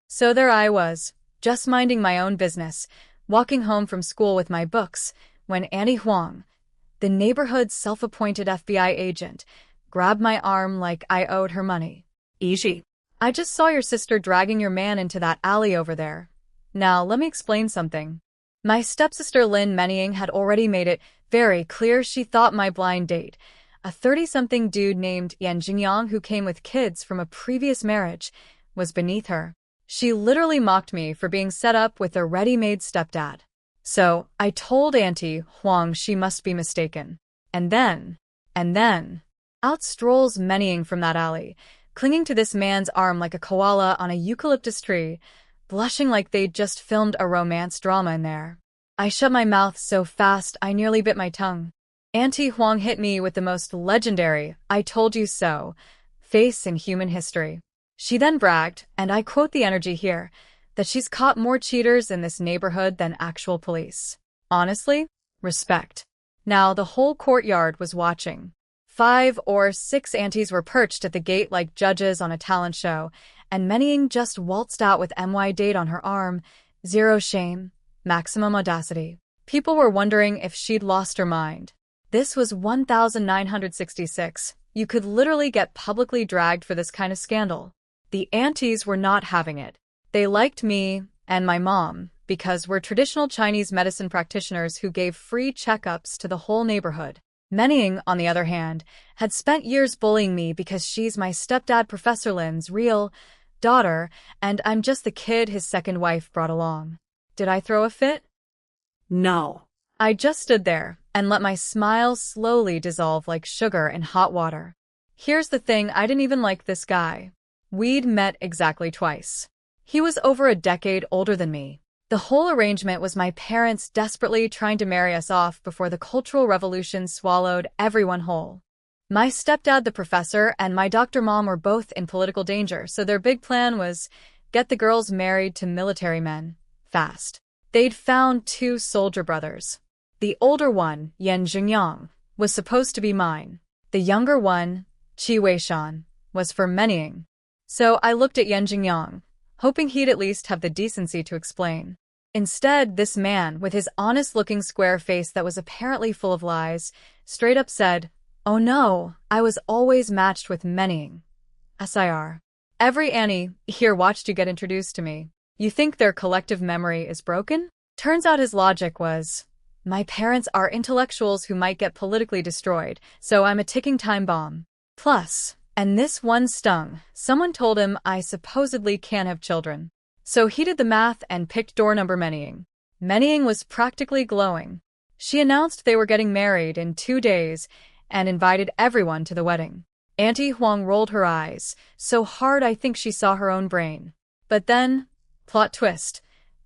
So there I was, just minding my own business, walking home from school with my books, when Annie Huang, the neighborhood's self-appointed FBI agent, grabbed my arm like I owed her money. Yizhi. I just saw your sister dragging your man into that alley over there. Now, let me explain something. My stepsister Lin Menying had already made it very clear she thought my blind date, a 30-something dude named Yan Jingyang who came with kids from a previous marriage, was beneath her. She literally mocked me for being set up with a ready-made stepdad. So, I told Auntie Huang she must be mistaken. And then, out strolls Menying from that alley, clinging to this man's arm like a koala on a eucalyptus tree, blushing like they'd just filmed a romance drama in there. I shut my mouth so fast I nearly bit my tongue. Auntie Huang hit me with the most legendary, "I told you so," face in human history. She then bragged, and I quote the energy here, that she's caught more cheaters in this neighborhood than actual police. Honestly, respect. Now the whole courtyard was watching. 5 or 6 aunties were perched at the gate like judges on a talent show, and Menying just waltzed out with MY date on her arm. Zero shame, maximum audacity. People were wondering if she'd lost her mind. This was 1966. You could literally get publicly dragged for this kind of scandal. The aunties were not having it. They liked me and my mom because we're traditional Chinese medicine practitioners who gave free checkups to the whole neighborhood. Menying, on the other hand, had spent years bullying me because she's my stepdad Professor Lin's real daughter, and I'm just the kid his second wife brought along. Did I throw a fit? No. I just stood there and let my smile slowly dissolve like sugar in hot water. Here's the thing, I didn't even like this guy. We'd met exactly twice. He was over a decade older than me. The whole arrangement was my parents desperately trying to marry us off before the Cultural Revolution swallowed everyone whole. My stepdad, the professor, and my doctor mom were both in political danger, so their big plan was get the girls married to military men, fast. They'd found 2 soldier brothers. The older one, Yan Jingyang, was supposed to be mine. The younger one, Qi Weishan, was for Menying. So I looked at Yan Jingyang, hoping he'd at least have the decency to explain. Instead, this man, with his honest-looking square face that was apparently full of lies, straight up said, "Oh no, I was always matched with Menying. SIR. Every Annie here watched you get introduced to me. You think their collective memory is broken?" Turns out his logic was, my parents are intellectuals who might get politically destroyed, so I'm a ticking time bomb. Plus, and this one stung, someone told him I supposedly can't have children. So he did the math and picked door number Menying. Menying was practically glowing. She announced they were getting married in 2 days and invited everyone to the wedding. Auntie Huang rolled her eyes, so hard I think she saw her own brain. But then, plot twist,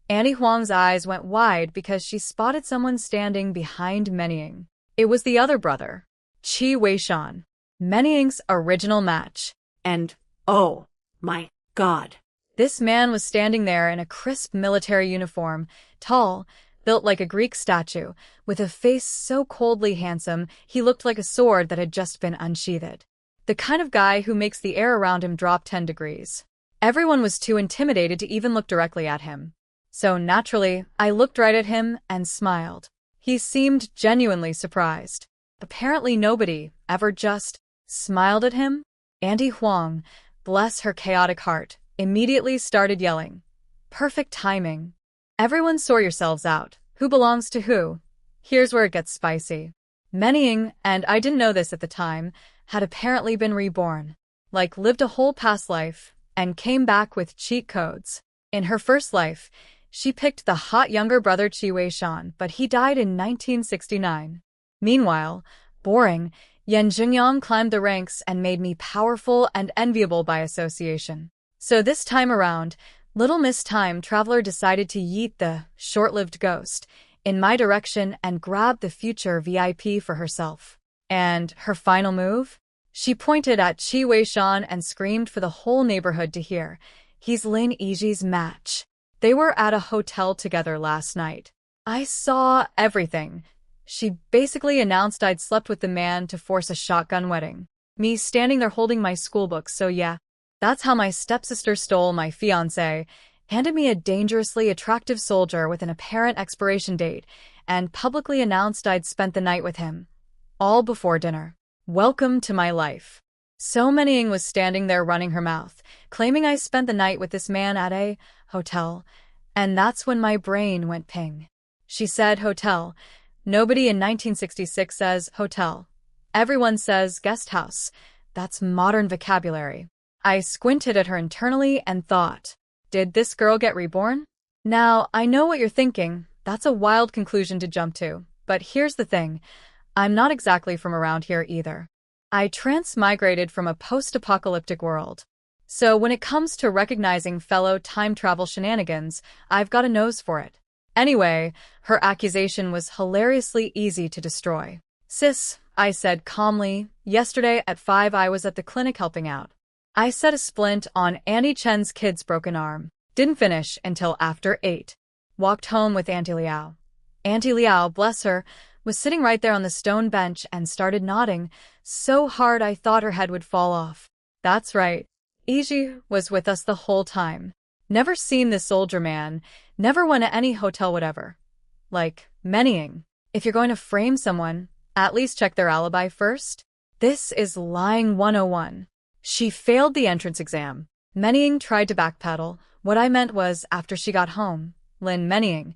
Auntie Huang's eyes went wide because she spotted someone standing behind Menying. It was the other brother, Qi Weishan, Menying's original match. And, oh my God. This man was standing there in a crisp military uniform, tall, built like a Greek statue, with a face so coldly handsome he looked like a sword that had just been unsheathed. The kind of guy who makes the air around him drop 10 degrees. Everyone was too intimidated to even look directly at him. So naturally, I looked right at him and smiled. He seemed genuinely surprised. Apparently nobody ever just smiled at him. Auntie Huang, bless her chaotic heart, immediately started yelling. Perfect timing. Everyone sort yourselves out. Who belongs to who? Here's where it gets spicy. Menying, and I didn't know this at the time, had apparently been reborn. Like lived a whole past life, and came back with cheat codes. In her first life, she picked the hot younger brother Qi Weishan, but he died in 1969. Meanwhile, boring, Yan Jingyang climbed the ranks and made me powerful and enviable by association. So this time around, Little Miss Time Traveler decided to yeet the short-lived ghost in my direction and grab the future VIP for herself. And her final move? She pointed at Qi Weishan and screamed for the whole neighborhood to hear. He's Lin Yizhi's match. They were at a hotel together last night. I saw everything. She basically announced I'd slept with the man to force a shotgun wedding. Me standing there holding my schoolbooks, so yeah. That's how my stepsister stole my fiancé, handed me a dangerously attractive soldier with an apparent expiration date, and publicly announced I'd spent the night with him. All before dinner. Welcome to my life. So Manning was standing there running her mouth, claiming I spent the night with this man at a hotel, and that's when my brain went ping. She said hotel. Nobody in 1966 says hotel. Everyone says guest house. That's modern vocabulary. I squinted at her internally and thought, did this girl get reborn? Now, I know what you're thinking. That's a wild conclusion to jump to. But here's the thing. I'm not exactly from around here either. I transmigrated from a post-apocalyptic world. So when it comes to recognizing fellow time travel shenanigans, I've got a nose for it. Anyway, her accusation was hilariously easy to destroy. Sis, I said calmly, yesterday at 5 I was at the clinic helping out. I set a splint on Auntie Chen's kid's broken arm. Didn't finish until after 8. Walked home with Auntie Liao. Auntie Liao, bless her, was sitting right there on the stone bench and started nodding so hard I thought her head would fall off. That's right. Yizhi was with us the whole time. Never seen this soldier man, never went to any hotel whatever. Like, Manning. If you're going to frame someone, at least check their alibi first. This is lying 101. She failed the entrance exam. Manning tried to backpedal. What I meant was after she got home. Lin Manning.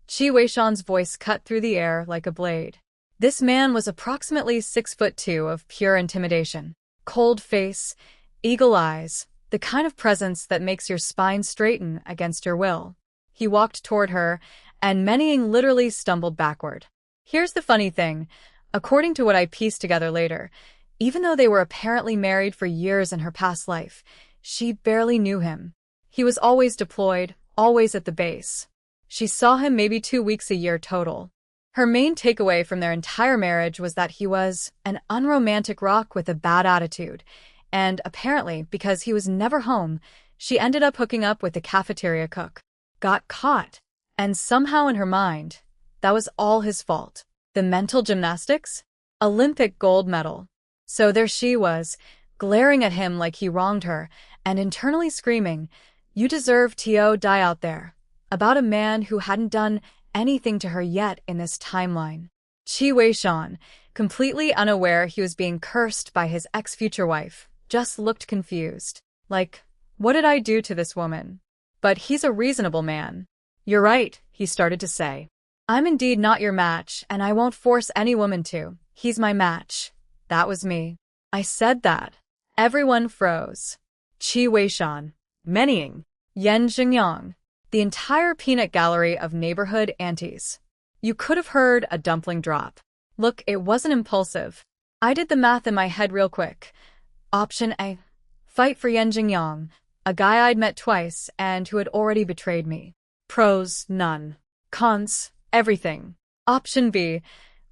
Qi Weishan's voice cut through the air like a blade. This man was approximately 6'2" of pure intimidation. Cold face, eagle eyes, the kind of presence that makes your spine straighten against your will. He walked toward her, and Manning literally stumbled backward. Here's the funny thing. According to what I pieced together later, even though they were apparently married for years in her past life, she barely knew him. He was always deployed, always at the base. She saw him maybe 2 weeks a year total. Her main takeaway from their entire marriage was that he was an unromantic rock with a bad attitude, and apparently, because he was never home, she ended up hooking up with the cafeteria cook. Got caught. And somehow in her mind, that was all his fault. The mental gymnastics? Olympic gold medal. So there she was, glaring at him like he wronged her, and internally screaming, "You deserve to die out there," about a man who hadn't done anything to her yet in this timeline. Qi Weishan, completely unaware he was being cursed by his ex-future wife, just looked confused. Like, what did I do to this woman? But he's a reasonable man. You're right, he started to say. I'm indeed not your match, and I won't force any woman to. He's my match. That was me. I said that. Everyone froze. Qi Weishan, Manning, Yan Xingyang, the entire peanut gallery of neighborhood aunties. You could have heard a dumpling drop. Look, it wasn't impulsive. I did the math in my head real quick. Option A. Fight for Yan Xingyang, a guy I'd met twice and who had already betrayed me. Pros, none. Cons, everything. Option B.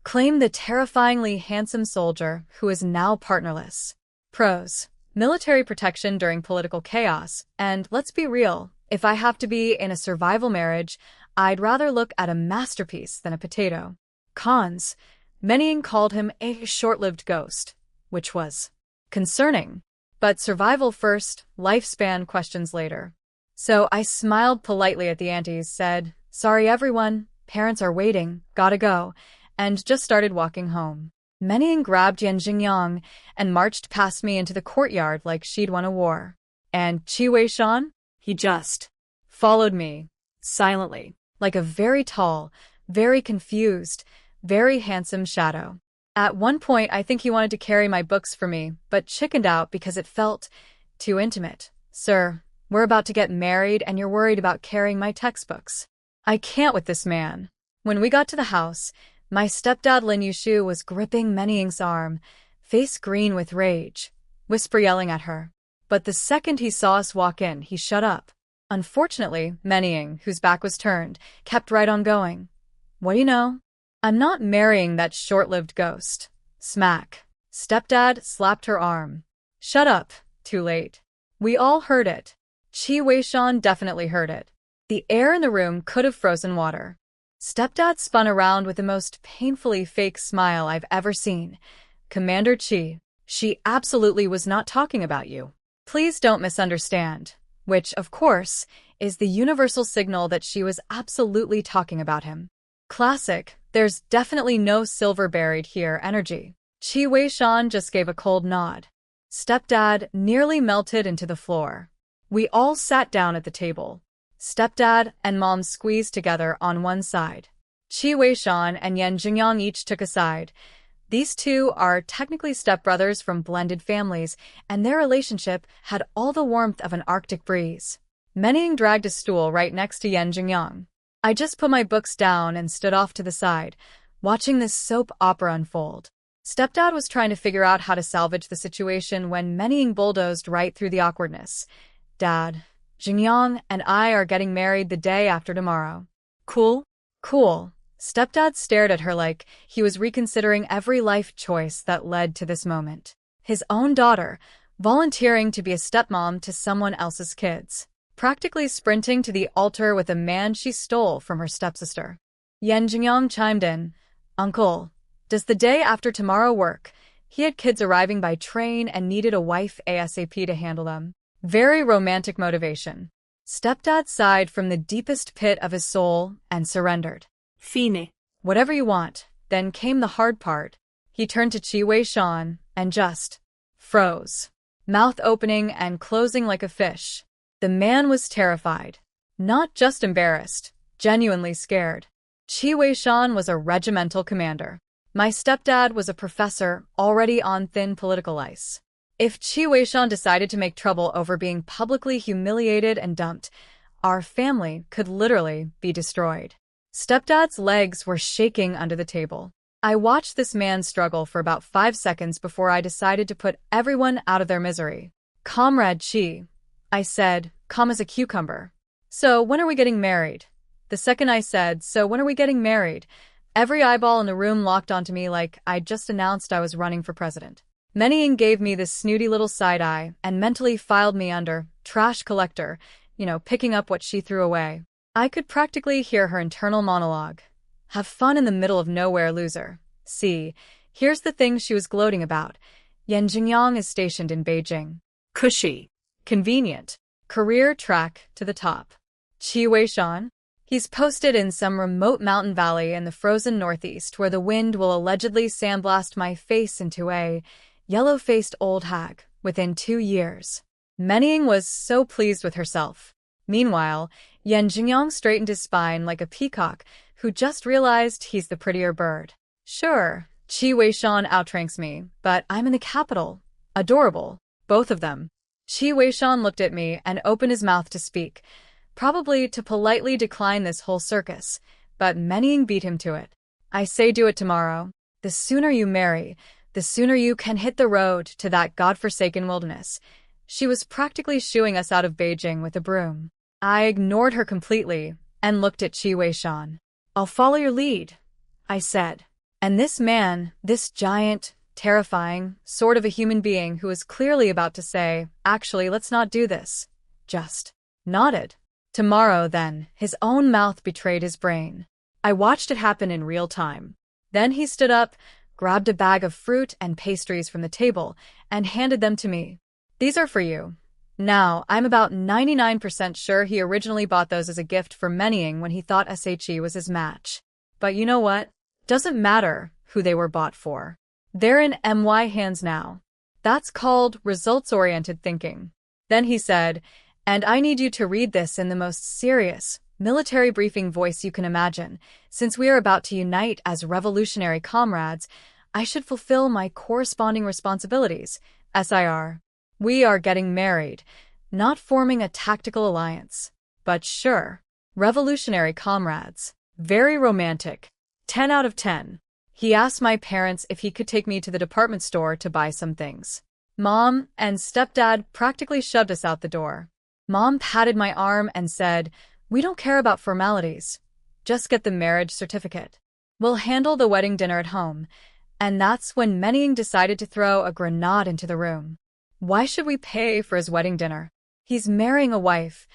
Claim the terrifyingly handsome soldier who is now partnerless. Pros. Military protection during political chaos, and let's be real, if I have to be in a survival marriage, I'd rather look at a masterpiece than a potato. Cons. Manning called him a short-lived ghost, which was concerning. But survival first, lifespan questions later. So I smiled politely at the aunties, said, "Sorry everyone, parents are waiting, gotta go," and just started walking home. Manning grabbed Yan Xingyang and marched past me into the courtyard like she'd won a war. And Qi Weishan? He just followed me, silently, like a very tall, very confused, very handsome shadow. At one point, I think he wanted to carry my books for me, but chickened out because it felt too intimate. "Sir, we're about to get married and you're worried about carrying my textbooks. I can't with this man." When we got to the house, my stepdad Lin Yizhi was gripping Manning's arm, face green with rage, whisper yelling at her. But the second he saw us walk in, he shut up. Unfortunately, Manning, whose back was turned, kept right on going. "What do you know? I'm not marrying that short-lived ghost." Smack. Stepdad slapped her arm. "Shut up." Too late. We all heard it. Qi Weishan definitely heard it. The air in the room could have frozen water. Stepdad spun around with the most painfully fake smile I've ever seen. "Commander Qi, she absolutely was not talking about you. Please don't misunderstand." Which, of course, is the universal signal that she was absolutely talking about him. Classic, there's definitely no silver buried here energy. Qi Weishan just gave a cold nod. Stepdad nearly melted into the floor. We all sat down at the table. Stepdad and Mom squeezed together on one side. Qi Weishan and Yan Jingyang each took a side. These two are technically stepbrothers from blended families, and their relationship had all the warmth of an Arctic breeze. Manning dragged a stool right next to Yan Jingyang. I just put my books down and stood off to the side, watching this soap opera unfold. Stepdad was trying to figure out how to salvage the situation when Manning bulldozed right through the awkwardness. Dad, Jingyang and I are getting married the day after tomorrow. Cool? Cool. Stepdad stared at her like he was reconsidering every life choice that led to this moment. His own daughter, volunteering to be a stepmom to someone else's kids. Practically sprinting to the altar with a man she stole from her stepsister. Yan Jingyang chimed in, Uncle, does the day after tomorrow work? He had kids arriving by train and needed a wife ASAP to handle them. Very romantic motivation. Stepdad sighed from the deepest pit of his soul and surrendered. Fine. Whatever you want. Then came the hard part. He turned to Qi Weishan and just froze, mouth opening and closing like a fish. The man was terrified. Not just embarrassed, genuinely scared. Qi Weishan was a regimental commander. My stepdad was a professor already on thin political ice. If Qi Weishan decided to make trouble over being publicly humiliated and dumped, our family could literally be destroyed. Stepdad's legs were shaking under the table. I watched this man struggle for about 5 seconds before I decided to put everyone out of their misery. Comrade Qi, I said, calm as a cucumber. So when are we getting married? The second I said, so when are we getting married, every eyeball in the room locked onto me like I'd just announced I was running for president. Manning gave me this snooty little side eye and mentally filed me under trash collector, picking up what she threw away. I could practically hear her internal monologue. Have fun in the middle of nowhere, loser. See, here's the thing she was gloating about. Yan Jingyang is stationed in Beijing. Cushy. Convenient. Career track to the top. Qi Weishan? He's posted in some remote mountain valley in the frozen northeast where the wind will allegedly sandblast my face into a yellow-faced old hag within 2 years. Manning was so pleased with herself. Meanwhile, Yan Jingyang straightened his spine like a peacock who just realized he's the prettier bird. Sure, Qi Weishan outranks me, but I'm in the capital. Adorable. Both of them. Qi Weishan looked at me and opened his mouth to speak, probably to politely decline this whole circus, but Manning beat him to it. I say do it tomorrow. The sooner you marry, the sooner you can hit the road to that godforsaken wilderness. She was practically shooing us out of Beijing with a broom. I ignored her completely and looked at Qi Weishan. I'll follow your lead, I said. And this man, this giant, terrifying, sort of a human being who was clearly about to say, actually, let's not do this, just nodded. Tomorrow, then, his own mouth betrayed his brain. I watched it happen in real time. Then he stood up, grabbed a bag of fruit and pastries from the table, and handed them to me. These are for you. Now, I'm about 99% sure he originally bought those as a gift for Manning when he thought SHE was his match. But you know what? Doesn't matter who they were bought for. They're in MY hands now. That's called results-oriented thinking. Then he said, and I need you to read this in the most serious, military briefing voice you can imagine. Since we are about to unite as revolutionary comrades, I should fulfill my corresponding responsibilities. SIR. We are getting married, not forming a tactical alliance. But sure, revolutionary comrades. Very romantic. 10 out of 10. He asked my parents if he could take me to the department store to buy some things. Mom and stepdad practically shoved us out the door. Mom patted my arm and said, we don't care about formalities. Just get the marriage certificate. We'll handle the wedding dinner at home. And that's when Manning decided to throw a grenade into the room. Why should we pay for his wedding dinner? He's marrying a wife.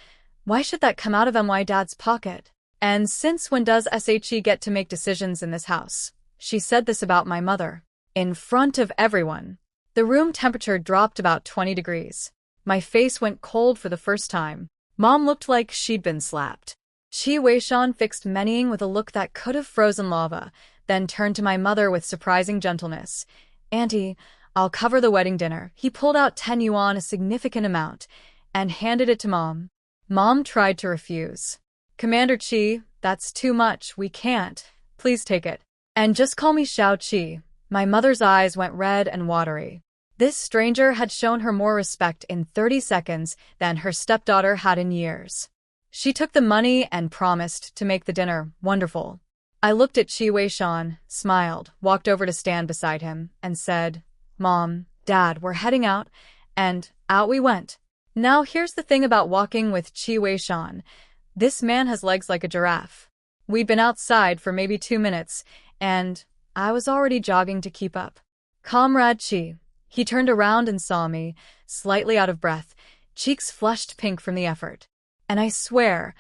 Why should that come out of my dad's pocket? And since when does SHE get to make decisions in this house? She said this about my mother. In front of everyone. The room temperature dropped about 20 degrees. My face went cold for the first time. Mom looked like she'd been slapped. Qi Weishan fixed Menying with a look that could have frozen lava, then turned to my mother with surprising gentleness. Auntie, I'll cover the wedding dinner. He pulled out 10 yuan, a significant amount, and handed it to Mom. Mom tried to refuse. Commander Qi, that's too much. We can't. Please take it. And just call me Xiao Qi. My mother's eyes went red and watery. This stranger had shown her more respect in 30 seconds than her stepdaughter had in years. She took the money and promised to make the dinner wonderful. I looked at Qi Weishan, smiled, walked over to stand beside him, and said, Mom, Dad, we're heading out, and out we went. Now here's the thing about walking with Qi Weishan. This man has legs like a giraffe. We'd been outside for maybe 2 minutes, and I was already jogging to keep up. Comrade Qi. He turned around and saw me, slightly out of breath, cheeks flushed pink from the effort. And I swear,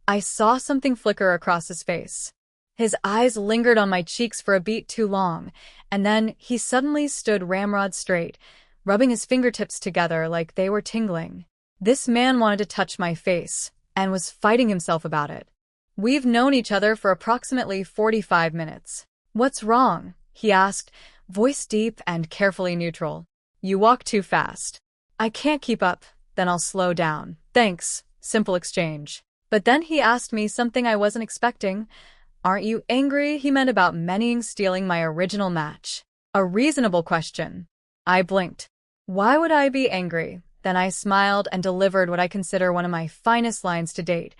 I saw something flicker across his face. His eyes lingered on my cheeks for a beat too long, and then he suddenly stood ramrod straight, rubbing his fingertips together like they were tingling. This man wanted to touch my face, and was fighting himself about it. We've known each other for approximately 45 minutes. What's wrong? He asked, voice deep and carefully neutral. You walk too fast. I can't keep up, then I'll slow down. Thanks, simple exchange. But then he asked me something I wasn't expecting. Aren't you angry? He meant about Menying stealing my original match. A reasonable question. I blinked. Why would I be angry? Then I smiled and delivered what I consider one of my finest lines to date.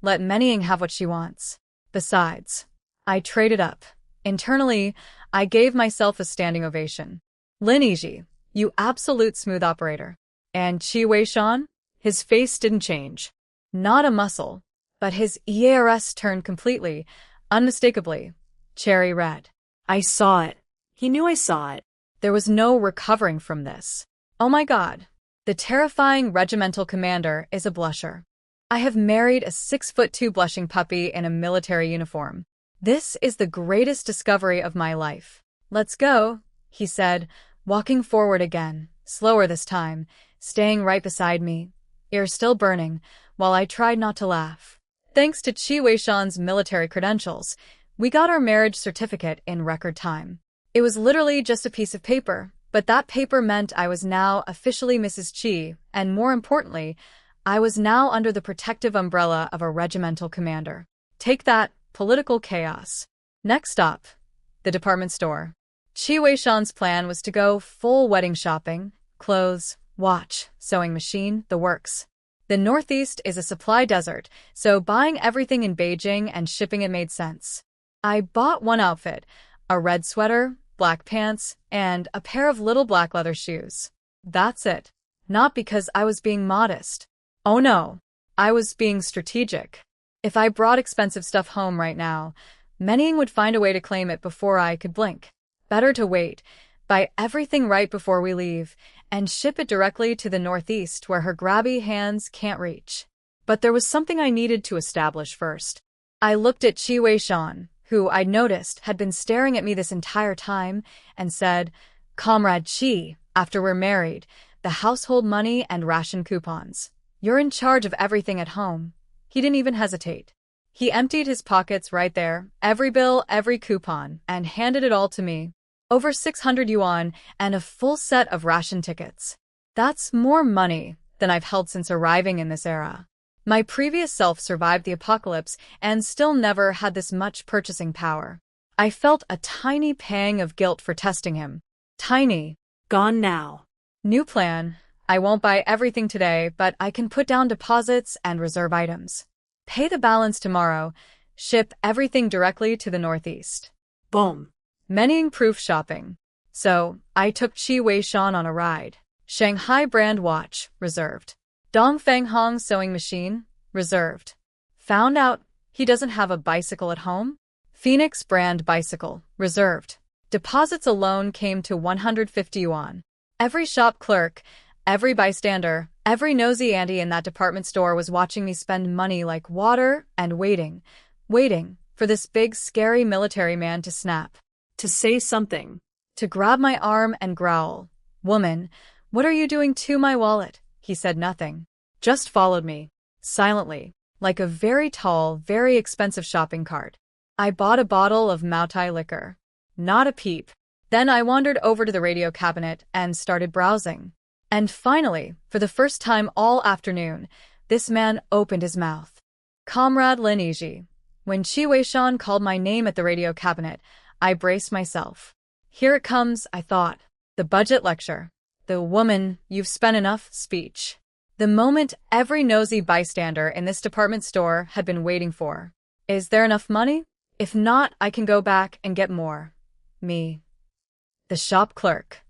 Let Menying have what she wants. Besides, I traded up. Internally, I gave myself a standing ovation. Lin Yizhi, you absolute smooth operator. And Qi Weishan? His face didn't change. Not a muscle. But his EARS turned completely, unmistakably, cherry red. I saw it. He knew I saw it. There was no recovering from this. Oh my God. The terrifying regimental commander is a blusher. I have married a 6'2" blushing puppy in a military uniform. This is the greatest discovery of my life. Let's go, he said, walking forward again, slower this time, staying right beside me, ears still burning, while I tried not to laugh. Thanks to Qi Weishan's military credentials, we got our marriage certificate in record time. It was literally just a piece of paper, but that paper meant I was now officially Mrs. Qi, and more importantly, I was now under the protective umbrella of a regimental commander. Take that, political chaos. Next stop, the department store. Qi Weishan's plan was to go full wedding shopping, clothes, watch, sewing machine, the works. The Northeast is a supply desert, so buying everything in Beijing and shipping it made sense. I bought one outfit, a red sweater, black pants, and a pair of little black leather shoes. That's it. Not because I was being modest. Oh no, I was being strategic. If I brought expensive stuff home right now, Menying would find a way to claim it before I could blink. Better to wait, buy everything right before we leave, and ship it directly to the Northeast where her grabby hands can't reach. But there was something I needed to establish first. I looked at Qi Weishan, who I'd noticed had been staring at me this entire time, and said, Comrade Qi, after we're married, the household money and ration coupons. You're in charge of everything at home. He didn't even hesitate. He emptied his pockets right there, every bill, every coupon, and handed it all to me. Over 600 yuan and a full set of ration tickets. That's more money than I've held since arriving in this era. My previous self survived the apocalypse and still never had this much purchasing power. I felt a tiny pang of guilt for testing him. Tiny. Gone now. New plan. I won't buy everything today, but I can put down deposits and reserve items. Pay the balance tomorrow. Ship everything directly to the Northeast. Boom. Menying-proof shopping. So, I took Qi Weishan on a ride. Shanghai brand watch, reserved. Dongfeng Hong sewing machine, reserved. Found out he doesn't have a bicycle at home? Phoenix brand bicycle, reserved. Deposits alone came to 150 yuan. Every shop clerk, every bystander, every nosy auntie in that department store was watching me spend money like water and waiting for this big, scary military man to snap. To say something. To grab my arm and growl. Woman, what are you doing to my wallet? He said nothing. Just followed me. silently, like a very tall, very expensive shopping cart. I bought a bottle of Maotai liquor. Not a peep. Then I wandered over to the radio cabinet and started browsing. And finally, for the first time all afternoon, this man opened his mouth. Comrade Lin Yizhi. When Qi Weishan called my name at the radio cabinet, I braced myself. Here it comes, I thought. The budget lecture. The woman, you've spent enough speech. The moment every nosy bystander in this department store had been waiting for. Is there enough money? If not, I can go back and get more. Me. The shop clerk.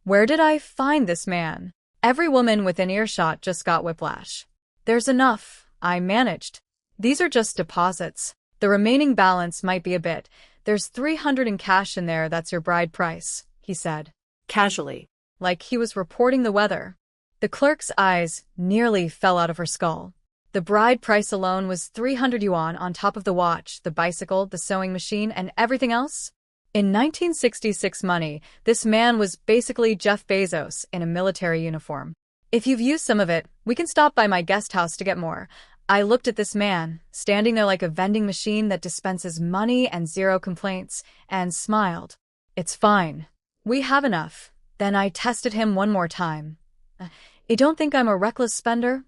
Where did I find this man? Every woman within earshot just got whiplash. There's enough, I managed. These are just deposits. The remaining balance might be a bit. There's 300 in cash in there, that's your bride price, he said. Casually. Like he was reporting the weather. The clerk's eyes nearly fell out of her skull. The bride price alone was 300 yuan on top of the watch, the bicycle, the sewing machine, and everything else. In 1966 money, this man was basically Jeff Bezos in a military uniform. If you've used some of it, we can stop by my guest house to get more. I looked at this man, standing there like a vending machine that dispenses money and zero complaints, and smiled. It's fine. We have enough. Then I tested him one more time. You don't think I'm a reckless spender?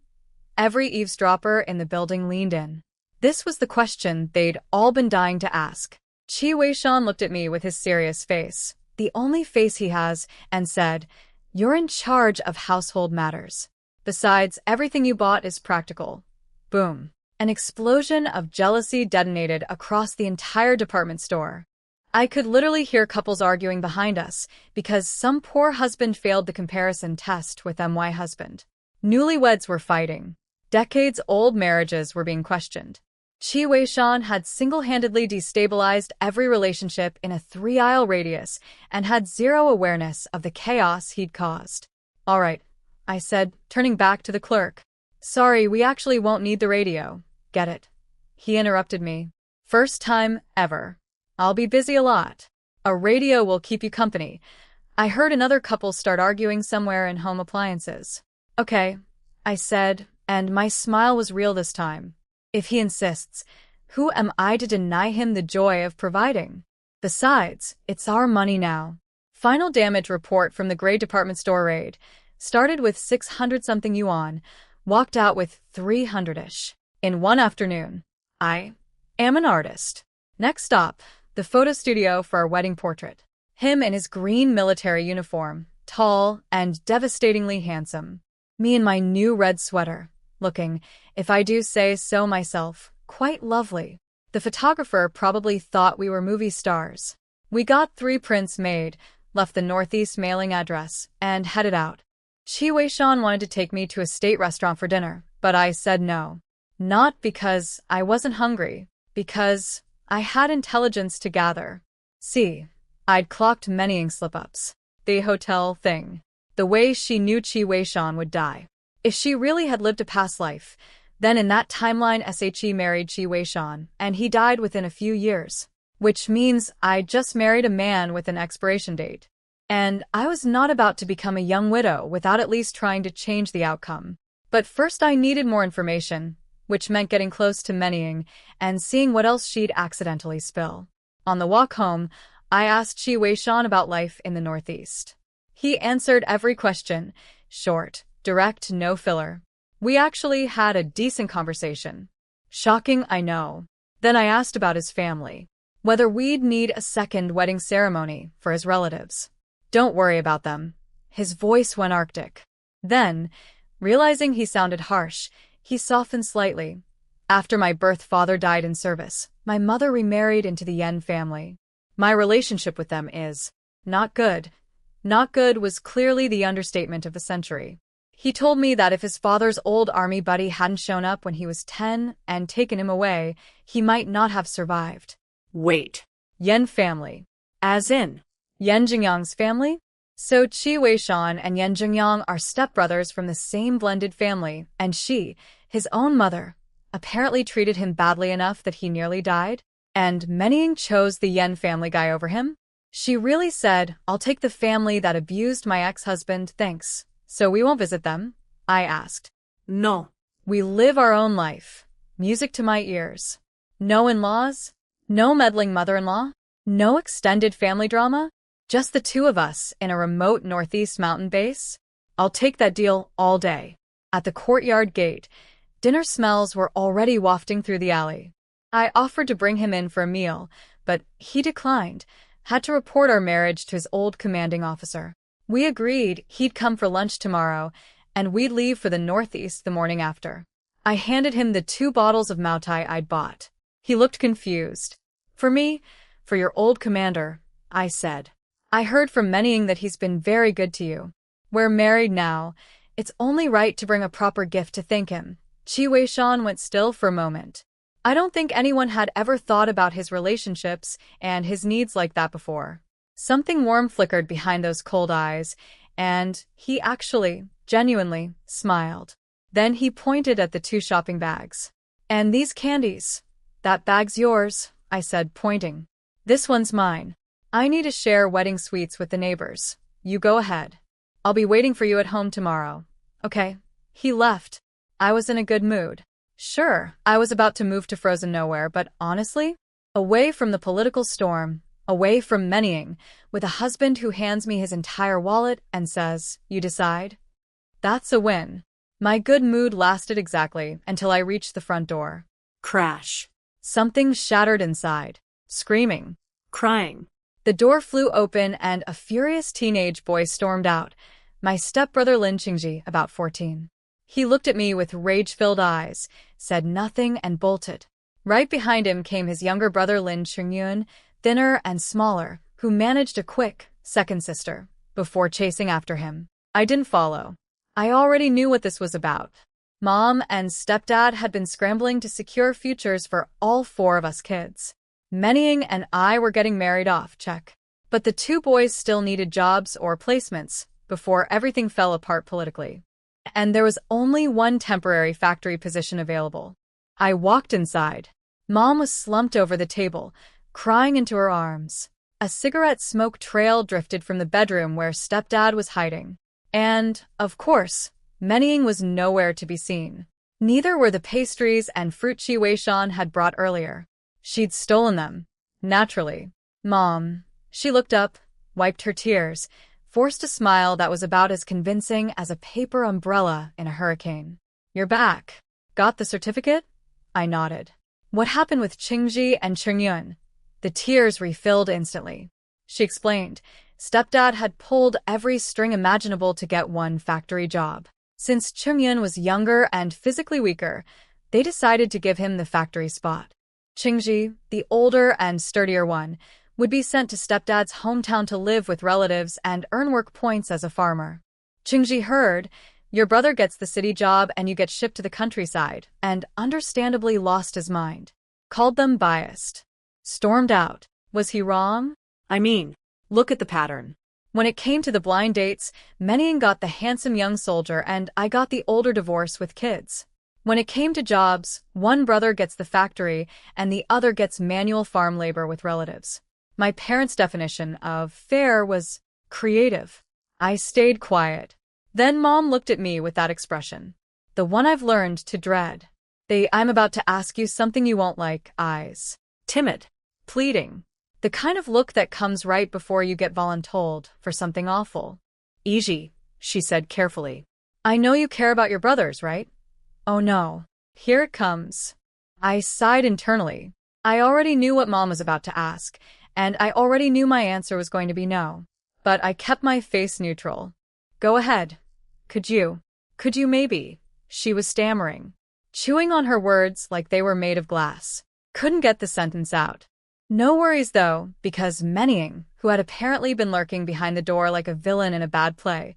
Every eavesdropper in the building leaned in. This was the question they'd all been dying to ask. Qi Weishan looked at me with his serious face, the only face he has, and said, You're in charge of household matters. Besides, everything you bought is practical. Boom. An explosion of jealousy detonated across the entire department store. I could literally hear couples arguing behind us because some poor husband failed the comparison test with MY husband. Newlyweds were fighting. Decades-old marriages were being questioned. Qi Weishan had single-handedly destabilized every relationship in a 3-aisle radius and had zero awareness of the chaos he'd caused. All right, I said, turning back to the clerk. Sorry, we actually won't need the radio. Get it? He interrupted me. First time ever. I'll be busy a lot. A radio will keep you company. I heard another couple start arguing somewhere in home appliances. Okay, I said, and my smile was real this time. If he insists, who am I to deny him the joy of providing? Besides, it's our money now. Final damage report from the gray department store raid. Started with 600-something yuan, walked out with 300-ish. In one afternoon. I am an artist. Next stop, the photo studio for our wedding portrait. Him in his green military uniform, tall and devastatingly handsome. Me in my new red sweater. Looking, if I do say so myself, quite lovely. The photographer probably thought we were movie stars. We got 3 prints made, left the Northeast mailing address, and headed out. Qi Weishan wanted to take me to a state restaurant for dinner, but I said no. Not because I wasn't hungry, because I had intelligence to gather. See, I'd clocked many slip-ups. The hotel thing. The way she knew Qi Weishan would die. If she really had lived a past life, then in that timeline SHE married Qi Weishan, and he died within a few years. Which means I just married a man with an expiration date. And I was not about to become a young widow without at least trying to change the outcome. But first I needed more information, which meant getting close to Manhwa and seeing what else she'd accidentally spill. On the walk home, I asked Qi Weishan about life in the Northeast. He answered every question, short, direct, no filler. We actually had a decent conversation. Shocking, I know. Then I asked about his family. Whether we'd need a second wedding ceremony for his relatives. Don't worry about them. His voice went arctic. Then, realizing he sounded harsh, he softened slightly. After my birth father died in service, my mother remarried into the Yen family. My relationship with them is not good. Not good was clearly the understatement of the century. He told me that if his father's old army buddy hadn't shown up when he was 10 and taken him away, he might not have survived. Wait. Yen family. As in? Yen Jingyang's family? So Qi Weishan and Yen Jingyang are stepbrothers from the same blended family, and she, his own mother, apparently treated him badly enough that he nearly died? And Manhwa chose the Yen family guy over him? She really said, I'll take the family that abused my ex-husband, thanks. So we won't visit them? I asked. No. We live our own life. Music to my ears. No in-laws? No meddling mother-in-law? No extended family drama? Just the two of us in a remote northeast mountain base? I'll take that deal all day. At the courtyard gate, dinner smells were already wafting through the alley. I offered to bring him in for a meal, but he declined, had to report our marriage to his old commanding officer. We agreed he'd come for lunch tomorrow, and we'd leave for the northeast the morning after. I handed him the 2 bottles of Maotai I'd bought. He looked confused. For me, for your old commander, I said. I heard from Manning that he's been very good to you. We're married now. It's only right to bring a proper gift to thank him. Qi Weishan went still for a moment. I don't think anyone had ever thought about his relationships and his needs like that before. Something warm flickered behind those cold eyes, and he actually, genuinely, smiled. Then he pointed at the 2 shopping bags. And these candies. That bag's yours, I said, pointing. This one's mine. I need to share wedding sweets with the neighbors. You go ahead. I'll be waiting for you at home tomorrow. Okay. He left. I was in a good mood. Sure, I was about to move to frozen nowhere, but honestly, away from the political storm, away from Manning, with a husband who hands me his entire wallet and says, "You decide?" That's a win. My good mood lasted exactly until I reached the front door. Crash. Something shattered inside. Screaming. Crying. The door flew open and a furious teenage boy stormed out. My stepbrother Lin Yizhi, about 14. He looked at me with rage-filled eyes, said nothing and bolted. Right behind him came his younger brother Lin Yizhi, thinner and smaller, who managed a quick second sister, before chasing after him. I didn't follow. I already knew what this was about. Mom and stepdad had been scrambling to secure futures for all 4 of us kids. Manning and I were getting married off, check. But the 2 boys still needed jobs or placements before everything fell apart politically. And there was only one temporary factory position available. I walked inside. Mom was slumped over the table, crying into her arms. A cigarette smoke trail drifted from the bedroom where stepdad was hiding. And, of course, Manning was nowhere to be seen. Neither were the pastries and fruit Qi Weishan had brought earlier. She'd stolen them. Naturally. Mom. She looked up, wiped her tears, forced a smile that was about as convincing as a paper umbrella in a hurricane. You're back. Got the certificate? I nodded. What happened with Qingji and Qingyun? The tears refilled instantly. She explained. Stepdad had pulled every string imaginable to get one factory job. Since Qingyun was younger and physically weaker, they decided to give him the factory spot. Qingji, the older and sturdier one, would be sent to stepdad's hometown to live with relatives and earn work points as a farmer. Qingji heard, your brother gets the city job and you get shipped to the countryside, and understandably lost his mind. Called them biased. Stormed out. Was he wrong? I mean, look at the pattern. When it came to the blind dates, Manning got the handsome young soldier and I got the older divorce with kids. When it came to jobs, one brother gets the factory and the other gets manual farm labor with relatives. My parents' definition of fair was creative. I stayed quiet. Then Mom looked at me with that expression. The one I've learned to dread. I'm about to ask you something you won't like, eyes. Timid. Pleading. The kind of look that comes right before you get voluntold for something awful. Yizhi, she said carefully. I know you care about your brothers, right? Oh no. Here it comes. I sighed internally. I already knew what Mom was about to ask, and I already knew my answer was going to be no. But I kept my face neutral. Go ahead. Could you maybe? She was stammering, chewing on her words like they were made of glass. Couldn't get the sentence out. No worries though, because Manning, who had apparently been lurking behind the door like a villain in a bad play,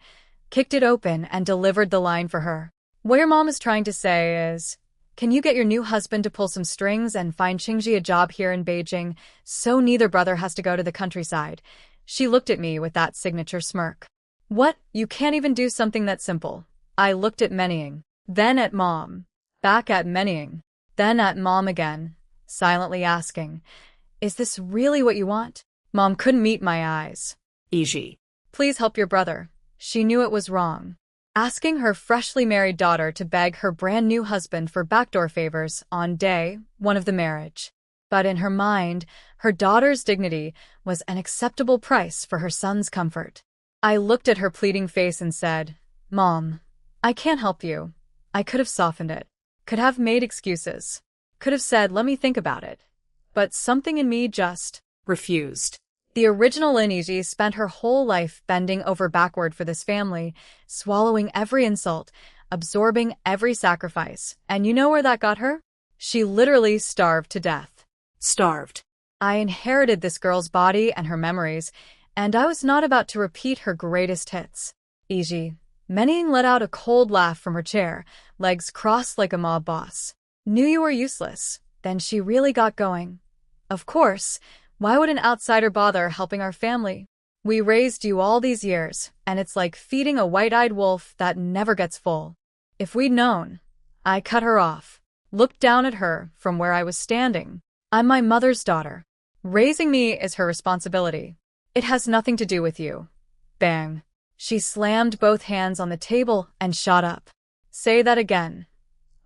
kicked it open and delivered the line for her. What your mom is trying to say is, can you get your new husband to pull some strings and find Qingji a job here in Beijing so neither brother has to go to the countryside? She looked at me with that signature smirk. What? You can't even do something that simple. I looked at Manning, then at Mom, back at Manning, then at Mom again, silently asking, is this really what you want? Mom couldn't meet my eyes. Yizhi. Please help your brother. She knew it was wrong. asking her freshly married daughter to beg her brand new husband for backdoor favors on day one of the marriage. But in her mind, her daughter's dignity was an acceptable price for her son's comfort. I looked at her pleading face and said, "Mom, I can't help you. I could have softened it, could have made excuses, could have said, let me think about it. But something in me just refused." The original Lin Yizhi spent her whole life bending over backward for this family, swallowing every insult, absorbing every sacrifice. And you know where that got her? She literally starved to death. Starved. I inherited this girl's body and her memories, and I was not about to repeat her greatest hits. Yizhi. Manning let out a cold laugh from her chair, legs crossed like a mob boss. Knew you were useless. Then she really got going. Of course. Why would an outsider bother helping our family? We raised you all these years, and it's like feeding a white-eyed wolf that never gets full. If we'd known. I cut her off, looked down at her from where I was standing. I'm my mother's daughter. Raising me is her responsibility. It has nothing to do with you. Bang. She slammed both hands on the table and shot up. Say that again.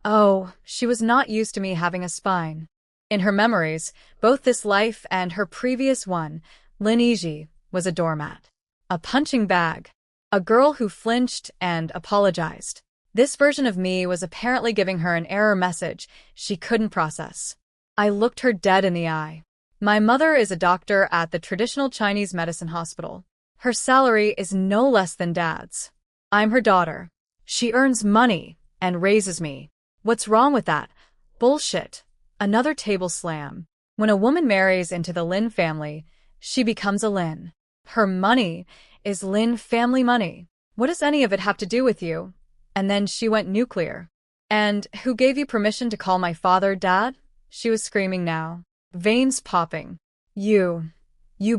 Oh, she was not used to me having a spine. In her memories, both this life and her previous one, Lin Yizhi was a doormat, a punching bag, a girl who flinched and apologized. This version of me was apparently giving her an error message she couldn't process. I looked her dead in the eye. My mother is a doctor at the traditional Chinese medicine hospital. Her salary is no less than Dad's. I'm her daughter. She earns money and raises me. What's wrong with that? Bullshit. Another table slam. When a woman marries into the Lin family, she becomes a Lin. Her money is Lin family money. What does any of it have to do with you? And then she went nuclear. And who gave you permission to call my father Dad? She was screaming now, veins popping. You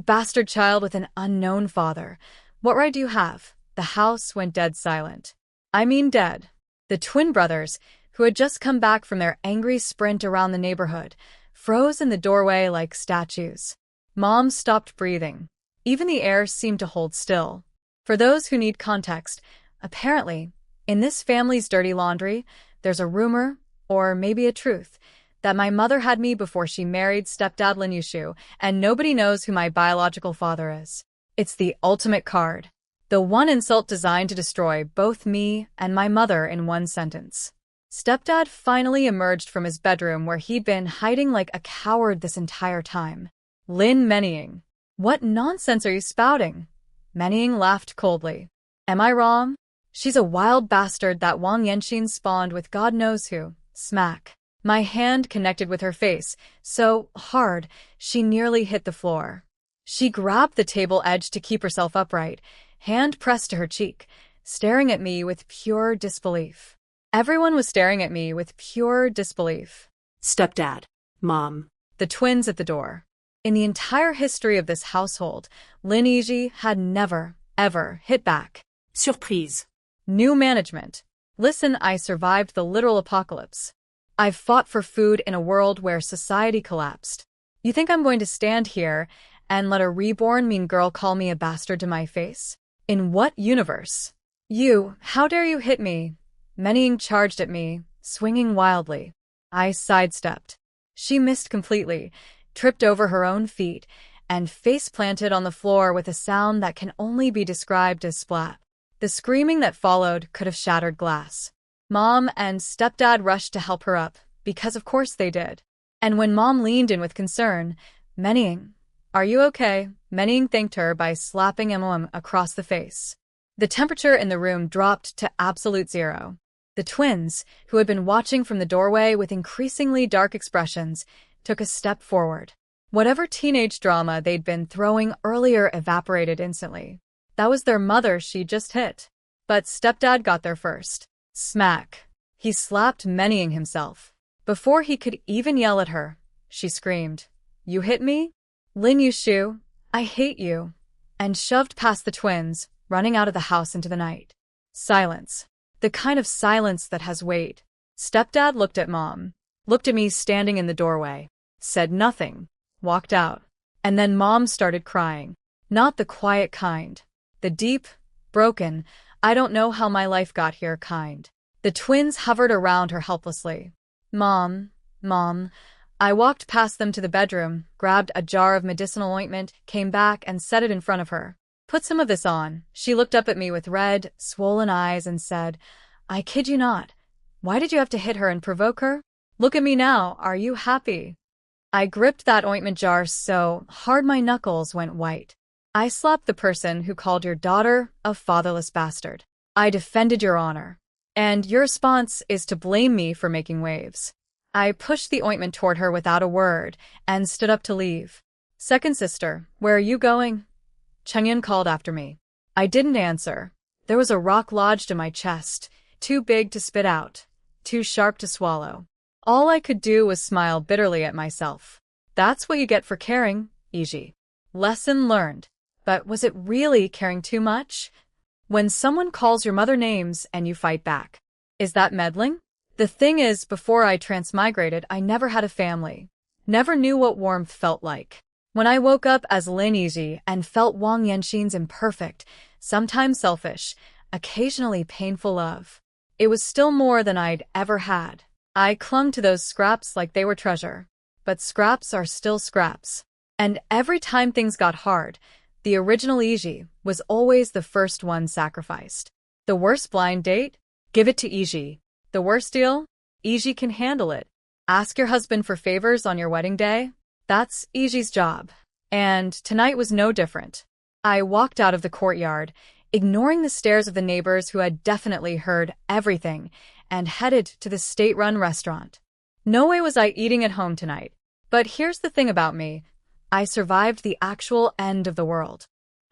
bastard child with an unknown father. What right do you have? The house went dead silent. I mean dead. The twin brothers, who had just come back from their angry sprint around the neighborhood, froze in the doorway like statues. Mom stopped breathing. Even the air seemed to hold still. For those who need context, apparently, in this family's dirty laundry, there's a rumor, or maybe a truth, that my mother had me before she married stepdad Lin Yizhi, and nobody knows who my biological father is. It's the ultimate card. The one insult designed to destroy both me and my mother in one sentence. Stepdad finally emerged from his bedroom where he'd been hiding like a coward this entire time. Lin Mennying. What nonsense are you spouting? Mennying laughed coldly. Am I wrong? She's a wild bastard that Wang Yanxin spawned with God knows who. Smack. My hand connected with her face, so hard she nearly hit the floor. She grabbed the table edge to keep herself upright, hand pressed to her cheek, staring at me with pure disbelief. Everyone was staring at me with pure disbelief. Stepdad. Mom. The twins at the door. In the entire history of this household, Lin Yizhi had never, ever hit back. Surprise. New management. Listen, I survived the literal apocalypse. I've fought for food in a world where society collapsed. You think I'm going to stand here and let a reborn mean girl call me a bastard to my face? In what universe? How dare you hit me? Mennying charged at me, swinging wildly. I sidestepped. She missed completely, tripped over her own feet, and face-planted on the floor with a sound that can only be described as splat. The screaming that followed could have shattered glass. Mom and stepdad rushed to help her up, because of course they did. And when Mom leaned in with concern, Mennying, are you okay? Mennying thanked her by slapping Mom across the face. The temperature in the room dropped to absolute zero. The twins, who had been watching from the doorway with increasingly dark expressions, took a step forward. Whatever teenage drama they'd been throwing earlier evaporated instantly. That was their mother she just hit. But stepdad got there first. Smack. He slapped Mennying himself. Before he could even yell at her, she screamed, You hit me? Lin Yizhi, I hate you. And shoved past the twins, running out of the house into the night. Silence. The kind of silence that has weight. Stepdad looked at Mom, looked at me standing in the doorway, said nothing, walked out. And then Mom started crying. Not the quiet kind. The deep, broken, I don't know how my life got here kind. The twins hovered around her helplessly. Mom. I walked past them to the bedroom, grabbed a jar of medicinal ointment, came back and set it in front of her. Put some of this on. She looked up at me with red, swollen eyes and said, I kid you not. Why did you have to hit her and provoke her? Look at me now. Are you happy? I gripped that ointment jar so hard my knuckles went white. I slapped the person who called your daughter a fatherless bastard. I defended your honor. And your response is to blame me for making waves. I pushed the ointment toward her without a word and stood up to leave. Second sister, where are you going? Chengyan called after me. I didn't answer. There was a rock lodged in my chest, too big to spit out, too sharp to swallow. All I could do was smile bitterly at myself. That's what you get for caring, Yizhi. Lesson learned. But was it really caring too much? When someone calls your mother names and you fight back, is that meddling? The thing is, before I transmigrated, I never had a family. Never knew what warmth felt like. When I woke up as Lin Yizhi and felt Wang Yanxin's imperfect, sometimes selfish, occasionally painful love, it was still more than I'd ever had. I clung to those scraps like they were treasure. But scraps are still scraps. And every time things got hard, the original Yizhi was always the first one sacrificed. The worst blind date? Give it to Yizhi. The worst deal? Yizhi can handle it. Ask your husband for favors on your wedding day? That's Yizhi's job. And tonight was no different. I walked out of the courtyard, ignoring the stares of the neighbors who had definitely heard everything, and headed to the state-run restaurant. No way was I eating at home tonight. But here's the thing about me. I survived the actual end of the world.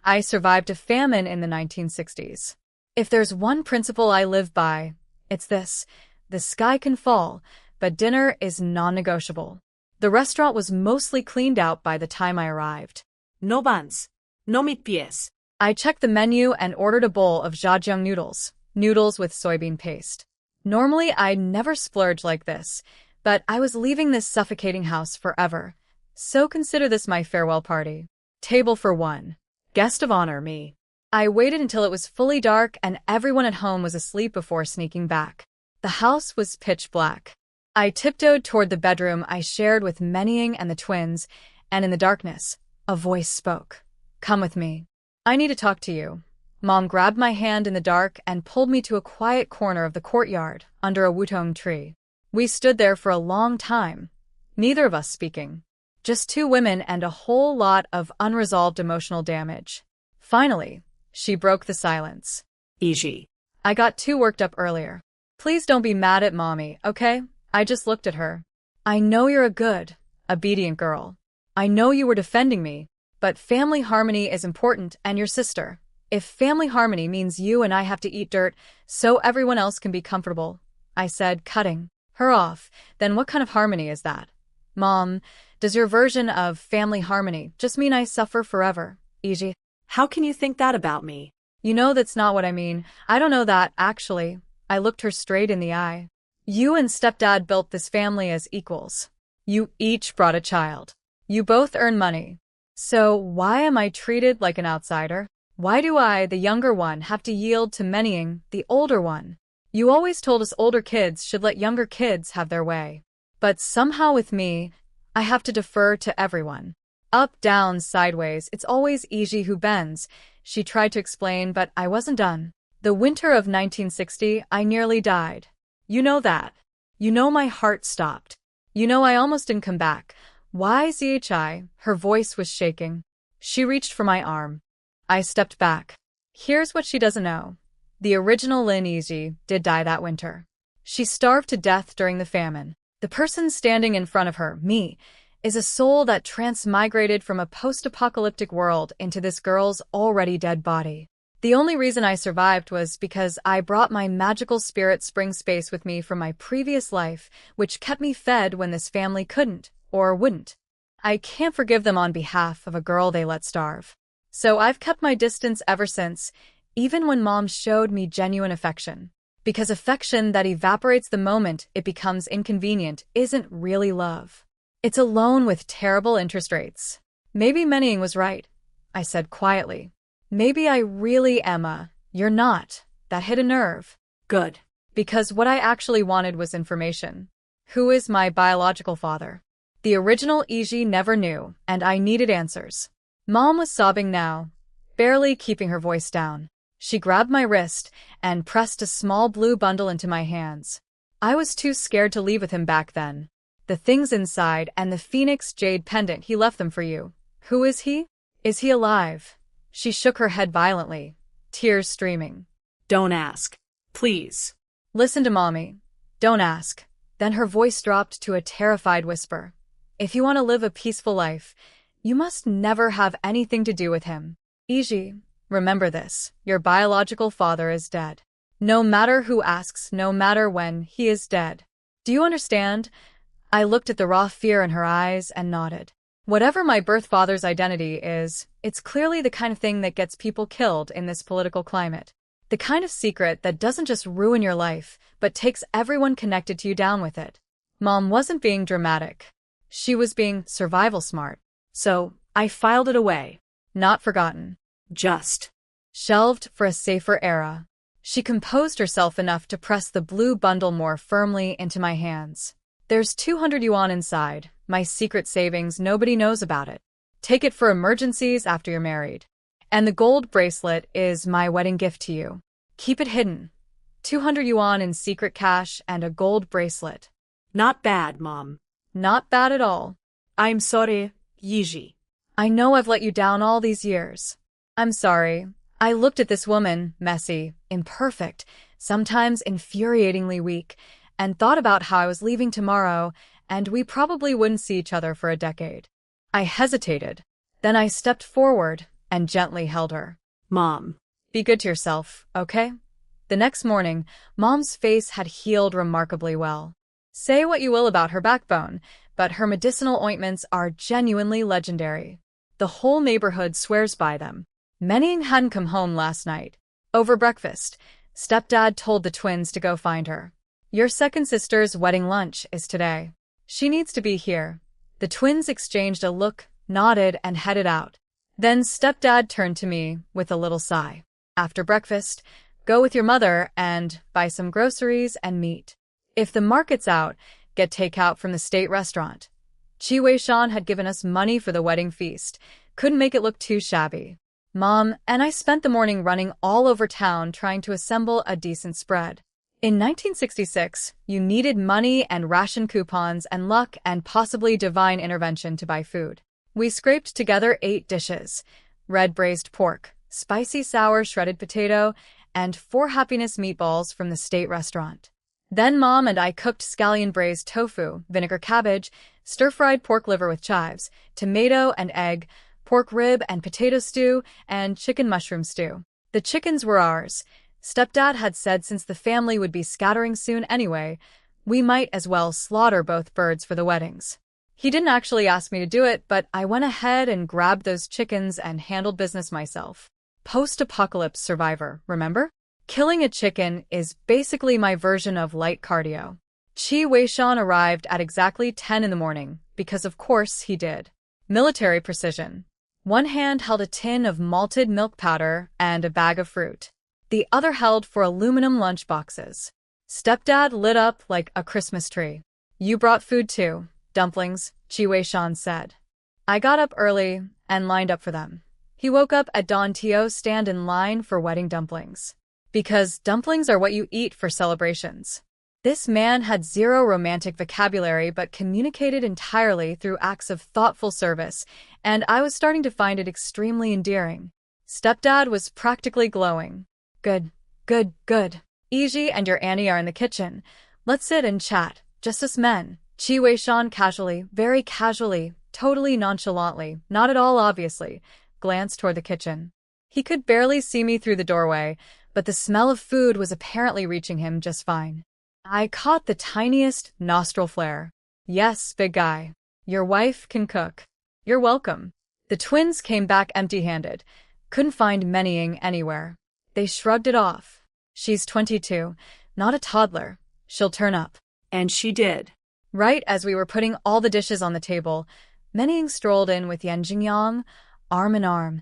I survived a famine in the 1960s. If there's one principle I live by, it's this. The sky can fall, but dinner is non-negotiable. The restaurant was mostly cleaned out by the time I arrived. No buns. No meat pies. I checked the menu and ordered a bowl of jajang noodles with soybean paste. Normally, I'd never splurge like this, but I was leaving this suffocating house forever. So consider this my farewell party. Table for one. Guest of honor, me. I waited until it was fully dark and everyone at home was asleep before sneaking back. The house was pitch black. I tiptoed toward the bedroom I shared with Manhwa and the twins, and in the darkness, a voice spoke. Come with me. I need to talk to you. Mom grabbed my hand in the dark and pulled me to a quiet corner of the courtyard, under a wutong tree. We stood there for a long time, neither of us speaking. Just two women and a whole lot of unresolved emotional damage. Finally, she broke the silence. Yizhi. I got too worked up earlier. Please don't be mad at Mommy, okay? I just looked at her. I know you're a good, obedient girl. I know you were defending me, but family harmony is important and your sister. If family harmony means you and I have to eat dirt so everyone else can be comfortable, I said, cutting her off, then what kind of harmony is that? Mom, does your version of family harmony just mean I suffer forever, Yizhi? How can you think that about me? You know that's not what I mean. I don't know that, actually. I looked her straight in the eye. You and stepdad built this family as equals. You each brought a child. You both earn money. So why am I treated like an outsider? Why do I, the younger one, have to yield to Manhwa, the older one? You always told us older kids should let younger kids have their way. But somehow with me, I have to defer to everyone. Up, down, sideways, it's always Yizhi who bends. She tried to explain, but I wasn't done. The winter of 1960, I nearly died. You know that. You know my heart stopped. You know I almost didn't come back. Why, Zhi? Her voice was shaking. She reached for my arm. I stepped back. Here's what she doesn't know. The original Lin Yizhi did die that winter. She starved to death during the famine. The person standing in front of her, me, is a soul that transmigrated from a post-apocalyptic world into this girl's already dead body. The only reason I survived was because I brought my magical spirit spring space with me from my previous life, which kept me fed when this family couldn't, or wouldn't. I can't forgive them on behalf of a girl they let starve. So I've kept my distance ever since, even when Mom showed me genuine affection. Because affection that evaporates the moment it becomes inconvenient isn't really love. It's a loan with terrible interest rates. Maybe Manhwa was right, I said quietly. Maybe I really am you're not, That hit a nerve. Good. Because what I actually wanted was information. Who is my biological father? The original Yizhi never knew, and I needed answers. Mom was sobbing now, barely keeping her voice down. She grabbed my wrist and pressed a small blue bundle into my hands. I was too scared to leave with him back then. The things inside and the Phoenix jade pendant, he left them for you. Who is he? Is he alive? She shook her head violently, tears streaming. Don't ask. Please. Listen to Mommy. Don't ask. Then her voice dropped to a terrified whisper. If you want to live a peaceful life, you must never have anything to do with him. Yizhi, remember this. Your biological father is dead. No matter who asks, no matter when, he is dead. Do you understand? I looked at the raw fear in her eyes and nodded. Whatever my birth father's identity is, it's clearly the kind of thing that gets people killed in this political climate. The kind of secret that doesn't just ruin your life, but takes everyone connected to you down with it. Mom wasn't being dramatic. She was being survival smart. So, I filed it away. Not forgotten. Just shelved for a safer era. She composed herself enough to press the blue bundle more firmly into my hands. There's 200 yuan inside, my secret savings, nobody knows about it. Take it for emergencies after you're married. And the gold bracelet is my wedding gift to you. Keep it hidden. 200 yuan in secret cash and a gold bracelet. Not bad, Mom. Not bad at all. I'm sorry, Yizhi. I know I've let you down all these years. I'm sorry. I looked at this woman, messy, imperfect, sometimes infuriatingly weak, and thought about how I was leaving tomorrow, and we probably wouldn't see each other for a decade. I hesitated. Then I stepped forward and gently held her. Mom. Be good to yourself, okay? The next morning, Mom's face had healed remarkably well. Say what you will about her backbone, but her medicinal ointments are genuinely legendary. The whole neighborhood swears by them. Manning hadn't come home last night. Over breakfast, Stepdad told the twins to go find her. Your second sister's wedding lunch is today. She needs to be here. The twins exchanged a look, nodded, and headed out. Then Stepdad turned to me with a little sigh. After breakfast, go with your mother and buy some groceries and meat. If the market's out, get takeout from the state restaurant. Qi Weishan had given us money for the wedding feast. Couldn't make it look too shabby. Mom and I spent the morning running all over town trying to assemble a decent spread. In 1966, you needed money and ration coupons and luck and possibly divine intervention to buy food. We scraped together 8 dishes: red braised pork, spicy sour shredded potato, and 4 happiness meatballs from the state restaurant. Then Mom and I cooked scallion braised tofu, vinegar cabbage, stir-fried pork liver with chives, tomato and egg, pork rib and potato stew, and chicken mushroom stew. The chickens were ours. Stepdad had said since the family would be scattering soon anyway, we might as well slaughter both birds for the weddings. He didn't actually ask me to do it, but I went ahead and grabbed those chickens and handled business myself. Post-apocalyptic survivor, remember? Killing a chicken is basically my version of light cardio. Qi Weishan arrived at exactly 10 in the morning, because of course he did. Military precision. One hand held a tin of malted milk powder and a bag of fruit. The other held 4 aluminum lunch boxes. Stepdad lit up like a Christmas tree. You brought food too, dumplings, Qi Weishan said. I got up early and lined up for them. He woke up at dawn to stand in line for wedding dumplings. Because dumplings are what you eat for celebrations. This man had zero romantic vocabulary but communicated entirely through acts of thoughtful service, and I was starting to find it extremely endearing. Stepdad was practically glowing. Good, good, good. Yizhi and your Annie are in the kitchen. Let's sit and chat, just us men. Qi Weishan casually, very casually, totally nonchalantly, not at all obviously, glanced toward the kitchen. He could barely see me through the doorway, but the smell of food was apparently reaching him just fine. I caught the tiniest nostril flare. Yes, big guy. Your wife can cook. You're welcome. The twins came back empty-handed. Couldn't find Manhwa anywhere. They shrugged it off. She's 22, not a toddler. She'll turn up. And she did. Right as we were putting all the dishes on the table, Manhwa strolled in with Yan Jingyang, arm in arm,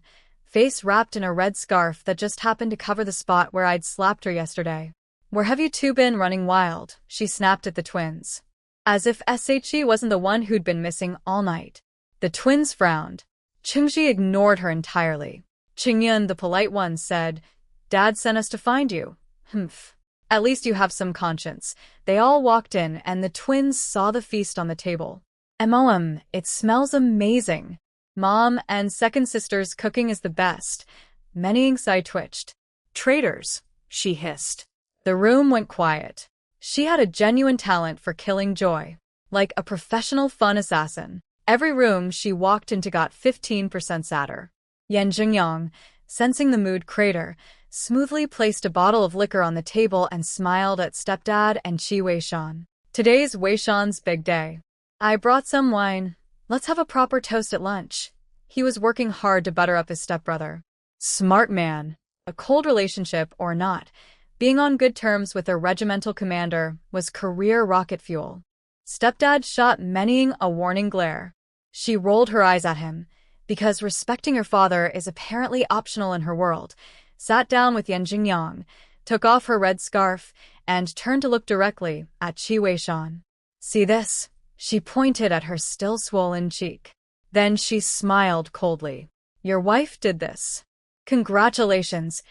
face wrapped in a red scarf that just happened to cover the spot where I'd slapped her yesterday. "Where have you two been running wild?" she snapped at the twins. As if She wasn't the one who'd been missing all night. The twins frowned. Qingji ignored her entirely. Qingyun, the polite one, said, "Dad sent us to find you." "Humph. At least you have some conscience." They all walked in, and the twins saw the feast on the table. "Mom, it smells amazing. Mom and second sister's cooking is the best." Mening's eye twitched. "Traitors," she hissed. The room went quiet. She had a genuine talent for killing joy. Like a professional fun assassin. Every room she walked into got 15% sadder. Yan Jingyang, sensing the mood crater, smoothly placed a bottle of liquor on the table and smiled at stepdad and Qi Weishan. "Today's Weishan's big day. I brought some wine. Let's have a proper toast at lunch." He was working hard to butter up his stepbrother. Smart man. A cold relationship or not, being on good terms with their regimental commander was career rocket fuel. Stepdad shot Mening a warning glare. She rolled her eyes at him, because respecting her father is apparently optional in her world, sat down with Yan Jingyang, took off her red scarf, and turned to look directly at Qi Weishan. "See this?" She pointed at her still swollen cheek. Then she smiled coldly. "Your wife did this. Congratulations.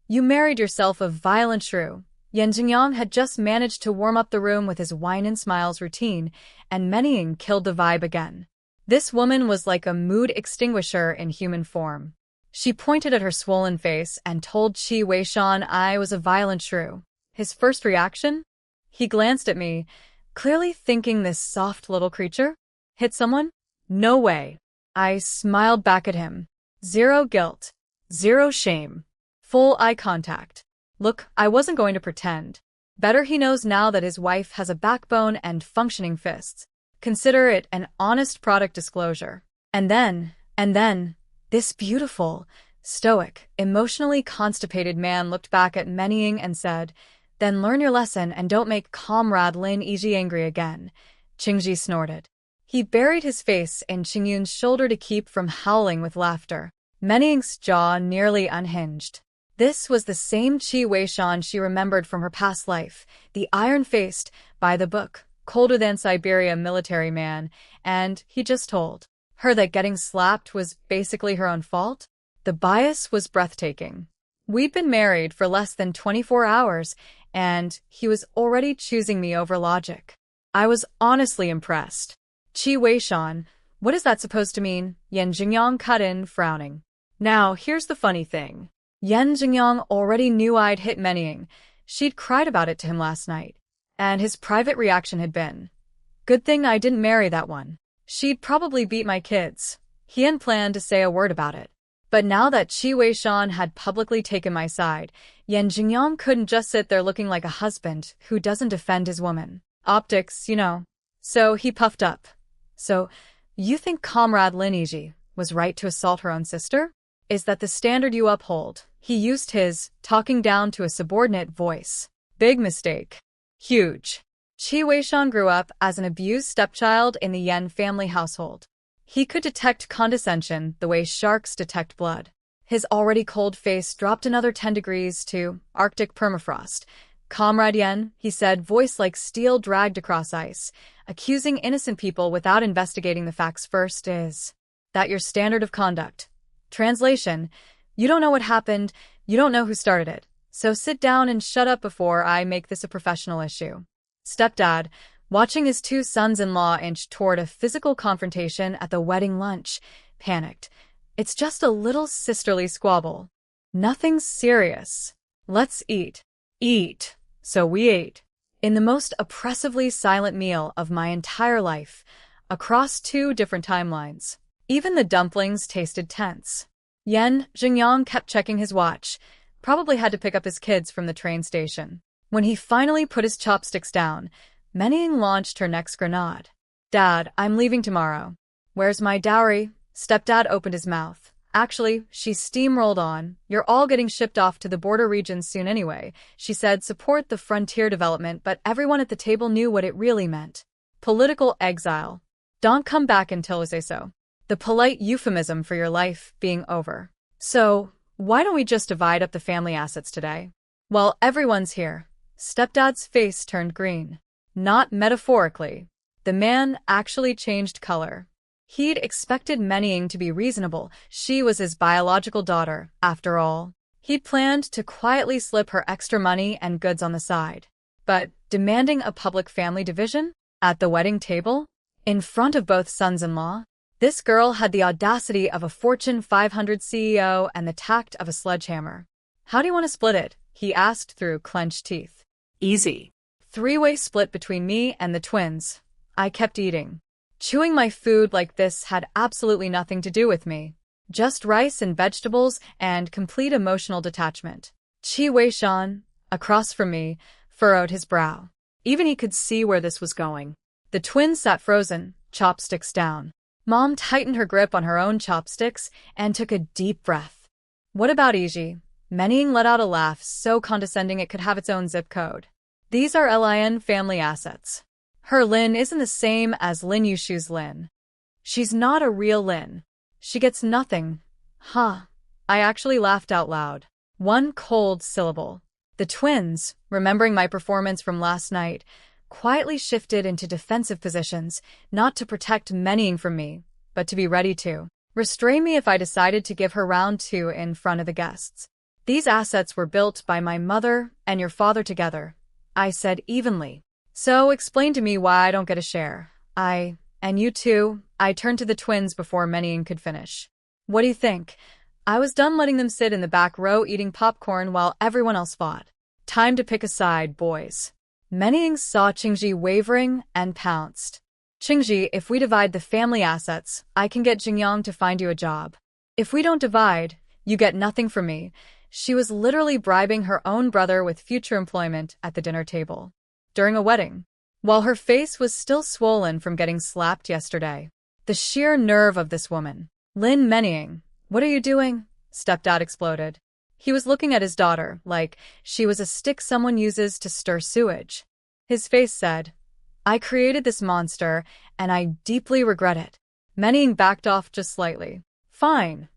You married yourself a violent shrew." Yan Jingyang had just managed to warm up the room with his wine and smiles routine, and Mening killed the vibe again. This woman was like a mood extinguisher in human form. She pointed at her swollen face and told Qi Weishan I was a violent shrew. His first reaction? He glanced at me, clearly thinking this soft little creature hit someone? No way. I smiled back at him. Zero guilt. Zero shame. Full eye contact. Look, I wasn't going to pretend. Better he knows now that his wife has a backbone and functioning fists. Consider it an honest product disclosure. And then, this beautiful, stoic, emotionally constipated man looked back at Mening and said, "Then learn your lesson and don't make Comrade Lin Yizhi angry again." Qingji snorted. He buried his face in Qingyun's shoulder to keep from howling with laughter. Mening's jaw nearly unhinged. This was the same Qi Weishan she remembered from her past life, the iron-faced, by-the-book, colder-than-Siberia military man, and he just told her that getting slapped was basically her own fault? The bias was breathtaking. We'd been married for less than 24 hours, and he was already choosing me over logic. I was honestly impressed. Qi Weishan, what is that supposed to mean? Yan Jingyang cut in, frowning. Now, here's the funny thing. Yan Jingyang already knew I'd hit Mening. She'd cried about it to him last night. And his private reaction had been, "Good thing I didn't marry that one. She'd probably beat my kids." He hadn't planned to say a word about it. But now that Qi Weishan had publicly taken my side, Yan Jingyang couldn't just sit there looking like a husband who doesn't defend his woman. Optics, you know. So he puffed up. "So, you think Comrade Lin Yizhi was right to assault her own sister? Is that the standard you uphold?" He used his talking down to a subordinate voice. Big mistake. Huge. Qi Weishan grew up as an abused stepchild in the Yan family household. He could detect condescension the way sharks detect blood. His already cold face dropped another 10 degrees to Arctic permafrost. "Comrade Yan," he said, voice like steel dragged across ice, "accusing innocent people without investigating the facts first is that your standard of conduct?" Translation: you don't know what happened, you don't know who started it. So sit down and shut up before I make this a professional issue. Stepdad, watching his two sons-in-law inch toward a physical confrontation at the wedding lunch, panicked. It's just a little sisterly squabble. Nothing serious. Let's eat. Eat. So we ate. In the most oppressively silent meal of my entire life, across 2 different timelines. Even the dumplings tasted tense. Yan Jingyang kept checking his watch, probably had to pick up his kids from the train station. When he finally put his chopsticks down, Mening launched her next grenade. "Dad, I'm leaving tomorrow." "Where's my dowry?" Stepdad opened his mouth. "Actually," she steamrolled on, "you're all getting shipped off to the border regions soon anyway." She said support the frontier development, but everyone at the table knew what it really meant. Political exile. Don't come back until we say so. The polite euphemism for your life being over. So, why don't we just divide up the family assets today? Well, everyone's here. Stepdad's face turned green. Not metaphorically. The man actually changed color. He'd expected Manning to be reasonable. She was his biological daughter, after all. He'd planned to quietly slip her extra money and goods on the side. But demanding a public family division? At the wedding table? In front of both sons-in-law? This girl had the audacity of a Fortune 500 CEO and the tact of a sledgehammer. How do you want to split it? He asked through clenched teeth. Easy. Three-way split between me and the twins. I kept eating. Chewing my food like this had absolutely nothing to do with me. Just rice and vegetables and complete emotional detachment. Qi Weishan, across from me, furrowed his brow. Even he could see where this was going. The twins sat frozen, chopsticks down. Mom tightened her grip on her own chopsticks and took a deep breath. What about Yizhi? Manning let out a laugh so condescending it could have its own zip code. These are Lin family assets. Her Lin isn't the same as Lin Yizhi's Lin. She's not a real Lin. She gets nothing. Huh. I actually laughed out loud. One cold syllable. The twins, remembering my performance from last night, quietly shifted into defensive positions, not to protect Manning from me, but to be ready to restrain me if I decided to give her round two in front of the guests. These assets were built by my mother and your father together, I said evenly. So explain to me why I don't get a share. And you too. I turned to the twins before Manning could finish. What do you think? I was done letting them sit in the back row eating popcorn while everyone else fought. Time to pick a side, boys. Manning saw Qingji wavering and pounced. Qingji, if we divide the family assets, I can get Jingyang to find you a job. If we don't divide, you get nothing from me. She was literally bribing her own brother with future employment at the dinner table. During a wedding, while her face was still swollen from getting slapped yesterday. The sheer nerve of this woman. Lin Manning, what are you doing? Stepdad exploded. He was looking at his daughter like she was a stick someone uses to stir sewage. His face said, I created this monster, and I deeply regret it. Manning backed off just slightly. Fine.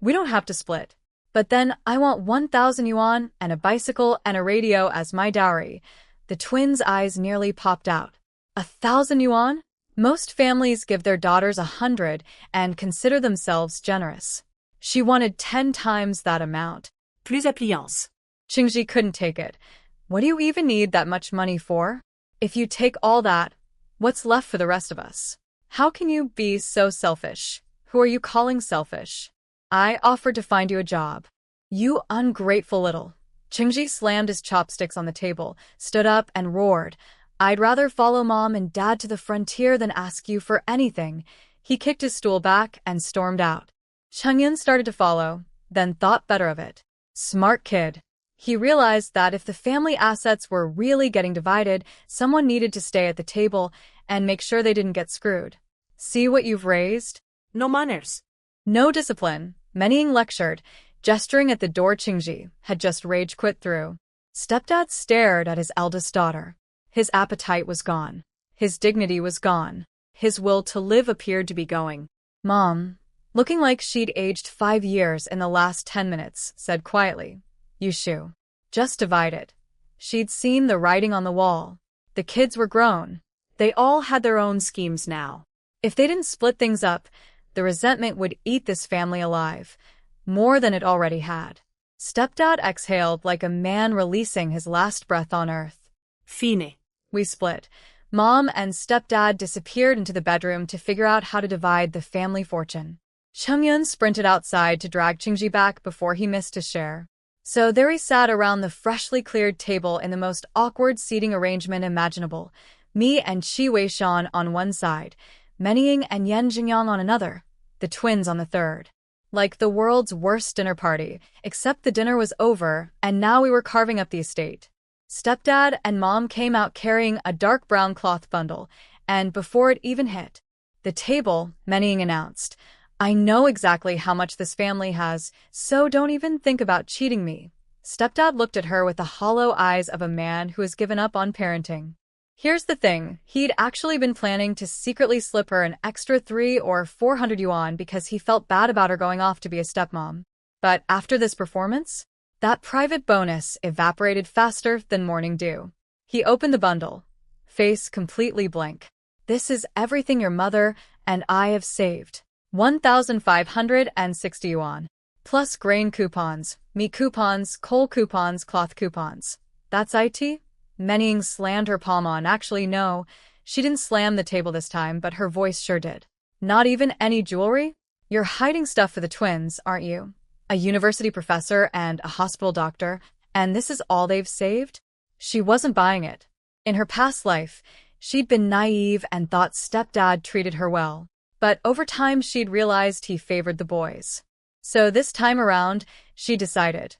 We don't have to split. But then I want 1,000 yuan and a bicycle and a radio as my dowry. The twins' eyes nearly popped out. 1,000 yuan? Most families give their daughters 100 and consider themselves generous. She wanted 10 times that amount. Plus appliance. Qingji couldn't take it. What do you even need that much money for? If you take all that, what's left for the rest of us? How can you be so selfish? Who are you calling selfish? I offered to find you a job. You ungrateful little. Qingji slammed his chopsticks on the table, stood up, and roared. I'd rather follow Mom and Dad to the frontier than ask you for anything. He kicked his stool back and stormed out. Chengyan started to follow, then thought better of it. Smart kid. He realized that if the family assets were really getting divided, someone needed to stay at the table and make sure they didn't get screwed. See what you've raised? No manners. No discipline. Manning lectured, gesturing at the door Qingji had just rage quit through. Stepdad stared at his eldest daughter. His appetite was gone. His dignity was gone. His will to live appeared to be going. Mom, looking like she'd aged 5 years in the last 10 minutes, said quietly, Yushu, just divide it. She'd seen the writing on the wall. The kids were grown. They all had their own schemes now. If they didn't split things up, the resentment would eat this family alive, more than it already had. Stepdad exhaled like a man releasing his last breath on earth. Fine. We split. Mom and Stepdad disappeared into the bedroom to figure out how to divide the family fortune. Chengyan sprinted outside to drag Qingji back before he missed his share. So there he sat around the freshly cleared table in the most awkward seating arrangement imaginable. Me and Qi Weishan on one side, Manning and Yan Jingyang on another, the twins on the third. Like the world's worst dinner party, except the dinner was over, and now we were carving up the estate. Stepdad and Mom came out carrying a dark brown cloth bundle, and before it even hit the table, Manning announced, I know exactly how much this family has, so don't even think about cheating me. Stepdad looked at her with the hollow eyes of a man who has given up on parenting. Here's the thing, he'd actually been planning to secretly slip her an extra 300 or 400 yuan because he felt bad about her going off to be a stepmom. But after this performance, that private bonus evaporated faster than morning dew. He opened the bundle, face completely blank. This is everything your mother and I have saved. 1,560 yuan. Plus grain coupons, meat coupons, coal coupons, cloth coupons. That's it? Menning slammed her palm on. Actually, no. She didn't slam the table this time, but her voice sure did. Not even any jewelry? You're hiding stuff for the twins, aren't you? A university professor and a hospital doctor, and this is all they've saved? She wasn't buying it. In her past life, she'd been naive and thought stepdad treated her well. But over time, she'd realized he favored the boys. So this time around, she decided,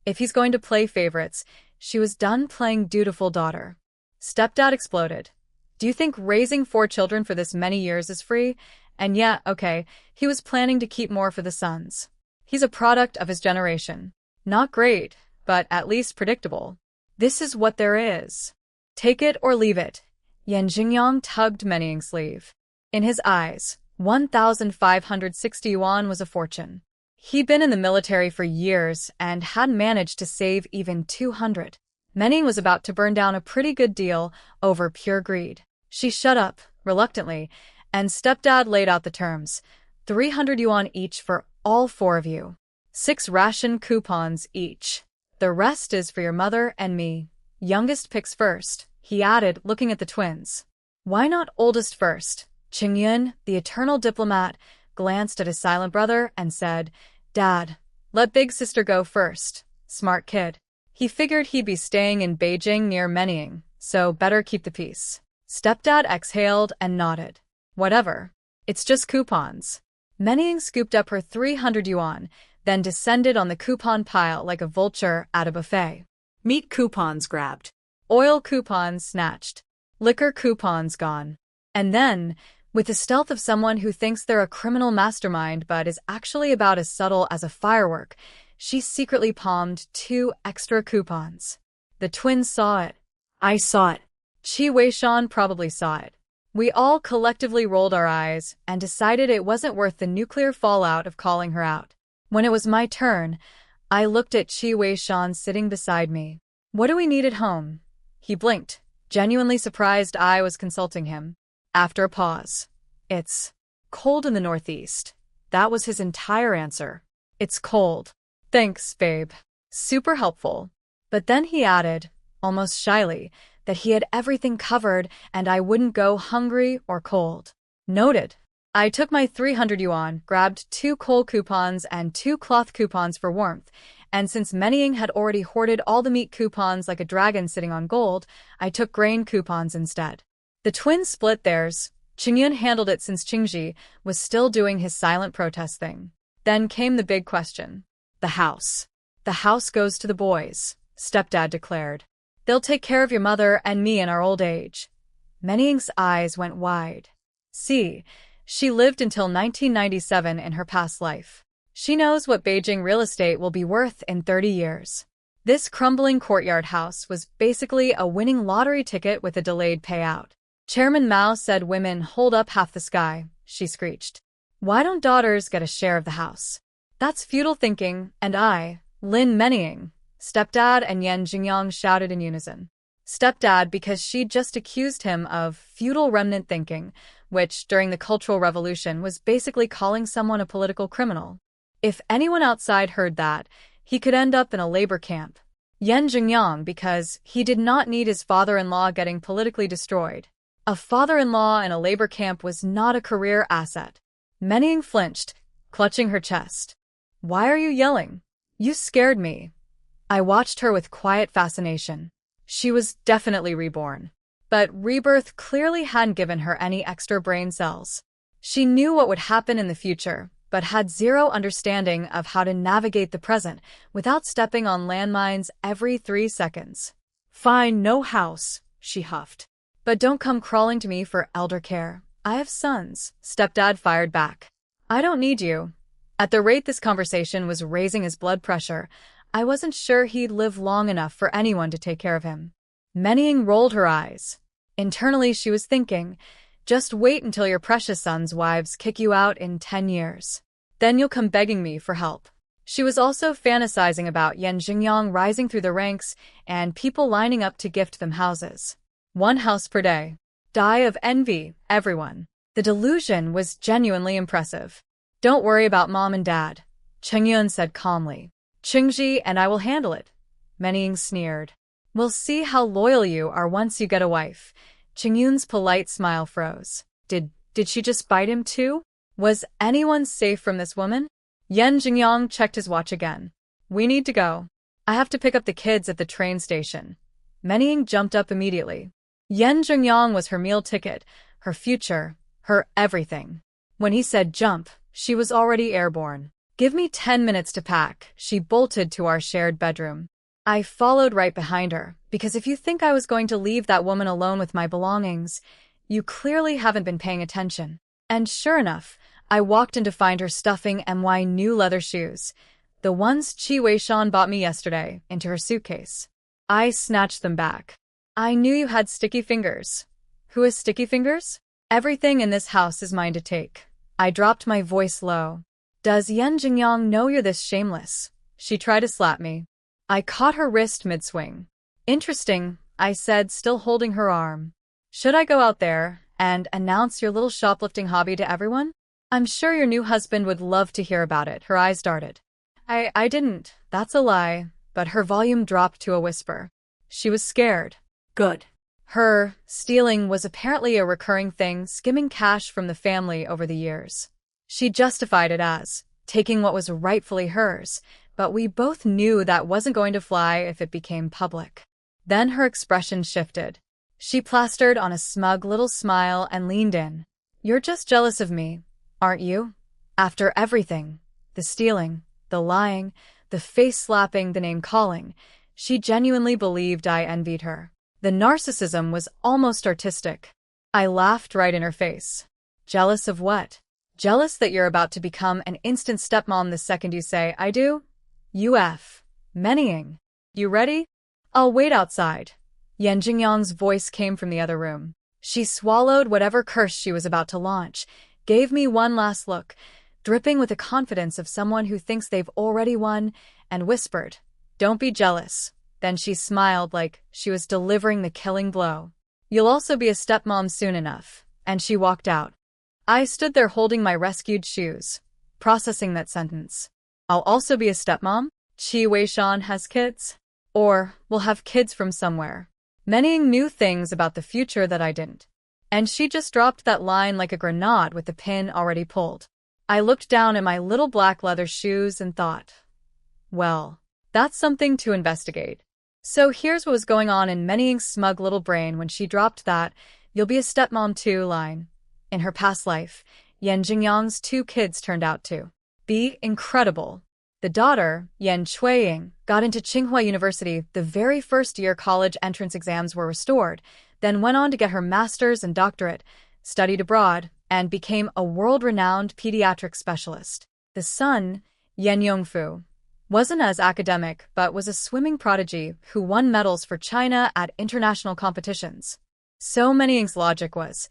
if he's going to play favorites, she was done playing dutiful daughter. Stepdad exploded. Do you think raising 4 children for this many years is free? And yeah, okay, he was planning to keep more for the sons. He's a product of his generation. Not great, but at least predictable. This is what there is. Take it or leave it. Yan Jingyang tugged Mening's sleeve. In his eyes, 1,560 yuan was a fortune. He'd been in the military for years and hadn't managed to save even 200. Menning was about to burn down a pretty good deal over pure greed. She shut up, reluctantly, and stepdad laid out the terms. 300 yuan each for all 4 of you. 6 ration coupons each. The rest is for your mother and me. Youngest picks first, he added, looking at the twins. Why not oldest first? Qingyun, the eternal diplomat, glanced at his silent brother and said, Dad, let big sister go first. Smart kid. He figured he'd be staying in Beijing near Menning, so better keep the peace. Stepdad exhaled and nodded. Whatever. It's just coupons. Menning scooped up her 300 yuan, then descended on the coupon pile like a vulture at a buffet. Meat coupons grabbed. Oil coupons snatched. Liquor coupons gone. And then, with the stealth of someone who thinks they're a criminal mastermind but is actually about as subtle as a firework, she secretly palmed 2 extra coupons. The twins saw it. I saw it. Qi Weishan probably saw it. We all collectively rolled our eyes and decided it wasn't worth the nuclear fallout of calling her out. When it was my turn, I looked at Qi Weishan sitting beside me. What do we need at home? He blinked, genuinely surprised I was consulting him. After a pause, it's cold in the Northeast. That was his entire answer. It's cold. Thanks, babe. Super helpful. But then he added, almost shyly, that he had everything covered and I wouldn't go hungry or cold. Noted. I took my 300 yuan, grabbed 2 coal coupons and 2 cloth coupons for warmth, and since Menning had already hoarded all the meat coupons like a dragon sitting on gold, I took grain coupons instead. The twins split theirs. Qingyun handled it since Qingji was still doing his silent protest thing. Then came the big question. The house. The house goes to the boys, stepdad declared. They'll take care of your mother and me in our old age. Menning's eyes went wide. See, she lived until 1997 in her past life. She knows what Beijing real estate will be worth in 30 years. This crumbling courtyard house was basically a winning lottery ticket with a delayed payout. Chairman Mao said women hold up half the sky, she screeched. Why don't daughters get a share of the house? That's feudal thinking, and I, Lin Menning, stepdad and Yan Jingyang shouted in unison. Stepdad because she'd just accused him of feudal remnant thinking, which, during the Cultural Revolution, was basically calling someone a political criminal. If anyone outside heard that, he could end up in a labor camp. Yan Jingyang because he did not need his father-in-law getting politically destroyed. A father-in-law in a labor camp was not a career asset. Menning flinched, clutching her chest. Why are you yelling? You scared me. I watched her with quiet fascination. She was definitely reborn. But rebirth clearly hadn't given her any extra brain cells. She knew what would happen in the future, but had zero understanding of how to navigate the present without stepping on landmines every 3 seconds. Fine, no house, she huffed. But don't come crawling to me for elder care. I have sons, stepdad fired back. I don't need you. At the rate this conversation was raising his blood pressure, I wasn't sure he'd live long enough for anyone to take care of him. Menning rolled her eyes. Internally, she was thinking, just wait until your precious sons' wives kick you out in 10 years. Then you'll come begging me for help. She was also fantasizing about Yan Jingyang rising through the ranks and people lining up to gift them houses. 1 house per day. Die of envy, everyone. The delusion was genuinely impressive. Don't worry about mom and dad, Chengyun said calmly. Qingji and I will handle it. Menying sneered. We'll see how loyal you are once you get a wife. Qingyun's polite smile froze. Did she just bite him too? Was anyone safe from this woman? Yan Jingyang checked his watch again. We need to go. I have to pick up the kids at the train station. Menying jumped up immediately. Yan Jingyang was her meal ticket, her future, her everything. When he said jump, she was already airborne. Give me 10 minutes to pack. She bolted to our shared bedroom. I followed right behind her, because if you think I was going to leave that woman alone with my belongings, you clearly haven't been paying attention. And sure enough, I walked in to find her stuffing my new leather shoes, the ones Qi Weishan bought me yesterday, into her suitcase. I snatched them back. I knew you had sticky fingers. Who has sticky fingers? Everything in this house is mine to take. I dropped my voice low. Does Yan Jingyang know you're this shameless? She tried to slap me. I caught her wrist mid-swing. Interesting, I said, still holding her arm. Should I go out there and announce your little shoplifting hobby to everyone? I'm sure your new husband would love to hear about it. Her eyes darted. I didn't. That's a lie. But her volume dropped to a whisper. She was scared. Good. Her stealing was apparently a recurring thing, skimming cash from the family over the years. She justified it as taking what was rightfully hers, but we both knew that wasn't going to fly if it became public. Then her expression shifted. She plastered on a smug little smile and leaned in. You're just jealous of me, aren't you? After everything, the stealing, the lying, the face-slapping, the name-calling, she genuinely believed I envied her. The narcissism was almost artistic. I laughed right in her face. Jealous of what? Jealous that you're about to become an instant stepmom the second you say, I do? Menying. You ready? I'll wait outside. Yan Jingyang's voice came from the other room. She swallowed whatever curse she was about to launch, gave me one last look, dripping with the confidence of someone who thinks they've already won, and whispered, Don't be jealous. Then she smiled like she was delivering the killing blow. You'll also be a stepmom soon enough. And she walked out. I stood there holding my rescued shoes, processing that sentence. I'll also be a stepmom? Qi Weishan has kids? Or will have kids from somewhere. Menying knew things about the future that I didn't. And she just dropped that line like a grenade with the pin already pulled. I looked down at my little black leather shoes and thought, well, that's something to investigate. So here's what was going on in Menying's smug little brain when she dropped that, you'll be a stepmom too line. In her past life, Yan Jingyang's 2 kids turned out to be incredible. The daughter, Yan Chuiying, got into Tsinghua University the very first year college entrance exams were restored, then went on to get her master's and doctorate, studied abroad, and became a world-renowned pediatric specialist. The son, Yan Yongfu, wasn't as academic but was a swimming prodigy who won medals for China at international competitions. So Menying's logic was,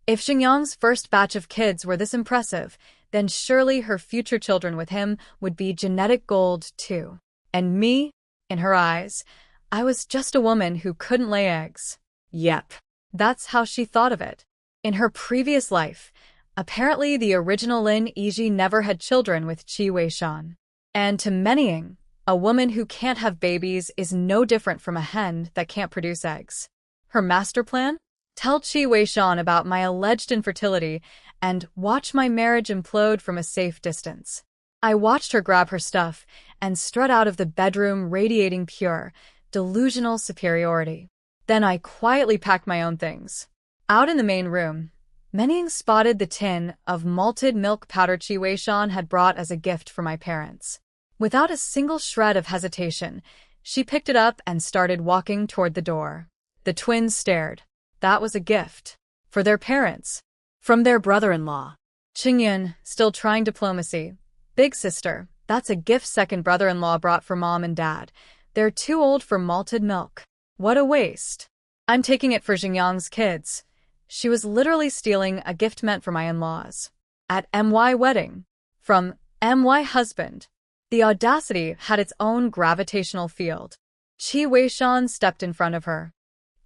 if Xingyang's first batch of kids were this impressive, then surely her future children with him would be genetic gold too. And me? In her eyes, I was just a woman who couldn't lay eggs. Yep. That's how she thought of it. In her previous life, apparently the original Lin Yizhi never had children with Qi Weishan. And to Menying, a woman who can't have babies is no different from a hen that can't produce eggs. Her master plan? Tell Qi Weishan about my alleged infertility and watch my marriage implode from a safe distance. I watched her grab her stuff and strut out of the bedroom radiating pure, delusional superiority. Then I quietly packed my own things. Out in the main room, Menying spotted the tin of malted milk powder Qi Weishan had brought as a gift for my parents. Without a single shred of hesitation, she picked it up and started walking toward the door. The twins stared. That was a gift. For their parents. From their brother-in-law. Qingyun, still trying diplomacy. Big sister, that's a gift second brother-in-law brought for mom and dad. They're too old for malted milk. What a waste. I'm taking it for Xingyang's kids. She was literally stealing a gift meant for my in-laws. At MY wedding. From MY husband. The audacity had its own gravitational field. Qi Weishan stepped in front of her.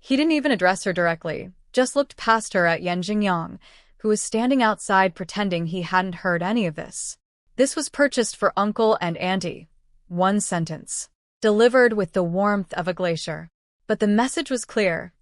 He didn't even address her directly, just looked past her at Yan Jingyang, who was standing outside pretending he hadn't heard any of this. This was purchased for uncle and auntie. One sentence. Delivered with the warmth of a glacier. But the message was clear.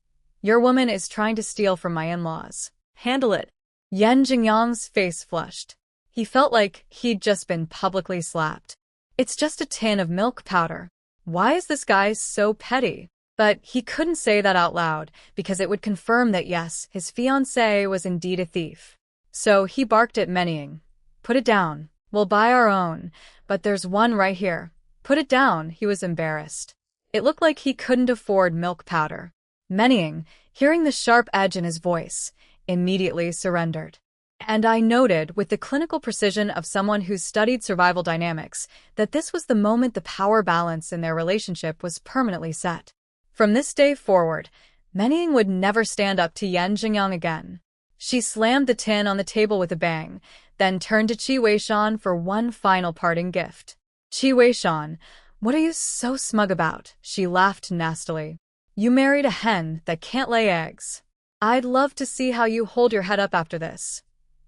Your woman is trying to steal from my in-laws. Handle it. Yan Jingyang's face flushed. He felt like he'd just been publicly slapped. It's just a tin of milk powder. Why is this guy so petty? But he couldn't say that out loud, because it would confirm that yes, his fiancé was indeed a thief. So he barked at Menying. Put it down. We'll buy our own, but there's one right here. Put it down, he was embarrassed. It looked like he couldn't afford milk powder. Menying, hearing the sharp edge in his voice, immediately surrendered. And I noted, with the clinical precision of someone who's studied survival dynamics, that this was the moment the power balance in their relationship was permanently set. From this day forward, Menying would never stand up to Yan Jingyang again. She slammed the tin on the table with a bang, then turned to Qi Weishan for one final parting gift. Qi Weishan, what are you so smug about? She laughed nastily. You married a hen that can't lay eggs. I'd love to see how you hold your head up after this.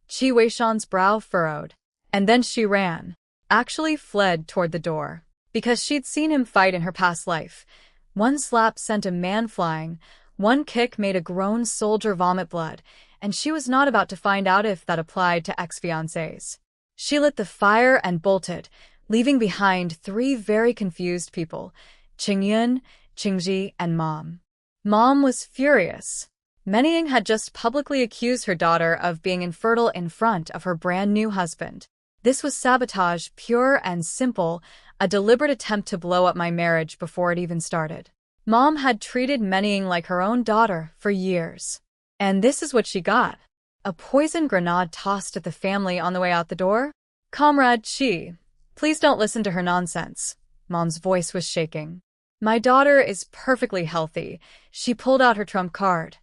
Qi Weishan's brow furrowed. And then she ran. Actually fled toward the door. Because she'd seen him fight in her past life. One slap sent a man flying, one kick made a grown soldier vomit blood, and she was not about to find out if that applied to ex-fiancés. She lit the fire and bolted, leaving behind three very confused people, Qingyun, Qingji, and Mom. Mom was furious. Menying had just publicly accused her daughter of being infertile in front of her brand-new husband. This was sabotage, pure and simple, a deliberate attempt to blow up my marriage before it even started. Mom had treated Menying like her own daughter for years. And this is what she got. A poison grenade tossed at the family on the way out the door? Comrade Qi, please don't listen to her nonsense. Mom's voice was shaking. My daughter is perfectly healthy. She pulled out her trump card.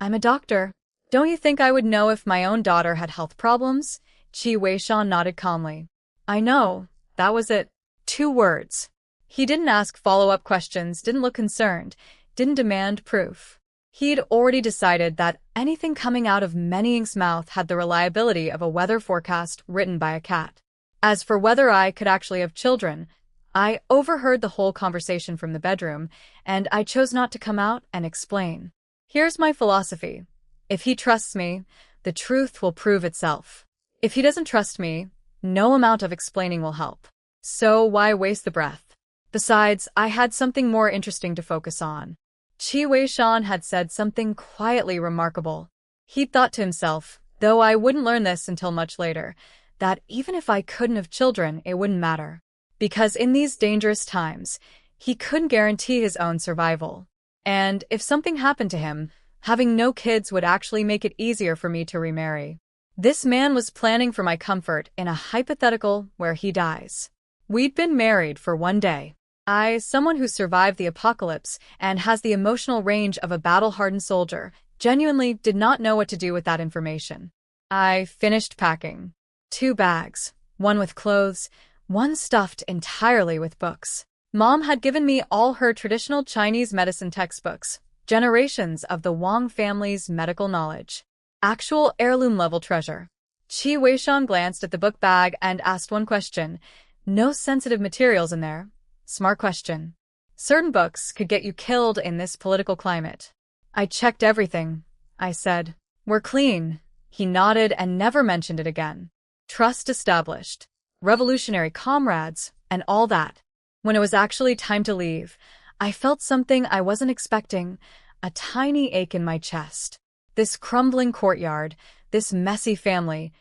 I'm a doctor. Don't you think I would know if my own daughter had health problems? Qi Weishan nodded calmly. I know. That was it. 2 words. He didn't ask follow-up questions, didn't look concerned, didn't demand proof. He'd already decided that anything coming out of Menying's mouth had the reliability of a weather forecast written by a cat. As for whether I could actually have children, I overheard the whole conversation from the bedroom, and I chose not to come out and explain. Here's my philosophy. If he trusts me, the truth will prove itself. If he doesn't trust me, no amount of explaining will help. So why waste the breath? Besides, I had something more interesting to focus on. Qi Weishan had said something quietly remarkable. He'd thought to himself, though I wouldn't learn this until much later, that even if I couldn't have children, it wouldn't matter. Because in these dangerous times, he couldn't guarantee his own survival. And if something happened to him, having no kids would actually make it easier for me to remarry. This man was planning for my comfort in a hypothetical where he dies. We'd been married for 1 day. I, someone who survived the apocalypse and has the emotional range of a battle-hardened soldier, genuinely did not know what to do with that information. I finished packing. 2 bags, one with clothes, one stuffed entirely with books. Mom had given me all her traditional Chinese medicine textbooks, generations of the Wang family's medical knowledge. Actual heirloom-level treasure. Qi Weishan glanced at the book bag and asked one question. No sensitive materials in there. Smart question. Certain books could get you killed in this political climate. I checked everything, I said. We're clean. He nodded and never mentioned it again. Trust established. Revolutionary comrades, and all that. When it was actually time to leave, I felt something I wasn't expecting, a tiny ache in my chest. This crumbling courtyard, this messy family.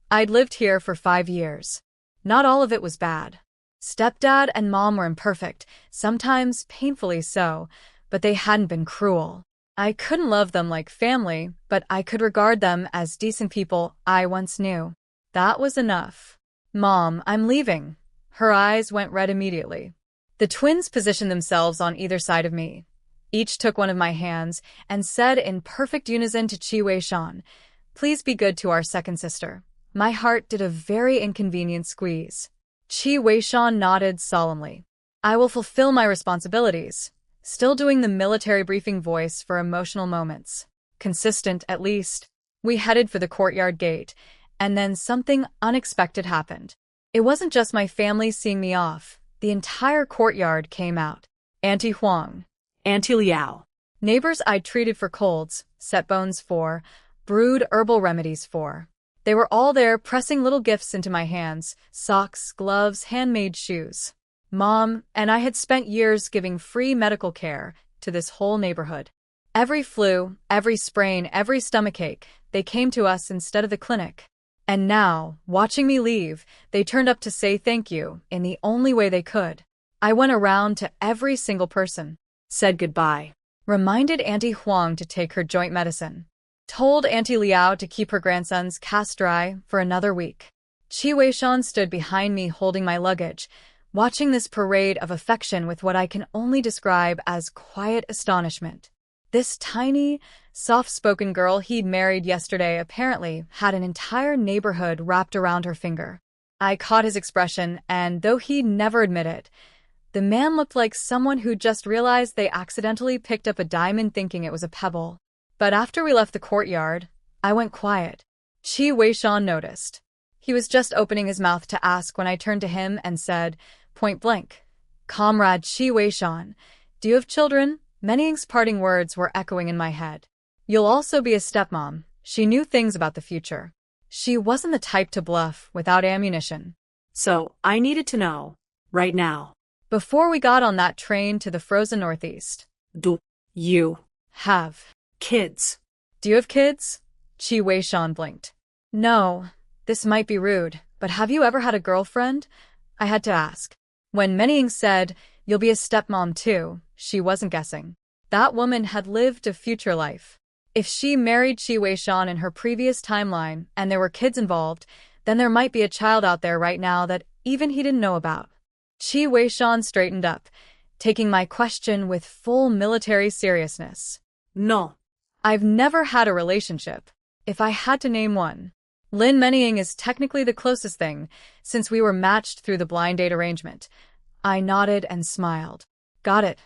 I'd lived here for 5 years. Not all of it was bad. Stepdad and Mom were imperfect, sometimes painfully so, but they hadn't been cruel. I couldn't love them like family, but I could regard them as decent people I once knew. That was enough. Mom, I'm leaving. Her eyes went red immediately. The twins positioned themselves on either side of me. Each took one of my hands and said in perfect unison to Qi Weishan, please be good to our second sister. My heart did a very inconvenient squeeze. Qi Weishan nodded solemnly. I will fulfill my responsibilities, still doing the military briefing voice for emotional moments. Consistent, at least. We headed for the courtyard gate, and then something unexpected happened. It wasn't just my family seeing me off. The entire courtyard came out. Auntie Huang, Auntie Liao. neighbors I'd treated for colds, set bones for, brewed herbal remedies for. They were all there pressing little gifts into my hands, socks, gloves, handmade shoes. Mom and I had spent years giving free medical care to this whole neighborhood. Every flu, every sprain, every stomachache, they came to us instead of the clinic. And now, watching me leave, they turned up to say thank you in the only way they could. I went around to every single person, Said goodbye. reminded Auntie Huang to take her joint medicine, told Auntie Liao to keep her grandson's cast dry for another week. Qi Weishan stood behind me holding my luggage, watching this parade of affection with what I can only describe as quiet astonishment. This tiny, soft-spoken girl he'd married yesterday apparently had an entire neighborhood wrapped around her finger. I caught his expression, and though he'd never admit it, the man looked like someone who just realized they accidentally picked up a diamond thinking it was a pebble. But after we left the courtyard, I went quiet. Qi Weishan noticed. He was just opening his mouth to ask when I turned to him and said, point blank, "Comrade Qi Weishan, do you have children?" Mannying's parting words were echoing in my head. You'll also be a stepmom. She knew things about the future. She wasn't the type to bluff without ammunition. So, I needed to know. Right now. Before we got on that train to the frozen Northeast. Do you Have kids? Do you have kids? Qi Weishan blinked. No, this might be rude, but have you ever had a girlfriend? I had to ask. When Manning said, you'll be a stepmom too, she wasn't guessing. That woman had lived a future life. If she married Qi Weishan in her previous timeline and there were kids involved, then there might be a child out there right now that even he didn't know about. Qi Weishan straightened up, taking my question with full military seriousness. No. I've never had a relationship. If I had to name one, Lin Manning is technically the closest thing, since we were matched through the blind date arrangement. I nodded and smiled. Got it.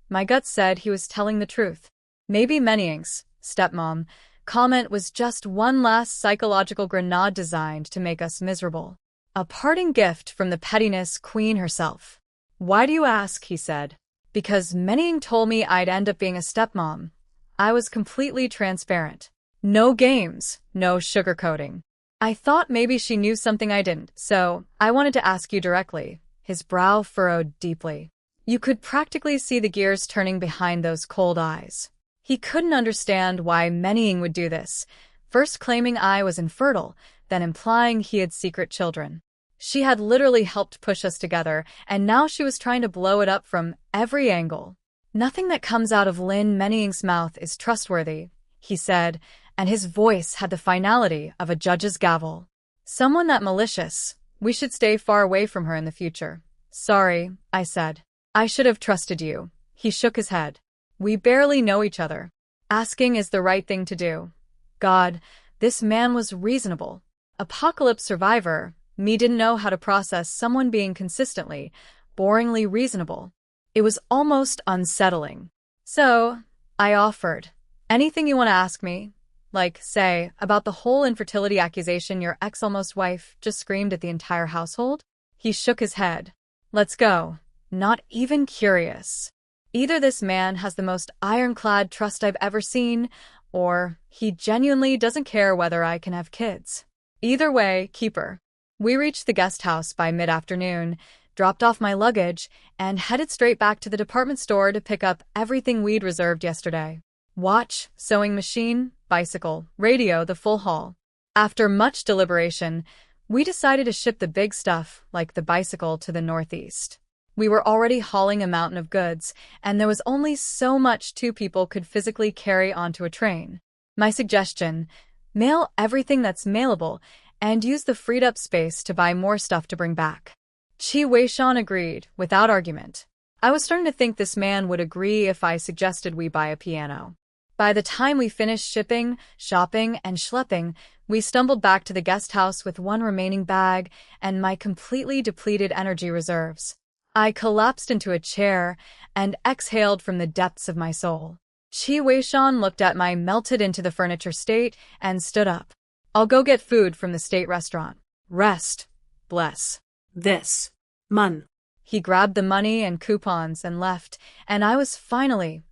My gut said he was telling the truth. Maybe Manning's stepmom comment was just one last psychological grenade designed to make us miserable. A parting gift from the pettiness queen herself. Why do you ask? He said. Because Manning told me I'd end up being a stepmom. I was completely transparent. No games, no sugarcoating. I thought maybe she knew something I didn't, so I wanted to ask you directly. His brow furrowed deeply. You could practically see the gears turning behind those cold eyes. He couldn't understand why Manning would do this, first claiming I was infertile, then implying he had secret children. She had literally helped push us together, and now she was trying to blow it up from every angle. Nothing that comes out of Lin Manning's mouth is trustworthy, he said, and his voice had the finality of a judge's gavel. Someone that malicious. We should stay far away from her in the future. Sorry, I said. I should have trusted you. He shook his head. We barely know each other. Asking is the right thing to do. God, this man was reasonable. Apocalypse survivor, me didn't know how to process someone being consistently, boringly reasonable. It was almost unsettling. So, I offered. Anything you want to ask me? Like, say, about the whole infertility accusation your ex-almost wife just screamed at the entire household? He shook his head. Let's go. Not even curious. Either this man has the most ironclad trust I've ever seen, or he genuinely doesn't care whether I can have kids. Either way, keep her. We reached the guest house by mid-afternoon, dropped off my luggage, and headed straight back to the department store to pick up everything we'd reserved yesterday. Watch, sewing machine, bicycle, radio, the full haul. After much deliberation, we decided to ship the big stuff, like the bicycle, to the Northeast. We were already hauling a mountain of goods, and there was only so much two people could physically carry onto a train. My suggestion, mail everything that's mailable, and use the freed-up space to buy more stuff to bring back. Qi Weishan agreed, without argument. I was starting to think this man would agree if I suggested we buy a piano. By the time we finished shipping, shopping, and schlepping, We stumbled back to the guest house with one remaining bag and my completely depleted energy reserves. I collapsed into a chair and exhaled from the depths of my soul. Qi Weishan looked at my melted into the furniture state and stood up. I'll go get food from the state restaurant. Rest. Bless. This. Mun. He grabbed the money and coupons and left, and I was finally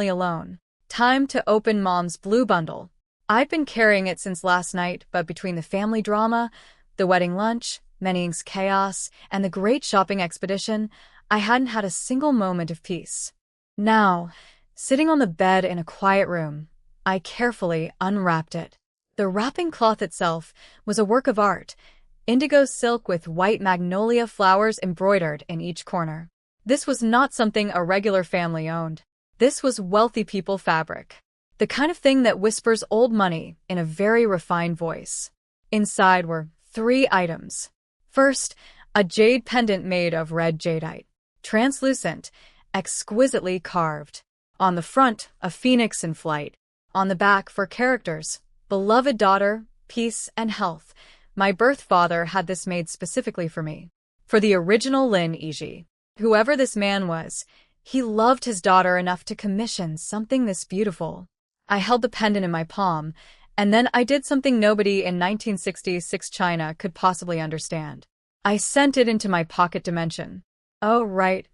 alone. Time to open Mom's blue bundle. I'd been carrying it since last night, but between the family drama, the wedding lunch, Menning's chaos, and the great shopping expedition, I hadn't had a single moment of peace. Now, sitting on the bed in a quiet room, I carefully unwrapped it. The wrapping cloth itself was a work of art, indigo silk with white magnolia flowers embroidered in each corner. This was not something a regular family owned. This was wealthy people fabric. The kind of thing that whispers old money in a very refined voice. Inside were 3 items. First, a jade pendant made of red jadeite. Translucent, exquisitely carved. On the front, a phoenix in flight. On the back, for characters, beloved daughter, peace and health. My birth father had this made specifically for me. For the original Lin Yizhi. Whoever this man was, he loved his daughter enough to commission something this beautiful. I held the pendant in my palm, and then I did something nobody in 1966 China could possibly understand. I sent it into my pocket dimension. Oh, right.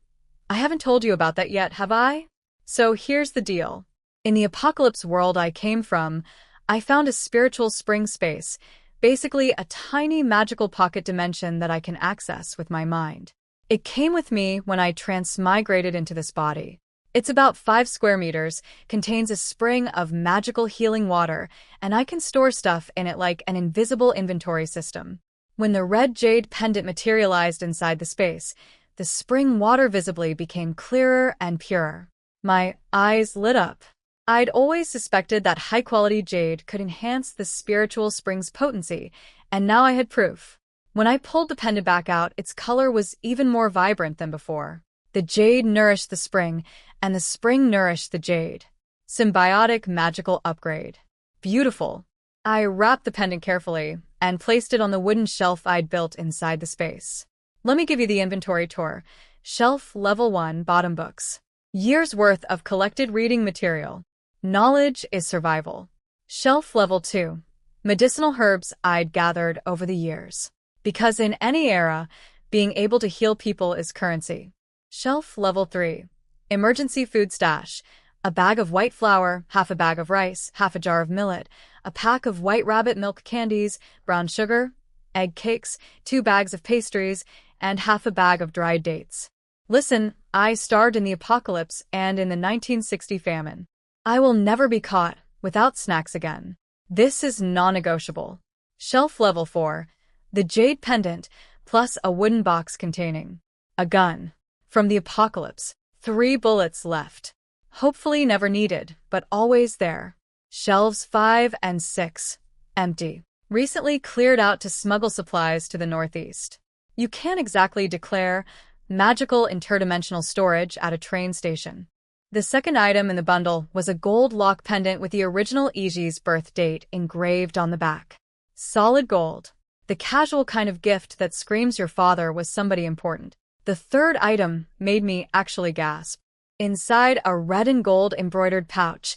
I haven't told you about that yet, have I? So here's the deal. In the apocalypse world I came from, I found a spiritual spring space, basically a tiny magical pocket dimension that I can access with my mind. It came with me when I transmigrated into this body. It's about 5 square meters, contains a spring of magical healing water, and I can store stuff in it like an invisible inventory system. When the red jade pendant materialized inside the space, the spring water visibly became clearer and purer. My eyes lit up. I'd always suspected that high-quality jade could enhance the spiritual spring's potency, and now I had proof. When I pulled the pendant back out, its color was even more vibrant than before. The jade nourished the spring, and the spring nourished the jade. Symbiotic magical upgrade. Beautiful. I wrapped the pendant carefully and placed it on the wooden shelf I'd built inside the space. Let me give you the inventory tour. Shelf Level 1 Bottom Books. Years worth of collected reading material. Knowledge is survival. Shelf Level 2. Medicinal herbs I'd gathered over the years. Because in any era, being able to heal people is currency. Shelf Level 3. Emergency food stash. A bag of white flour, half a bag of rice, half a jar of millet, a pack of white rabbit milk candies, brown sugar, egg cakes, 2 bags of pastries, and half a bag of dried dates. Listen, I starved in the apocalypse and in the 1960 famine. I will never be caught without snacks again. This is non-negotiable. Shelf Level 4. The jade pendant, plus a wooden box containing a gun. From the apocalypse, 3 bullets left. Hopefully never needed, but always there. Shelves 5 and 6. Empty. Recently cleared out to smuggle supplies to the northeast. You can't exactly declare magical interdimensional storage at a train station. The second item in the bundle was a gold lock pendant with the original Yizhi's birth date engraved on the back. Solid gold. The casual kind of gift that screams your father was somebody important. The third item made me actually gasp. Inside a red and gold embroidered pouch,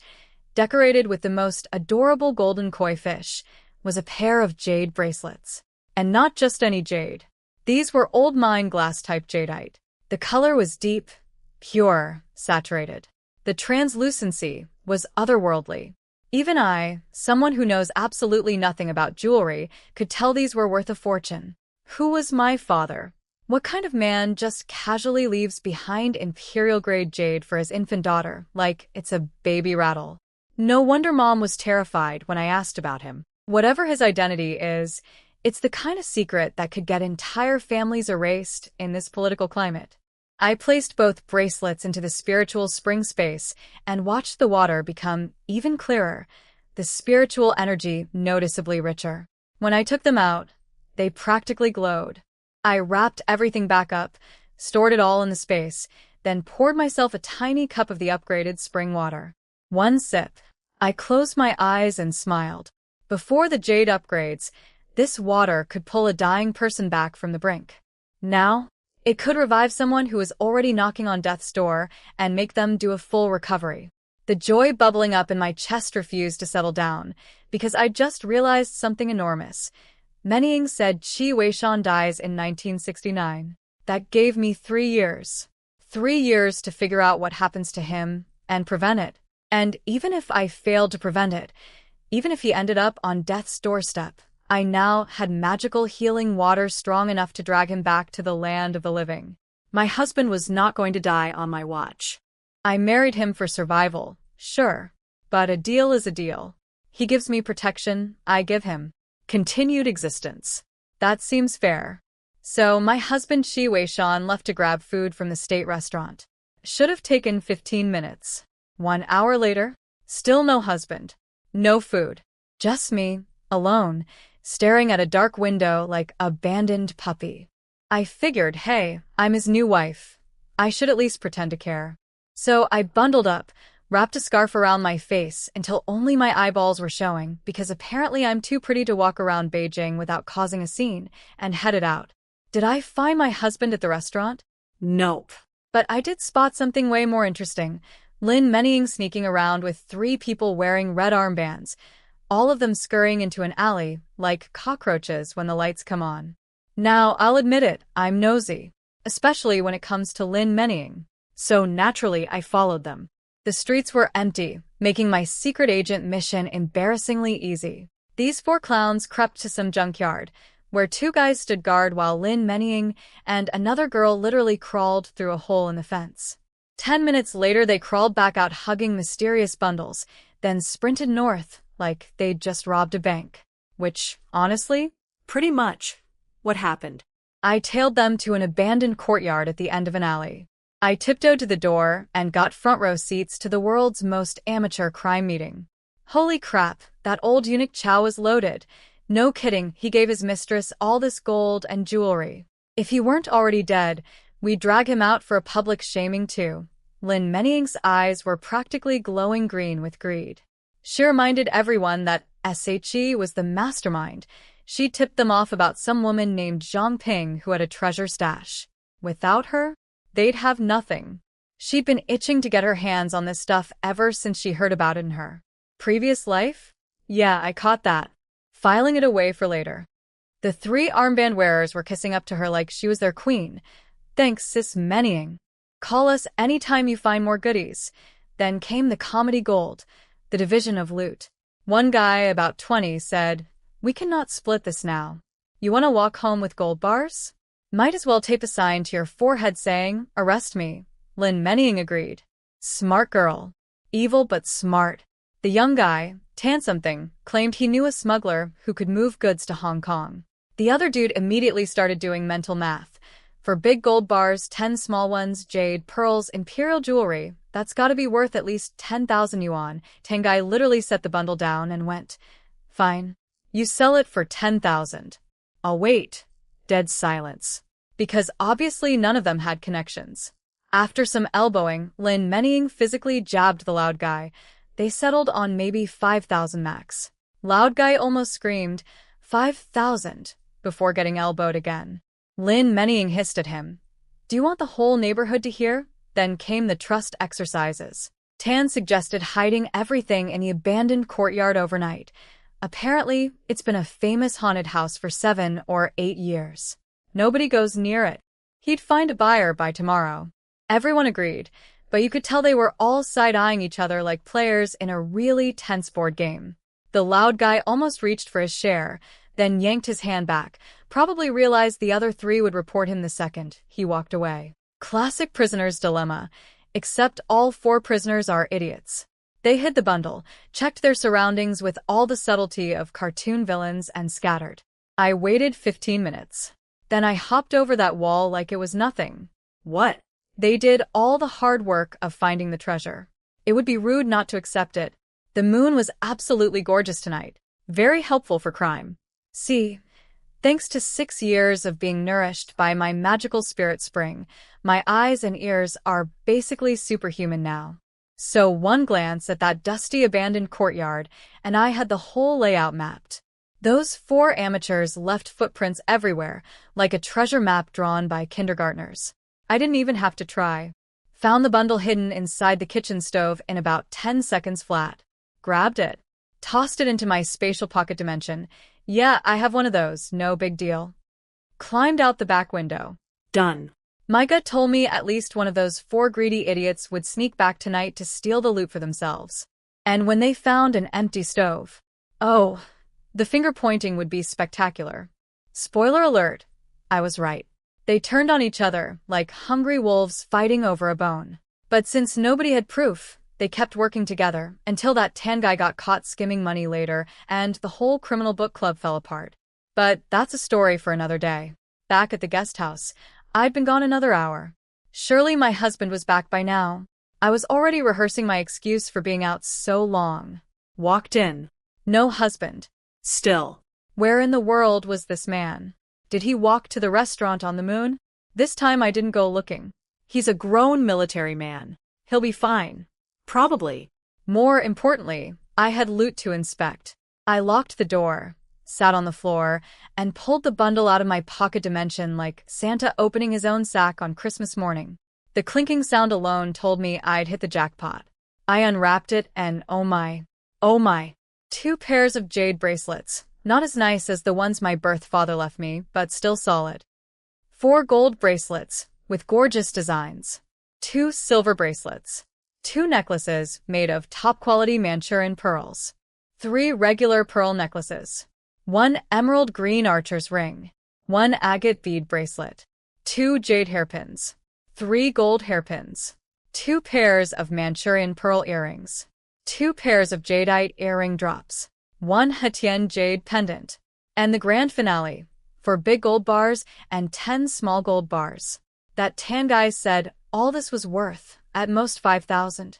decorated with the most adorable golden koi fish, was a pair of jade bracelets. And not just any jade. These were old mine glass type jadeite. The color was deep, pure, saturated. The translucency was otherworldly. Even I, someone who knows absolutely nothing about jewelry, could tell these were worth a fortune. Who was my father? What kind of man just casually leaves behind imperial-grade jade for his infant daughter, like it's a baby rattle? No wonder Mom was terrified when I asked about him. Whatever his identity is, it's the kind of secret that could get entire families erased in this political climate. I placed both bracelets into the spiritual spring space and watched the water become even clearer, the spiritual energy noticeably richer. When I took them out, they practically glowed. I wrapped everything back up, stored it all in the space, then poured myself a tiny cup of the upgraded spring water. One sip. I closed my eyes and smiled. Before the Jade upgrades, this water could pull a dying person back from the brink. Now, it could revive someone who is already knocking on death's door and make them do a full recovery. The joy bubbling up in my chest refused to settle down, because I just realized something enormous. Manhwa said Qi Weishan dies in 1969. That gave me 3 years. 3 years to figure out what happens to him and prevent it. And even if I failed to prevent it, even if he ended up on death's doorstep, I now had magical healing water strong enough to drag him back to the land of the living. My husband was not going to die on my watch. I married him for survival, sure, but a deal is a deal. He gives me protection, I give him continued existence. That seems fair. So my husband Qi Weishan left to grab food from the state restaurant. Should have taken 15 minutes. 1 hour later, still no husband. No food. Just me, alone, staring at a dark window like an abandoned puppy. I figured, hey, I'm his new wife. I should at least pretend to care. So I bundled up, wrapped a scarf around my face until only my eyeballs were showing because apparently I'm too pretty to walk around Beijing without causing a scene, and headed out. Did I find my husband at the restaurant? Nope. But I did spot something way more interesting. Lin Yizhi sneaking around with 3 people wearing red armbands, all of them scurrying into an alley like cockroaches when the lights come on. Now, I'll admit it, I'm nosy, especially when it comes to Lin Yizhi. So naturally, I followed them. The streets were empty, making my secret agent mission embarrassingly easy. These 4 clowns crept to some junkyard, where 2 guys stood guard while Lin Yizhi and another girl literally crawled through a hole in the fence. 10 minutes later, they crawled back out hugging mysterious bundles, then sprinted north like they'd just robbed a bank. Which, honestly, Pretty much. What happened? I tailed them to an abandoned courtyard at the end of an alley. I tiptoed to the door and got front row seats to the world's most amateur crime meeting. Holy crap, that old eunuch Chow was loaded. No kidding, he gave his mistress all this gold and jewelry. If he weren't already dead, we'd drag him out for a public shaming too. Lin Yizhi's eyes were practically glowing green with greed. She reminded everyone that Shi was the mastermind. She tipped them off about some woman named Zhang Ping who had a treasure stash. Without her, they'd have nothing. She'd been itching to get her hands on this stuff ever since she heard about it in her previous life? Yeah, I caught that. Filing it away for later. The 3 armband wearers were kissing up to her like she was their queen. Thanks, sis Manhwa. Call us anytime you find more goodies. Then came the comedy gold, the division of loot. One guy, about 20, said, "We cannot split this now. You want to walk home with gold bars? Might as well tape a sign to your forehead saying, 'Arrest me.'" Lin Yizhi agreed. Smart girl. Evil but smart. The young guy, Tan something, claimed he knew a smuggler who could move goods to Hong Kong. The other dude immediately started doing mental math. For big gold bars, 10 small ones, jade, pearls, imperial jewelry, that's gotta be worth at least 10,000 yuan. Tangai literally set the bundle down and went, "Fine. You sell it for 10,000. I'll wait." Dead silence. Because obviously none of them had connections. After some elbowing, Lin Yizhi physically jabbed the loud guy. They settled on maybe 5,000 max. Loud guy almost screamed, 5,000, before getting elbowed again. Lin Yizhi hissed at him. "Do you want the whole neighborhood to hear?" Then came the trust exercises. Tan suggested hiding everything in the abandoned courtyard overnight. Apparently, it's been a famous haunted house for 7 or 8 years. Nobody goes near it. He'd find a buyer by tomorrow. Everyone agreed, but you could tell they were all side-eyeing each other like players in a really tense board game. The loud guy almost reached for his share, then yanked his hand back, probably realized the other 3 would report him the second he walked away. Classic prisoner's dilemma, except all 4 prisoners are idiots. They hid the bundle, checked their surroundings with all the subtlety of cartoon villains, and scattered. I waited 15 minutes. Then I hopped over that wall like it was nothing. What? They did all the hard work of finding the treasure. It would be rude not to accept it. The moon was absolutely gorgeous tonight. Very helpful for crime. See, thanks to 6 years of being nourished by my magical spirit spring, my eyes and ears are basically superhuman now. So one glance at that dusty abandoned courtyard, and I had the whole layout mapped. Those 4 amateurs left footprints everywhere, like a treasure map drawn by kindergartners. I didn't even have to try. Found the bundle hidden inside the kitchen stove in about 10 seconds flat. Grabbed it. Tossed it into my spatial pocket dimension. Yeah, I have one of those, no big deal. Climbed out the back window. Done. My gut told me at least one of those 4 greedy idiots would sneak back tonight to steal the loot for themselves. And when they found an empty stove, oh, the finger pointing would be spectacular. Spoiler alert, I was right. They turned on each other like hungry wolves fighting over a bone. But since nobody had proof, they kept working together until that tan guy got caught skimming money later and the whole criminal book club fell apart. But that's a story for another day. Back at the guest house, I'd been gone another hour. Surely my husband was back by now. I was already rehearsing my excuse for being out so long. Walked in. No husband. Still. Where in the world was this man? Did he walk to the restaurant on the moon? This time I didn't go looking. He's a grown military man. He'll be fine. Probably. More importantly, I had loot to inspect. I locked the door, sat on the floor, and pulled the bundle out of my pocket dimension like Santa opening his own sack on Christmas morning. The clinking sound alone told me I'd hit the jackpot. I unwrapped it and oh my. 2 pairs of jade bracelets, not as nice as the ones my birth father left me, but still solid. 4 gold bracelets, with gorgeous designs. 2 silver bracelets. 2 necklaces made of top-quality Manchurian pearls. 3 regular pearl necklaces. 1 emerald green archer's ring. 1 agate bead bracelet. 2 jade hairpins. 3 gold hairpins. 2 pairs of Manchurian pearl earrings. 2 pairs of jadeite earring drops. 1 Hatian jade pendant. And the grand finale, 4 big gold bars and 10 small gold bars. That tan guy said all this was worth, at most 5,000.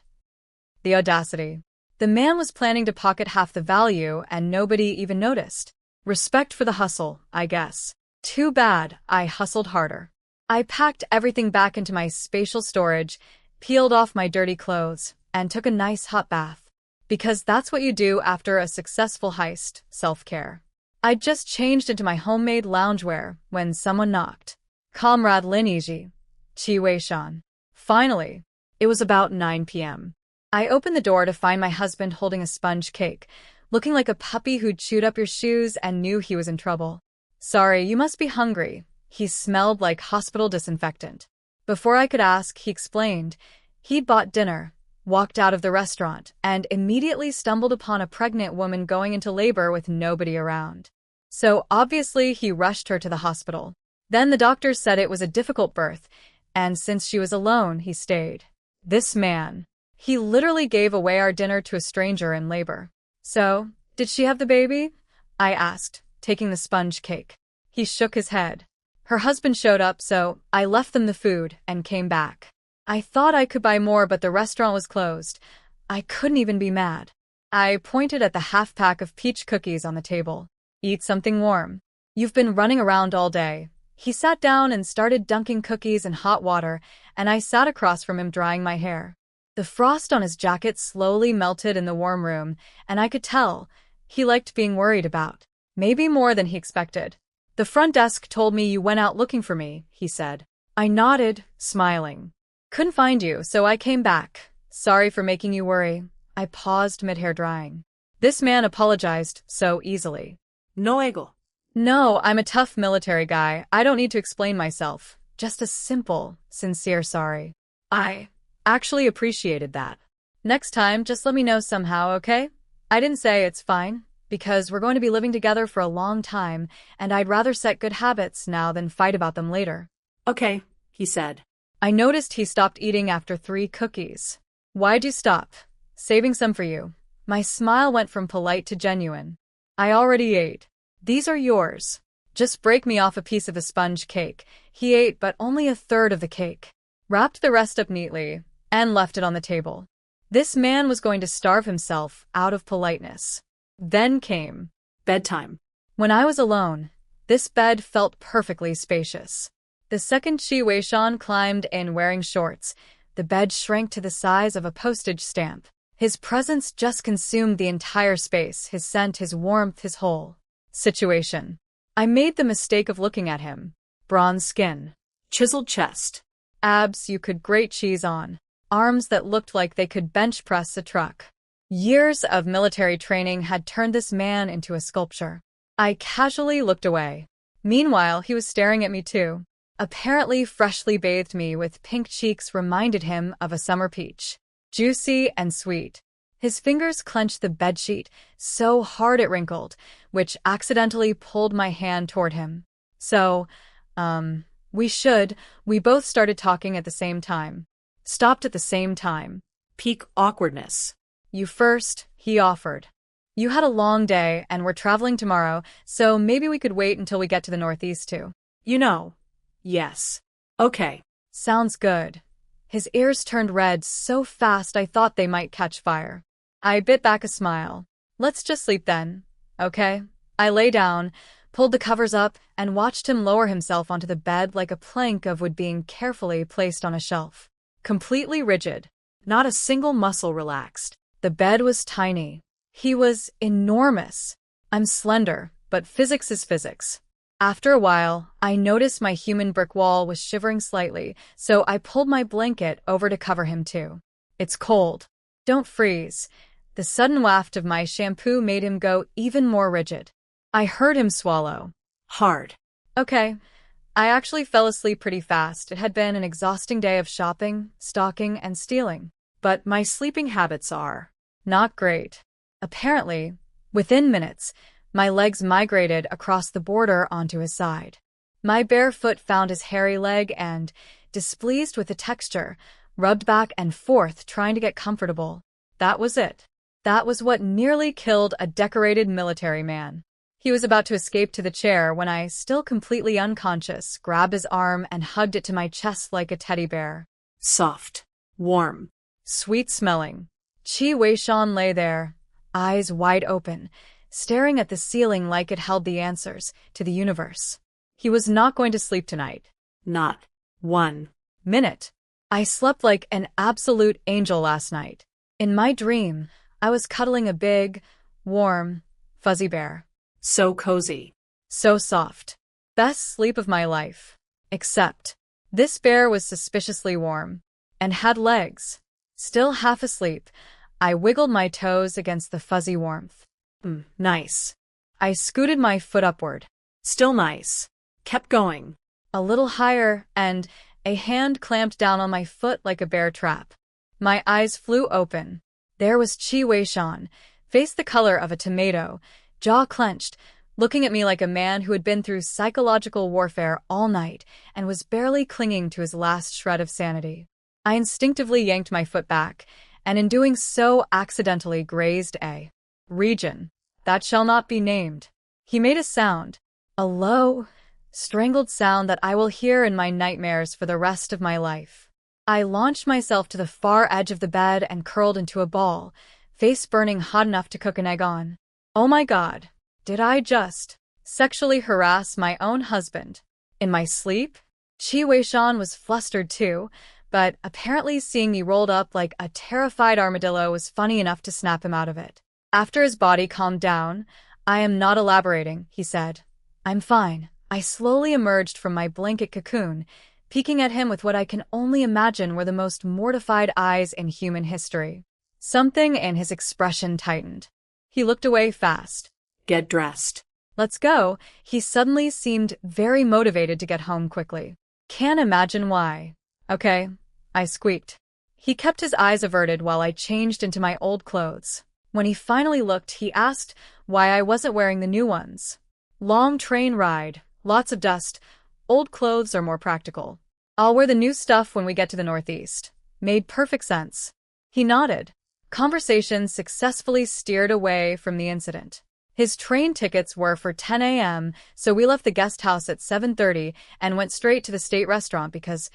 The audacity. The man was planning to pocket half the value and nobody even noticed. Respect for the hustle, I guess. Too bad I hustled harder. I packed everything back into my spatial storage, peeled off my dirty clothes, and took a nice hot bath. Because that's what you do after a successful heist, self-care. I'd just changed into my homemade loungewear when someone knocked. Comrade Lin Yizhi. Qi Weishan. Finally. It was about 9 p.m. I opened the door to find my husband holding a sponge cake, looking like a puppy who'd chewed up your shoes and knew he was in trouble. Sorry, you must be hungry. He smelled like hospital disinfectant. Before I could ask, he explained. He'd bought dinner, walked out of the restaurant, and immediately stumbled upon a pregnant woman going into labor with nobody around. So obviously he rushed her to the hospital. Then the doctors said it was a difficult birth, and since she was alone, he stayed. This man. He literally gave away our dinner to a stranger in labor. So, did she have the baby? I asked, taking the sponge cake. He shook his head. Her husband showed up, so I left them the food and came back. I thought I could buy more, but the restaurant was closed. I couldn't even be mad. I pointed at the half-pack of peach cookies on the table. Eat something warm. You've been running around all day. He sat down and started dunking cookies in hot water, and I sat across from him drying my hair. The frost on his jacket slowly melted in the warm room, and I could tell he liked being worried about. Maybe more than he expected. The front desk told me you went out looking for me, he said. I nodded, smiling. Couldn't find you, so I came back. Sorry for making you worry. I paused mid-hair drying. This man apologized so easily. No ego. No, I'm a tough military guy. I don't need to explain myself. Just a simple, sincere sorry. I actually appreciated that. Next time, just let me know somehow, okay? I didn't say it's fine, because we're going to be living together for a long time, and I'd rather set good habits now than fight about them later. Okay, he said. I noticed he stopped eating after 3 cookies. Why'd you stop? Saving some for you. My smile went from polite to genuine. I already ate. These are yours. Just break me off a piece of a sponge cake. He ate but only a third of the cake. Wrapped the rest up neatly, and left it on the table. This man was going to starve himself out of politeness. Then came bedtime. When I was alone, this bed felt perfectly spacious. The second Qi Weishan climbed in wearing shorts, The bed shrank to the size of a postage stamp. His presence just consumed the entire space, his scent, his warmth, his whole situation. I made the mistake of looking at him. Bronze skin, Chiseled chest. abs you could grate cheese on, arms that looked like they could bench press a truck. Years of military training had turned this man into a sculpture. I casually looked away. Meanwhile, he was staring at me too. Apparently freshly bathed me with pink cheeks reminded him of a summer peach. Juicy and sweet. His fingers clenched the bedsheet so hard it wrinkled, which accidentally pulled my hand toward him. So, we both started talking at the same time. Stopped at the same time. Peak awkwardness. You first, he offered. You had a long day and we're traveling tomorrow, so maybe we could wait until we get to the Northeast too. Yes. Okay. Sounds good. His ears turned red so fast I thought they might catch fire. I bit back a smile. Let's just sleep then, okay? I lay down, pulled the covers up, and watched him lower himself onto the bed like a plank of wood being carefully placed on a shelf. Completely rigid. Not a single muscle relaxed. The bed was tiny. He was enormous. I'm slender, but physics is physics. After a while, I noticed my human brick wall was shivering slightly, so I pulled my blanket over to cover him too. It's cold. Don't freeze. The sudden waft of my shampoo made him go even more rigid. I heard him swallow. Hard. Okay. I actually fell asleep pretty fast. It had been an exhausting day of shopping, stalking, and stealing. But my sleeping habits are not great. Apparently, within minutes, my legs migrated across the border onto his side. My bare foot found his hairy leg and, displeased with the texture, rubbed back and forth trying to get comfortable. That was it. That was what nearly killed a decorated military man. He was about to escape to the chair when I, still completely unconscious, grabbed his arm and hugged it to my chest like a teddy bear. Soft. Warm. Sweet-smelling. Qi Weishan lay there, eyes wide open, staring at the ceiling like it held the answers to the universe. He was not going to sleep tonight. Not 1 minute. I slept like an absolute angel last night. In my dream, I was cuddling a big, warm, fuzzy bear. So cozy. So soft. Best sleep of my life. Except, this bear was suspiciously warm. And had legs. Still half asleep, I wiggled my toes against the fuzzy warmth. Nice. I scooted my foot upward. Still nice. Kept going. A little higher, and a hand clamped down on my foot like a bear trap. My eyes flew open. There was Qi Weishan, face the color of a tomato, jaw clenched, looking at me like a man who had been through psychological warfare all night and was barely clinging to his last shred of sanity. I instinctively yanked my foot back, and in doing so accidentally grazed a region that shall not be named. He made a sound, a low, strangled sound that I will hear in my nightmares for the rest of my life. I launched myself to the far edge of the bed and curled into a ball, face burning hot enough to cook an egg on. Oh my God, did I just sexually harass my own husband? In my sleep? Qi Weishan was flustered too, but apparently seeing me rolled up like a terrified armadillo was funny enough to snap him out of it. After his body calmed down, "I am not elaborating," he said. "I'm fine." I slowly emerged from my blanket cocoon, peeking at him with what I can only imagine were the most mortified eyes in human history. Something in his expression tightened. He looked away fast. Get dressed. Let's go. He suddenly seemed very motivated to get home quickly. Can't imagine why. Okay, I squeaked. He kept his eyes averted while I changed into my old clothes. When he finally looked, he asked why I wasn't wearing the new ones. Long train ride, lots of dust. Old clothes are more practical. I'll wear the new stuff when we get to the Northeast. Made perfect sense. He nodded. Conversation successfully steered away from the incident. His train tickets were for 10 a.m., so we left the guest house at 7:30 and went straight to the state restaurant because,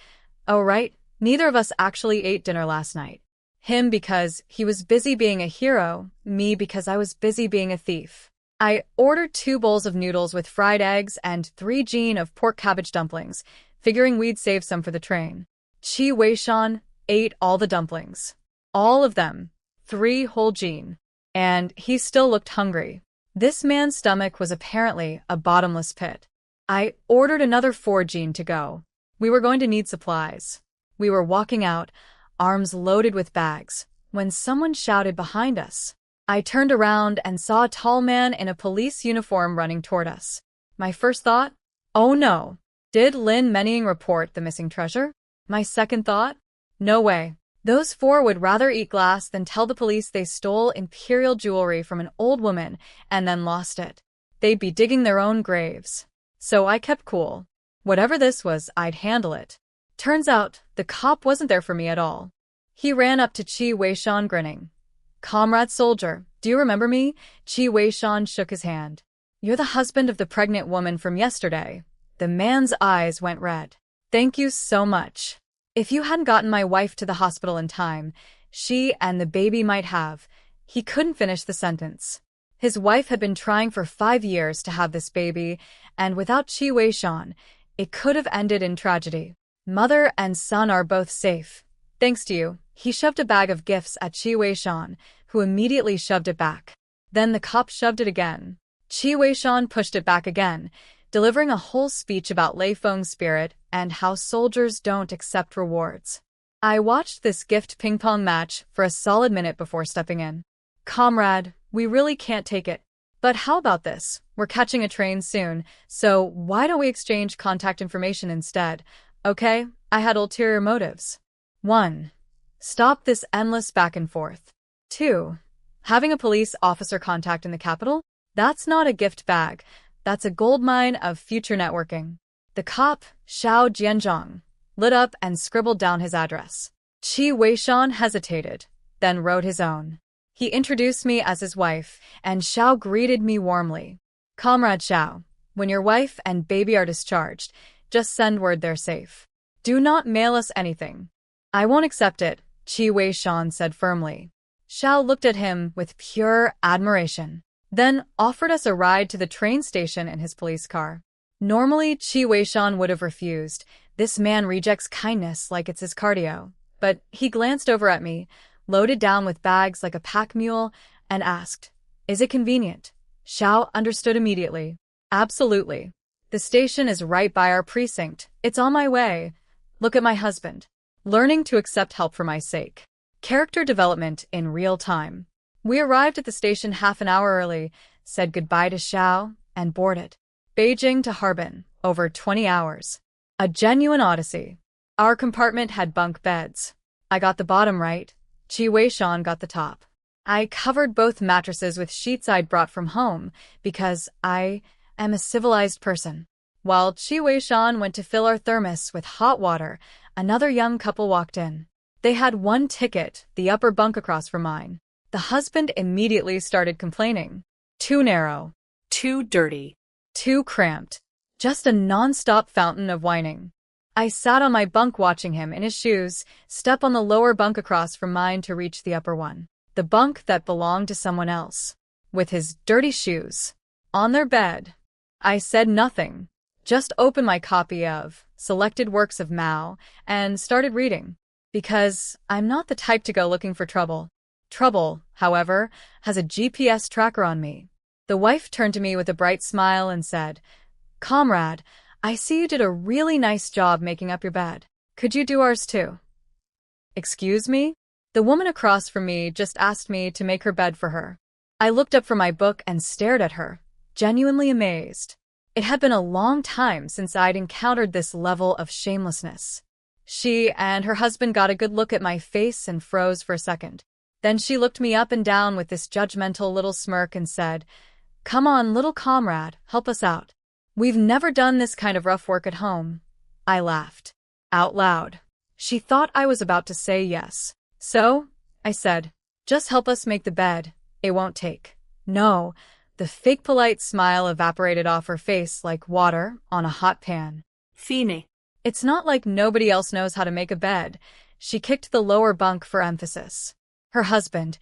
oh right, neither of us actually ate dinner last night. Him because he was busy being a hero, me because I was busy being a thief. I ordered 2 bowls of noodles with fried eggs and 3 jean of pork cabbage dumplings, figuring we'd save some for the train. Qi Weishan ate all the dumplings. All of them. 3 whole gene. And he still looked hungry. This man's stomach was apparently a bottomless pit. I ordered another 4 gene to go. We were going to need supplies. We were walking out, arms loaded with bags, when someone shouted behind us. I turned around and saw a tall man in a police uniform running toward us. My first thought? Oh no. Did Lin Yizhi report the missing treasure? My second thought? No way. Those 4 would rather eat glass than tell the police they stole imperial jewelry from an old woman and then lost it. They'd be digging their own graves. So I kept cool. Whatever this was, I'd handle it. Turns out, the cop wasn't there for me at all. He ran up to Qi Weishan grinning. "Comrade soldier, do you remember me?" Qi Weishan shook his hand. "You're the husband of the pregnant woman from yesterday." The man's eyes went red. "Thank you so much. If you hadn't gotten my wife to the hospital in time, she and the baby might have." He couldn't finish the sentence. His wife had been trying for 5 years to have this baby, and without Qi Weishan, it could have ended in tragedy. "Mother and son are both safe. Thanks to you." He shoved a bag of gifts at Qi Weishan, who immediately shoved it back. Then the cop shoved it again. Qi Weishan pushed it back again, delivering a whole speech about Lei Feng's spirit and how soldiers don't accept rewards. I watched this gift ping-pong match for a solid minute before stepping in. "Comrade, we really can't take it. But how about this? We're catching a train soon, so why don't we exchange contact information instead?" Okay, I had ulterior motives. 1. Stop this endless back and forth. 2. Having a police officer contact in the capital? That's not a gift bag. That's a goldmine of future networking. The cop, Xiao Jianzhong, lit up and scribbled down his address. Qi Weishan hesitated, then wrote his own. He introduced me as his wife, and Xiao greeted me warmly. "Comrade Xiao, when your wife and baby are discharged, just send word they're safe. Do not mail us anything." "I won't accept it," Qi Weishan said firmly. Xiao looked at him with pure admiration, then offered us a ride to the train station in his police car. Normally, Qi Weishan would have refused. This man rejects kindness like it's his cardio. But he glanced over at me, loaded down with bags like a pack mule, and asked, "Is it convenient?" Xiao understood immediately. "Absolutely. The station is right by our precinct. It's on my way. Look at my husband. Learning to accept help for my sake." Character development in real time. We arrived at the station half an hour early, said goodbye to Xiao, and boarded. Beijing to Harbin, over 20 hours. A genuine odyssey. Our compartment had bunk beds. I got the bottom right. Qi Weishan got the top. I covered both mattresses with sheets I'd brought from home, because I am a civilized person. While Qi Weishan went to fill our thermos with hot water, another young couple walked in. They had 1 ticket, the upper bunk across from mine. The husband immediately started complaining. Too narrow. Too dirty. Too cramped. Just a non-stop fountain of whining. I sat on my bunk watching him in his shoes step on the lower bunk across from mine to reach the upper one. The bunk that belonged to someone else. With his dirty shoes. On their bed. I said nothing. Just opened my copy of Selected Works of Mao and started reading. Because I'm not the type to go looking for trouble. Trouble, however, has a GPS tracker on me. The wife turned to me with a bright smile and said, "Comrade, I see you did a really nice job making up your bed. Could you do ours too?" Excuse me? The woman across from me just asked me to make her bed for her. I looked up from my book and stared at her, genuinely amazed. It had been a long time since I'd encountered this level of shamelessness. She and her husband got a good look at my face and froze for a second. Then she looked me up and down with this judgmental little smirk and said, "Come on, little comrade, help us out. We've never done this kind of rough work at home." I laughed. Out loud. She thought I was about to say yes. "So," I said, "just help us make the bed. It won't take." No, the fake polite smile evaporated off her face like water on a hot pan. Fine. It's not like nobody else knows how to make a bed. She kicked the lower bunk for emphasis. Her husband,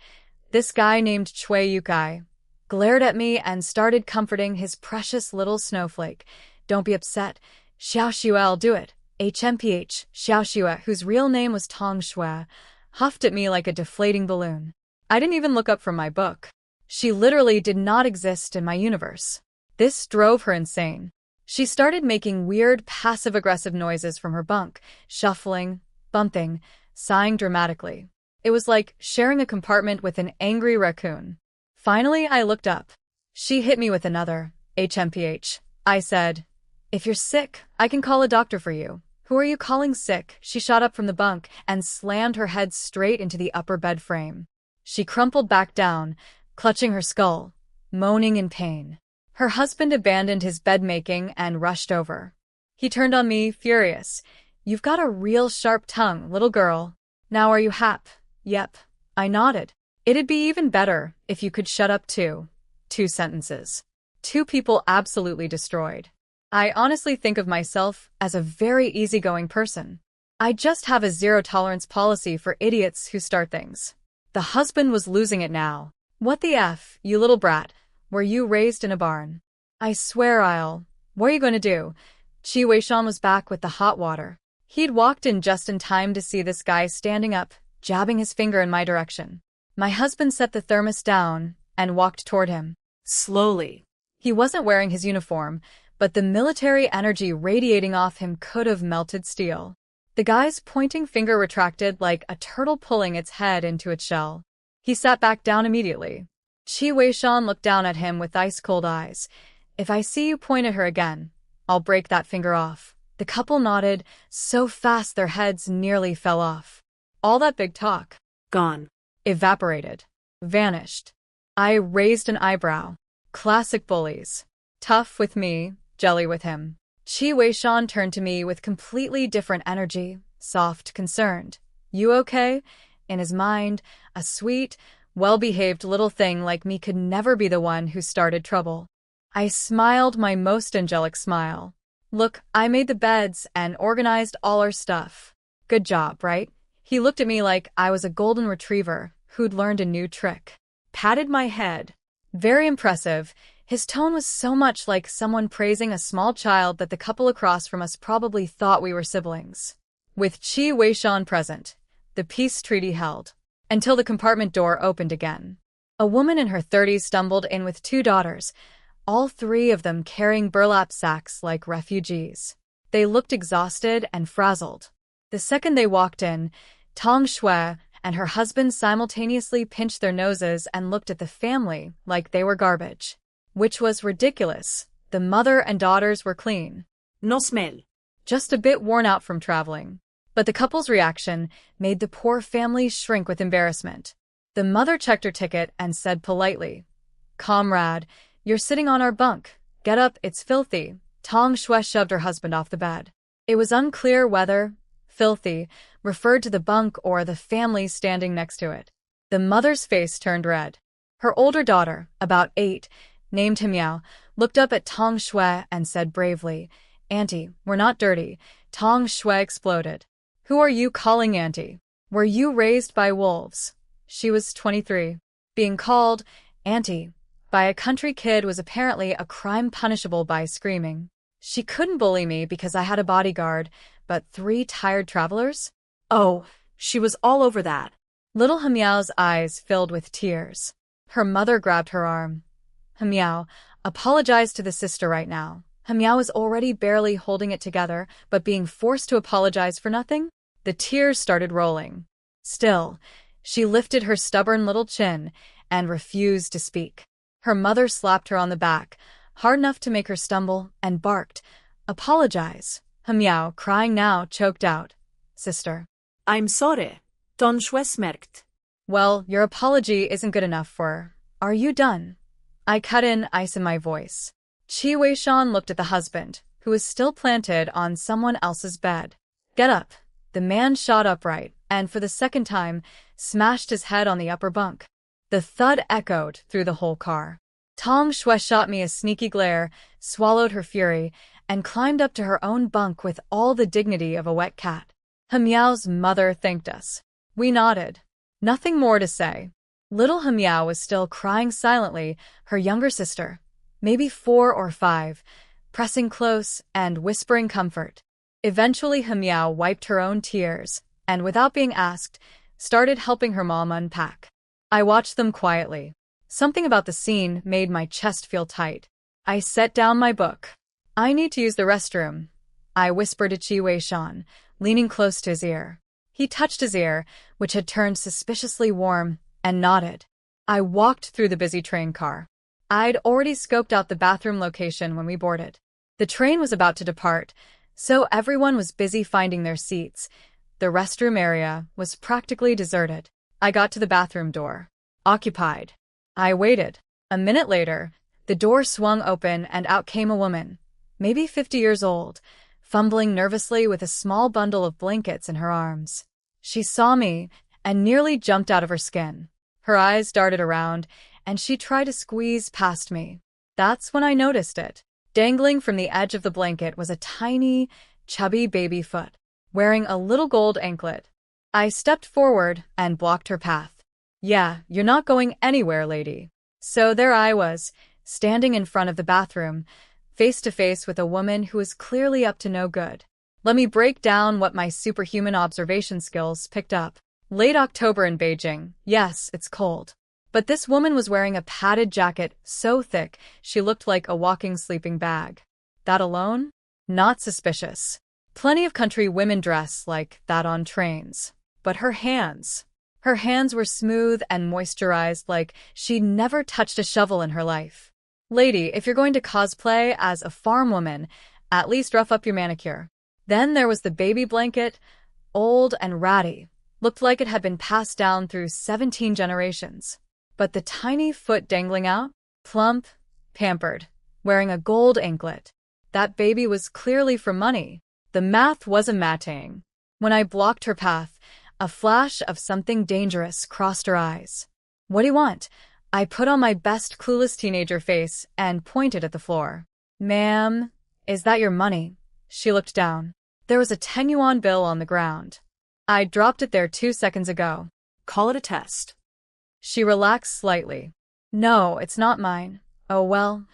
this guy named Chui Yukai, glared at me and started comforting his precious little snowflake. "Don't be upset. Xiao Xuel, do it. HMPH, Xiaoxue, whose real name was Tong Shui, huffed at me like a deflating balloon. I didn't even look up from my book. She literally did not exist in my universe. This drove her insane. She started making weird, passive-aggressive noises from her bunk, shuffling, bumping, sighing dramatically. It was like sharing a compartment with an angry raccoon. Finally, I looked up. She hit me with another, HMPH. I said, "If you're sick, I can call a doctor for you." "Who are you calling sick?" She shot up from the bunk and slammed her head straight into the upper bed frame. She crumpled back down, clutching her skull, moaning in pain. Her husband abandoned his bed-making and rushed over. He turned on me, furious. "You've got a real sharp tongue, little girl. Now are you hap?" "Yep." I nodded. "It'd be even better if you could shut up too." 2 sentences. 2 people absolutely destroyed. I honestly think of myself as a very easygoing person. I just have a zero-tolerance policy for idiots who start things. The husband was losing it now. "What the F, you little brat? Were you raised in a barn?" "I swear What are you going to do?" Qi Weishan was back with the hot water. He'd walked in just in time to see this guy standing up, jabbing his finger in my direction. My husband set the thermos down and walked toward him. Slowly. He wasn't wearing his uniform, but the military energy radiating off him could have melted steel. The guy's pointing finger retracted like a turtle pulling its head into its shell. He sat back down immediately. Qi Weishan looked down at him with ice-cold eyes. "If I see you point at her again, I'll break that finger off." The couple nodded, so fast their heads nearly fell off. All that big talk. Gone. Evaporated. Vanished. I raised an eyebrow. Classic bullies. Tough with me, jelly with him. Qi Weishan turned to me with completely different energy, soft, concerned. "You okay?" In his mind, a sweet, well-behaved little thing like me could never be the one who started trouble. I smiled my most angelic smile. "Look, I made the beds and organized all our stuff. Good job, right?" He looked at me like I was a golden retriever who'd learned a new trick. Patted my head. Very impressive. His tone was so much like someone praising a small child that the couple across from us probably thought we were siblings. With Qi Weishan present, the peace treaty held. Until the compartment door opened again. A woman in her 30s stumbled in with 2 daughters, all 3 of them carrying burlap sacks like refugees. They looked exhausted and frazzled. The second they walked in, Tong Shui and her husband simultaneously pinched their noses and looked at the family like they were garbage. Which was ridiculous. The mother and daughters were clean. No smell. Just a bit worn out from traveling. But the couple's reaction made the poor family shrink with embarrassment. The mother checked her ticket and said politely, "Comrade, you're sitting on our bunk. Get up, it's filthy." Tong Shui shoved her husband off the bed. It was unclear whether filthy referred to the bunk or the family standing next to it. The mother's face turned red. Her older daughter, about 8, named Himiao, looked up at Tong Shui and said bravely, "Auntie, we're not dirty." Tong Shui exploded. "Who are you calling auntie? Were you raised by wolves?" She was 23. Being called auntie by a country kid was apparently a crime punishable by screaming. She couldn't bully me because I had a bodyguard, but 3 tired travelers? Oh, she was all over that. Little Himiao's eyes filled with tears. Her mother grabbed her arm. "Himiao, apologize to the sister right now." Himiao was already barely holding it together, but being forced to apologize for nothing? The tears started rolling. Still, she lifted her stubborn little chin and refused to speak. Her mother slapped her on the back, hard enough to make her stumble, and barked, "Apologize." Himiao, crying now, choked out, "Sister." I'm sorry. Don Schwesmerkt. "Well, your apology isn't good enough for her. Are you done?" I cut in, ice in my voice. Qi Weishan looked at the husband, who was still planted on someone else's bed. "Get up." The man shot upright, and for the second time, smashed his head on the upper bunk. The thud echoed through the whole car. Tong Shui shot me a sneaky glare, swallowed her fury, and climbed up to her own bunk with all the dignity of a wet cat. Himiao's mother thanked us. We nodded. Nothing more to say. Little Himiao was still crying silently, her younger sister, maybe 4 or 5, pressing close and whispering comfort. Eventually, Hemiao wiped her own tears and, without being asked, started helping her mom unpack. I watched them quietly. Something about the scene made my chest feel tight. I set down my book. I need to use the restroom, I whispered to Qi Weishan, leaning close to his ear. He touched his ear, which had turned suspiciously warm, and nodded. I walked through the busy train car. I'd already scoped out the bathroom location when we boarded. The train was about to depart, so everyone was busy finding their seats. The restroom area was practically deserted. I got to the bathroom door. Occupied. I waited. A minute later, the door swung open and out came a woman, maybe 50 years old, fumbling nervously with a small bundle of blankets in her arms. She saw me and nearly jumped out of her skin. Her eyes darted around, and she tried to squeeze past me. That's when I noticed it. Dangling from the edge of the blanket was a tiny, chubby baby foot, wearing a little gold anklet. I stepped forward and blocked her path. Yeah, you're not going anywhere, lady. So there I was, standing in front of the bathroom, face to face with a woman who was clearly up to no good. Let me break down what my superhuman observation skills picked up. Late October in Beijing. Yes, it's cold. But this woman was wearing a padded jacket so thick she looked like a walking sleeping bag. That alone? Not suspicious. Plenty of country women dress like that on trains. But her hands were smooth and moisturized like she'd never touched a shovel in her life. Lady, if you're going to cosplay as a farm woman, at least rough up your manicure. Then there was the baby blanket, old and ratty. Looked like it had been passed down through 17 generations. But the tiny foot dangling out? Plump, pampered, wearing a gold anklet. That baby was clearly for money. The math wasn't matching. When I blocked her path, a flash of something dangerous crossed her eyes. What do you want? I put on my best clueless teenager face and pointed at the floor. Ma'am, is that your money? She looked down. There was a 10-yuan bill on the ground. I dropped it there 2 seconds ago. Call it a test. She relaxed slightly. No, it's not mine. Oh well,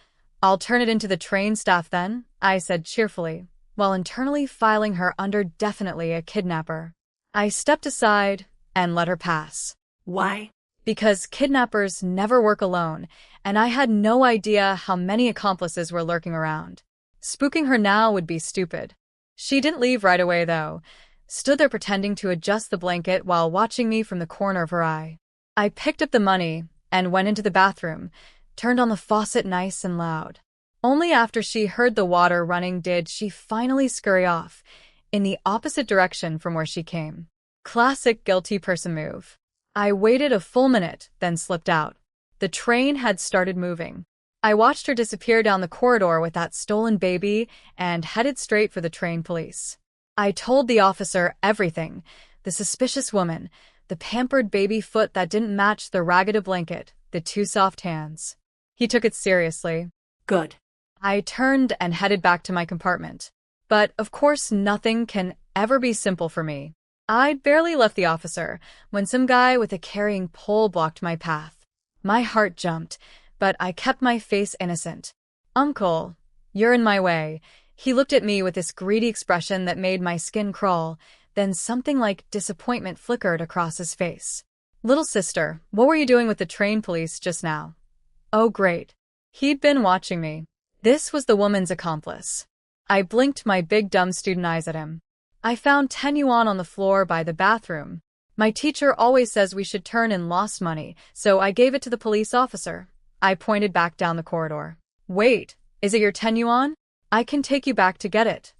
I'll turn it into the train staff then, I said cheerfully, while internally filing her under definitely a kidnapper. I stepped aside and let her pass. Why? Because kidnappers never work alone, and I had no idea how many accomplices were lurking around. Spooking her now would be stupid. She didn't leave right away, though. Stood there pretending to adjust the blanket while watching me from the corner of her eye. I picked up the money and went into the bathroom, turned on the faucet nice and loud. Only after she heard the water running did she finally scurry off, in the opposite direction from where she came. Classic guilty person move. I waited a full minute, then slipped out. The train had started moving. I watched her disappear down the corridor with that stolen baby and headed straight for the train police. I told the officer everything, the suspicious woman, the pampered baby foot that didn't match the ragged blanket, the two soft hands. He took it seriously. Good. I turned and headed back to my compartment. But, of course, nothing can ever be simple for me. I'd barely left the officer when some guy with a carrying pole blocked my path. My heart jumped, but I kept my face innocent. Uncle, you're in my way. He looked at me with this greedy expression that made my skin crawl, then something like disappointment flickered across his face. Little sister, what were you doing with the train police just now? Oh, great. He'd been watching me. This was the woman's accomplice. I blinked my big dumb student eyes at him. I found 10 yuan on the floor by the bathroom. My teacher always says we should turn in lost money, so I gave it to the police officer. I pointed back down the corridor. Wait, is it your 10 yuan? I can take you back to get it.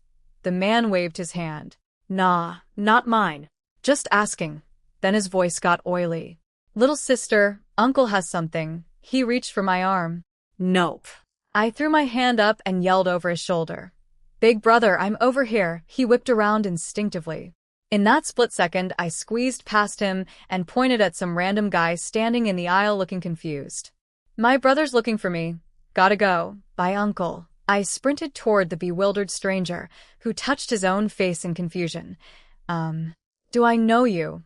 The man waved his hand. Nah, not mine. Just asking. Then his voice got oily. Little sister, uncle has something. He reached for my arm. Nope. I threw my hand up and yelled over his shoulder. Big brother, I'm over here. He whipped around instinctively. In that split second, I squeezed past him and pointed at some random guy standing in the aisle looking confused. My brother's looking for me. Gotta go. Bye, uncle. I sprinted toward the bewildered stranger, who touched his own face in confusion. Do I know you?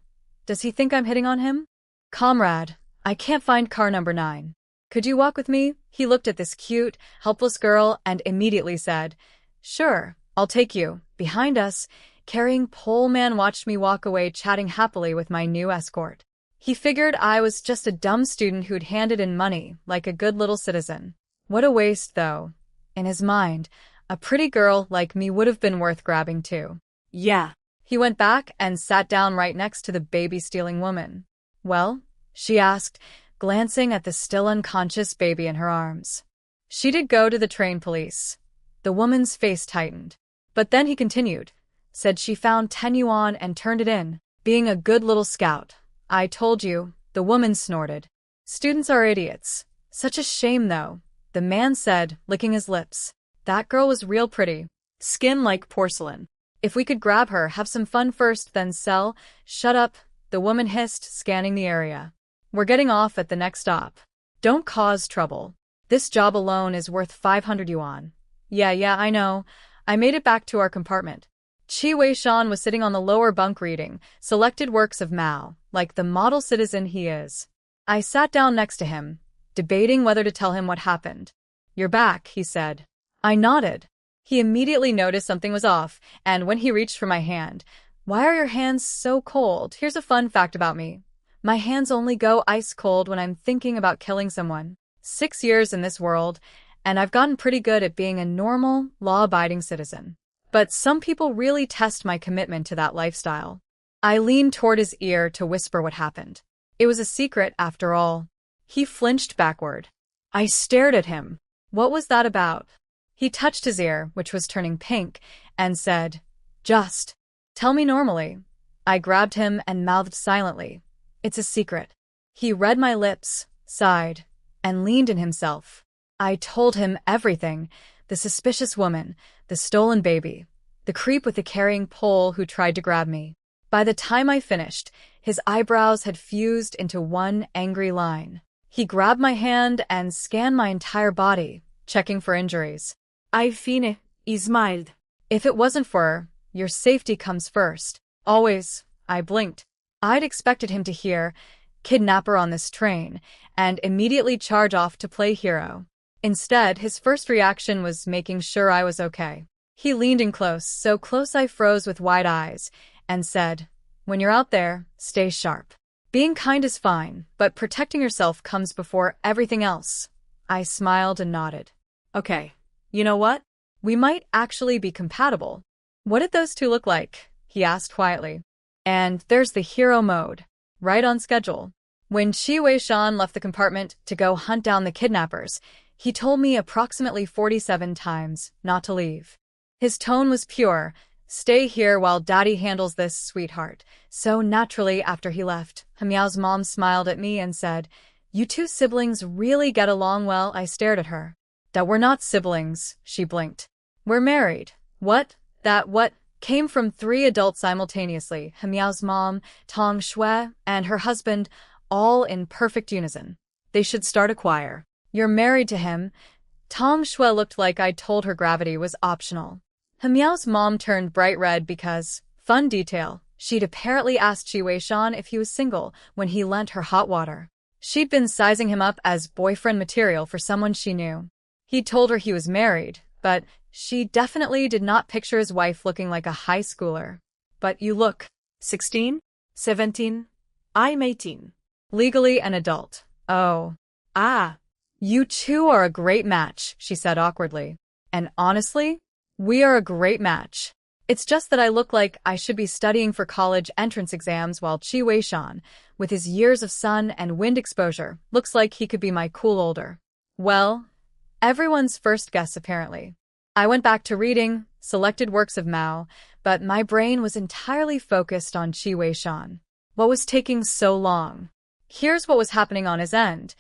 Does he think I'm hitting on him? Comrade, I can't find car number 9. Could you walk with me? He looked at this cute, helpless girl and immediately said, Sure, I'll take you. Behind us, carrying pole man watched me walk away chatting happily with my new escort. He figured I was just a dumb student who'd handed in money, like a good little citizen. What a waste, though. In his mind, a pretty girl like me would have been worth grabbing too. Yeah. He went back and sat down right next to the baby-stealing woman. Well? She asked, glancing at the still unconscious baby in her arms. She did go to the train police. The woman's face tightened. But then he continued, said she found 10 yuan and turned it in, being a good little scout. I told you, the woman snorted. Students are idiots. Such a shame, though, the man said, licking his lips. That girl was real pretty. Skin like porcelain. If we could grab her, have some fun first, then sell. Shut up, the woman hissed, scanning the area. We're getting off at the next stop. Don't cause trouble. This job alone is worth 500 yuan. Yeah, I know. I made it back to our compartment. Qi Weishan was sitting on the lower bunk reading selected works of Mao, like the model citizen he is. I sat down next to him, debating whether to tell him what happened. You're back, he said. I nodded. He immediately noticed something was off, and when he reached for my hand, why are your hands so cold? Here's a fun fact about me. My hands only go ice cold when I'm thinking about killing someone. 6 years in this world, and I've gotten pretty good at being a normal, law-abiding citizen. But some people really test my commitment to that lifestyle. I leaned toward his ear to whisper what happened. It was a secret, after all. He flinched backward. I stared at him. What was that about? He touched his ear, which was turning pink, and said, Just tell me normally. I grabbed him and mouthed silently. It's a secret. He read my lips, sighed, and leaned in himself. I told him everything. The suspicious woman, the stolen baby, the creep with the carrying pole who tried to grab me. By the time I finished, his eyebrows had fused into one angry line. He grabbed my hand and scanned my entire body, checking for injuries. I fine, he smiled. If it wasn't for her, your safety comes first. Always, I blinked. I'd expected him to hear, kidnapper on this train, and immediately charge off to play hero. Instead, his first reaction was making sure I was okay. He leaned in close, so close I froze with wide eyes, and said, When you're out there, stay sharp. Being kind is fine, but protecting yourself comes before everything else. I smiled and nodded. Okay. You know what? We might actually be compatible. What did those two look like? He asked quietly. And there's the hero mode. Right on schedule. When Qi Weishan left the compartment to go hunt down the kidnappers, he told me approximately 47 times not to leave. His tone was pure. Stay here while Daddy handles this, sweetheart. So naturally, after he left, Hemiao's mom smiled at me and said, You two siblings really get along well. I stared at her. That we're not siblings, she blinked. We're married. What? That what? Came from 3 adults simultaneously, Hemiao's mom, Tong Shui, and her husband, all in perfect unison. They should start a choir. You're married to him. Tong Shui looked like I'd told her gravity was optional. Hemiao's mom turned bright red because, fun detail, she'd apparently asked Qi Weishan if he was single when he lent her hot water. She'd been sizing him up as boyfriend material for someone she knew. He'd told her he was married, but she definitely did not picture his wife looking like a high schooler. But you look 16? 17? I'm 18. Legally an adult. Oh. Ah. You two are a great match, she said awkwardly. And honestly, we are a great match. It's just that I look like I should be studying for college entrance exams while Qi Weishan, with his years of sun and wind exposure, looks like he could be my cool older. Well, everyone's first guess apparently. I went back to reading selected works of Mao, but my brain was entirely focused on Qi Weishan. What was taking so long? Here's what was happening on his end.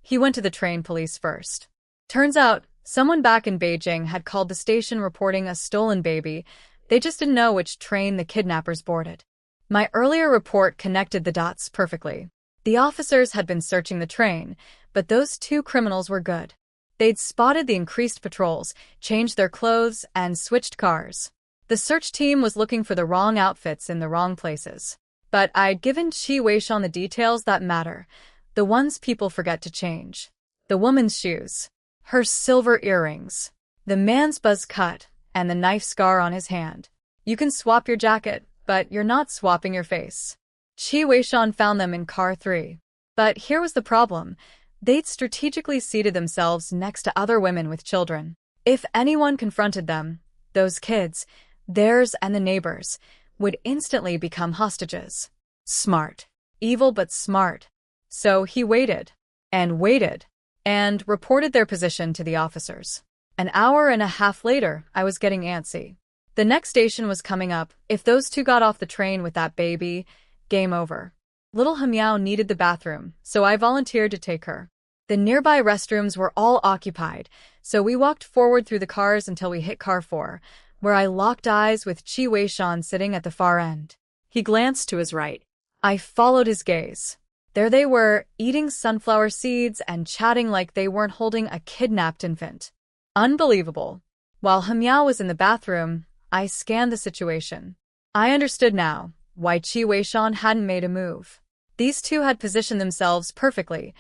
He went to the train police first. Turns out, someone back in Beijing had called the station reporting a stolen baby. They just didn't know which train the kidnappers boarded. My earlier report connected the dots perfectly. The officers had been searching the train, but those 2 criminals were good. They'd spotted the increased patrols, changed their clothes, and switched cars. The search team was looking for the wrong outfits in the wrong places. But I'd given Qi Weishan the details that matter, the ones people forget to change. The woman's shoes, her silver earrings, the man's buzz cut, and the knife scar on his hand. You can swap your jacket, but you're not swapping your face. Qi Weishan found them in car 3. But here was the problem. They'd strategically seated themselves next to other women with children. If anyone confronted them, those kids, theirs and the neighbors, would instantly become hostages. Smart. Evil but smart. So he waited, and reported their position to the officers. An hour and a half later, I was getting antsy. The next station was coming up. If those two got off the train with that baby, game over. Little Hemiao needed the bathroom, so I volunteered to take her. The nearby restrooms were all occupied, so we walked forward through the cars until we hit car 4, where I locked eyes with Qi Weishan sitting at the far end. He glanced to his right. I followed his gaze. There they were, eating sunflower seeds and chatting like they weren't holding a kidnapped infant. Unbelievable. While Hemiao was in the bathroom, I scanned the situation. I understood now why Qi Weishan hadn't made a move. These two had positioned themselves perfectly.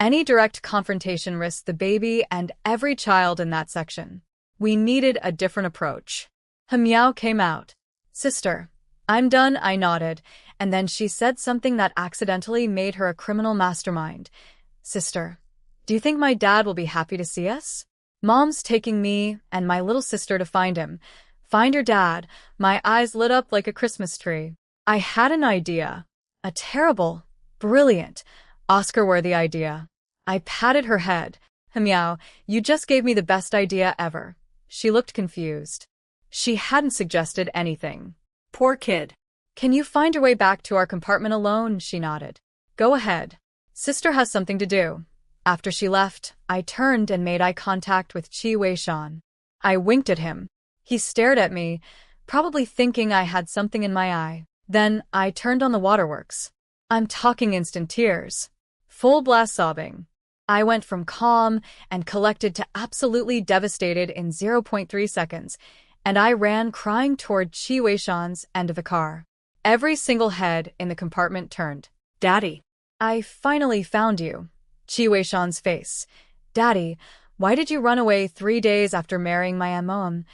Any direct confrontation risked the baby and every child in that section. We needed a different approach. Hemiao came out. Sister, I'm done, I nodded, and then she said something that accidentally made her a criminal mastermind. Sister, do you think my dad will be happy to see us? Mom's taking me and my little sister to find him. Find your dad. My eyes lit up like a Christmas tree. I had an idea. A terrible, brilliant, Oscar-worthy idea. I patted her head. Hemiao, you just gave me the best idea ever. She looked confused. She hadn't suggested anything. Poor kid. Can you find your way back to our compartment alone? She nodded. Go ahead. Sister has something to do. After she left, I turned and made eye contact with Qi Weishan. I winked at him. He stared at me, probably thinking I had something in my eye. Then I turned on the waterworks. I'm talking instant tears. Full blast sobbing. I went from calm and collected to absolutely devastated in 0.3 seconds, and I ran crying toward Qi Weishan's end of the car. Every single head in the compartment turned. Daddy. I finally found you. Qi Weishan's face. Daddy, why did you run away 3 days after marrying my mom?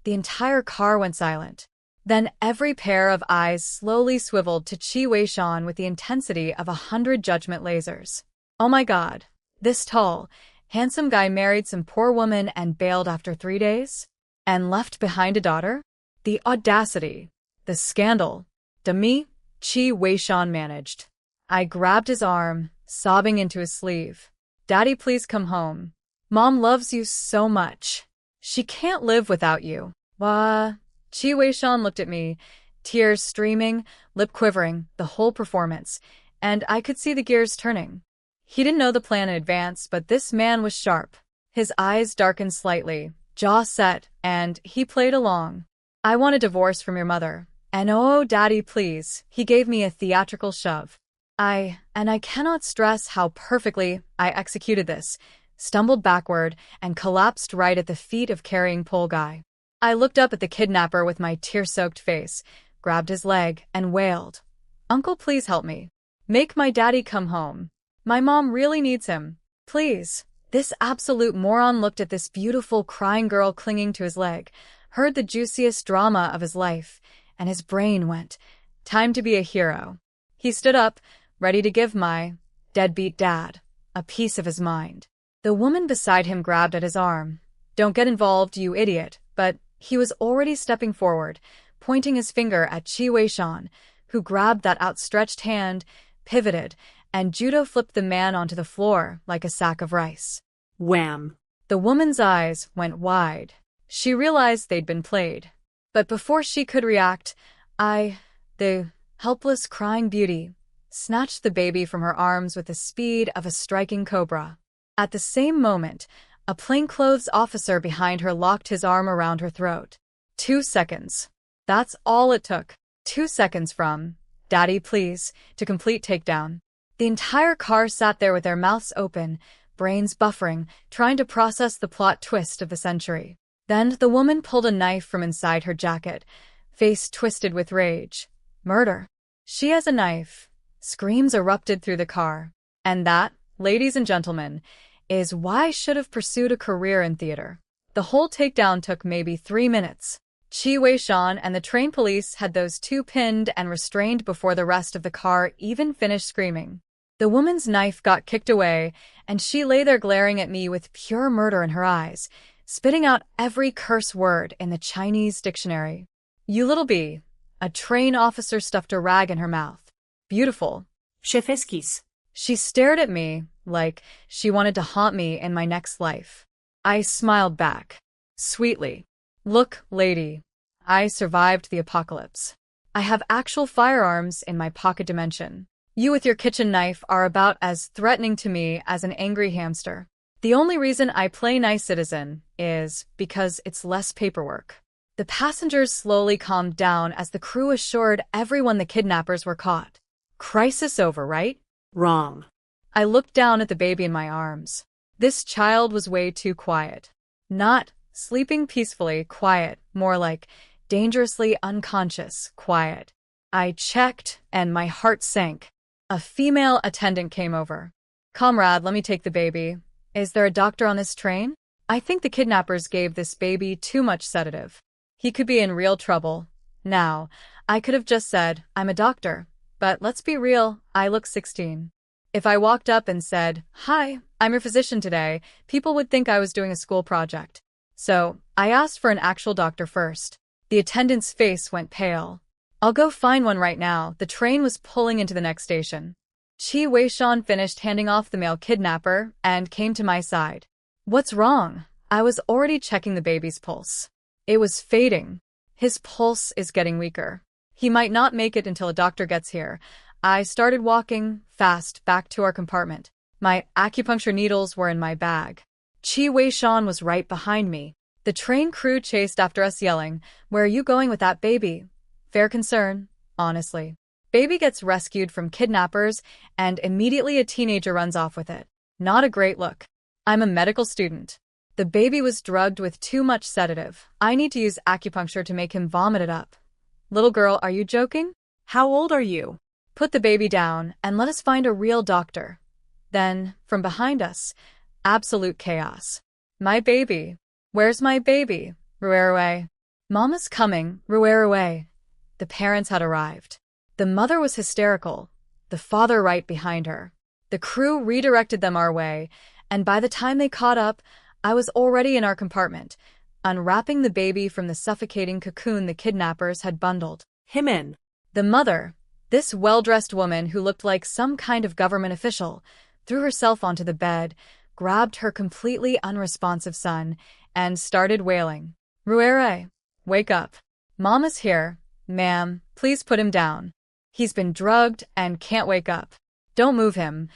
The entire car went silent. Then every pair of eyes slowly swiveled to Qi Weishan with the intensity of 100 judgment lasers. Oh my God. This tall, handsome guy married some poor woman and bailed after 3 days? And left behind a daughter? The audacity. The scandal. To me, Qi Weishan managed. I grabbed his arm, sobbing into his sleeve. Daddy, please come home. Mom loves you so much. She can't live without you. Wah. Qi Weishan looked at me, tears streaming, lip quivering, the whole performance, and I could see the gears turning. He didn't know the plan in advance, but this man was sharp. His eyes darkened slightly, jaw set, and he played along. I want a divorce from your mother. And oh, Daddy, please. He gave me a theatrical shove. I cannot stress how perfectly I executed this, stumbled backward, and collapsed right at the feet of carrying pole guy. I looked up at the kidnapper with my tear-soaked face, grabbed his leg, and wailed. Uncle, please help me. Make my daddy come home. My mom really needs him. Please. This absolute moron looked at this beautiful crying girl clinging to his leg, heard the juiciest drama of his life, and his brain went, time to be a hero. He stood up, ready to give my deadbeat dad a piece of his mind. The woman beside him grabbed at his arm. Don't get involved, you idiot. But he was already stepping forward, pointing his finger at Qi Weishan, who grabbed that outstretched hand, pivoted, and judo flipped the man onto the floor like a sack of rice. Wham! The woman's eyes went wide. She realized they'd been played. But before she could react, the helpless crying beauty, snatched the baby from her arms with the speed of a striking cobra. At the same moment, a plainclothes officer behind her locked his arm around her throat. 2 seconds. That's all it took. 2 seconds from, Daddy, please, to complete takedown. The entire car sat there with their mouths open, brains buffering, trying to process the plot twist of the century. Then the woman pulled a knife from inside her jacket, face twisted with rage. Murder. She has a knife. Screams erupted through the car. And that, ladies and gentlemen, is why I should have pursued a career in theater. The whole takedown took maybe 3 minutes. Qi Weishan and the train police had those two pinned and restrained before the rest of the car even finished screaming. The woman's knife got kicked away, and she lay there glaring at me with pure murder in her eyes, spitting out every curse word in the Chinese dictionary. You little bee. A train officer stuffed a rag in her mouth. Beautiful. Chefesquis. She stared at me like she wanted to haunt me in my next life. I smiled back. Sweetly. Look, lady. I survived the apocalypse. I have actual firearms in my pocket dimension. You with your kitchen knife are about as threatening to me as an angry hamster. The only reason I play nice citizen is because it's less paperwork. The passengers slowly calmed down as the crew assured everyone the kidnappers were caught. Crisis over, right? Wrong. I looked down at the baby in my arms. This child was way too quiet. Not sleeping peacefully quiet, more like dangerously unconscious quiet. I checked, and my heart sank. A female attendant came over. Comrade, let me take the baby. Is there a doctor on this train? I think the kidnappers gave this baby too much sedative. He could be in real trouble. Now, I could have just said, I'm a doctor. But let's be real, I look 16. If I walked up and said, hi, I'm your physician today, people would think I was doing a school project. So, I asked for an actual doctor first. The attendant's face went pale. I'll go find one right now. The train was pulling into the next station. Qi Weishan finished handing off the male kidnapper and came to my side. What's wrong? I was already checking the baby's pulse. It was fading. His pulse is getting weaker. He might not make it until a doctor gets here. I started walking fast back to our compartment. My acupuncture needles were in my bag. Qi Weishan was right behind me. The train crew chased after us yelling, "Where are you going with that baby?" Fair concern, honestly. Baby gets rescued from kidnappers, and immediately a teenager runs off with it. Not a great look. I'm a medical student. The baby was drugged with too much sedative. I need to use acupuncture to make him vomit it up. Little girl, are you joking? How old are you? Put the baby down and let us find a real doctor. Then, from behind us, absolute chaos. My baby. Where's my baby? Ruerue. Mama's coming, Ruerue. The parents had arrived. The mother was hysterical, the father right behind her. The crew redirected them our way, and by the time they caught up, I was already in our compartment, unwrapping the baby from the suffocating cocoon the kidnappers had bundled. Him in. The mother, this well-dressed woman who looked like some kind of government official, threw herself onto the bed, grabbed her completely unresponsive son, and started wailing. Ruere, wake up. Mama's here. Ma'am, please put him down. He's been drugged and can't wake up. Don't move him.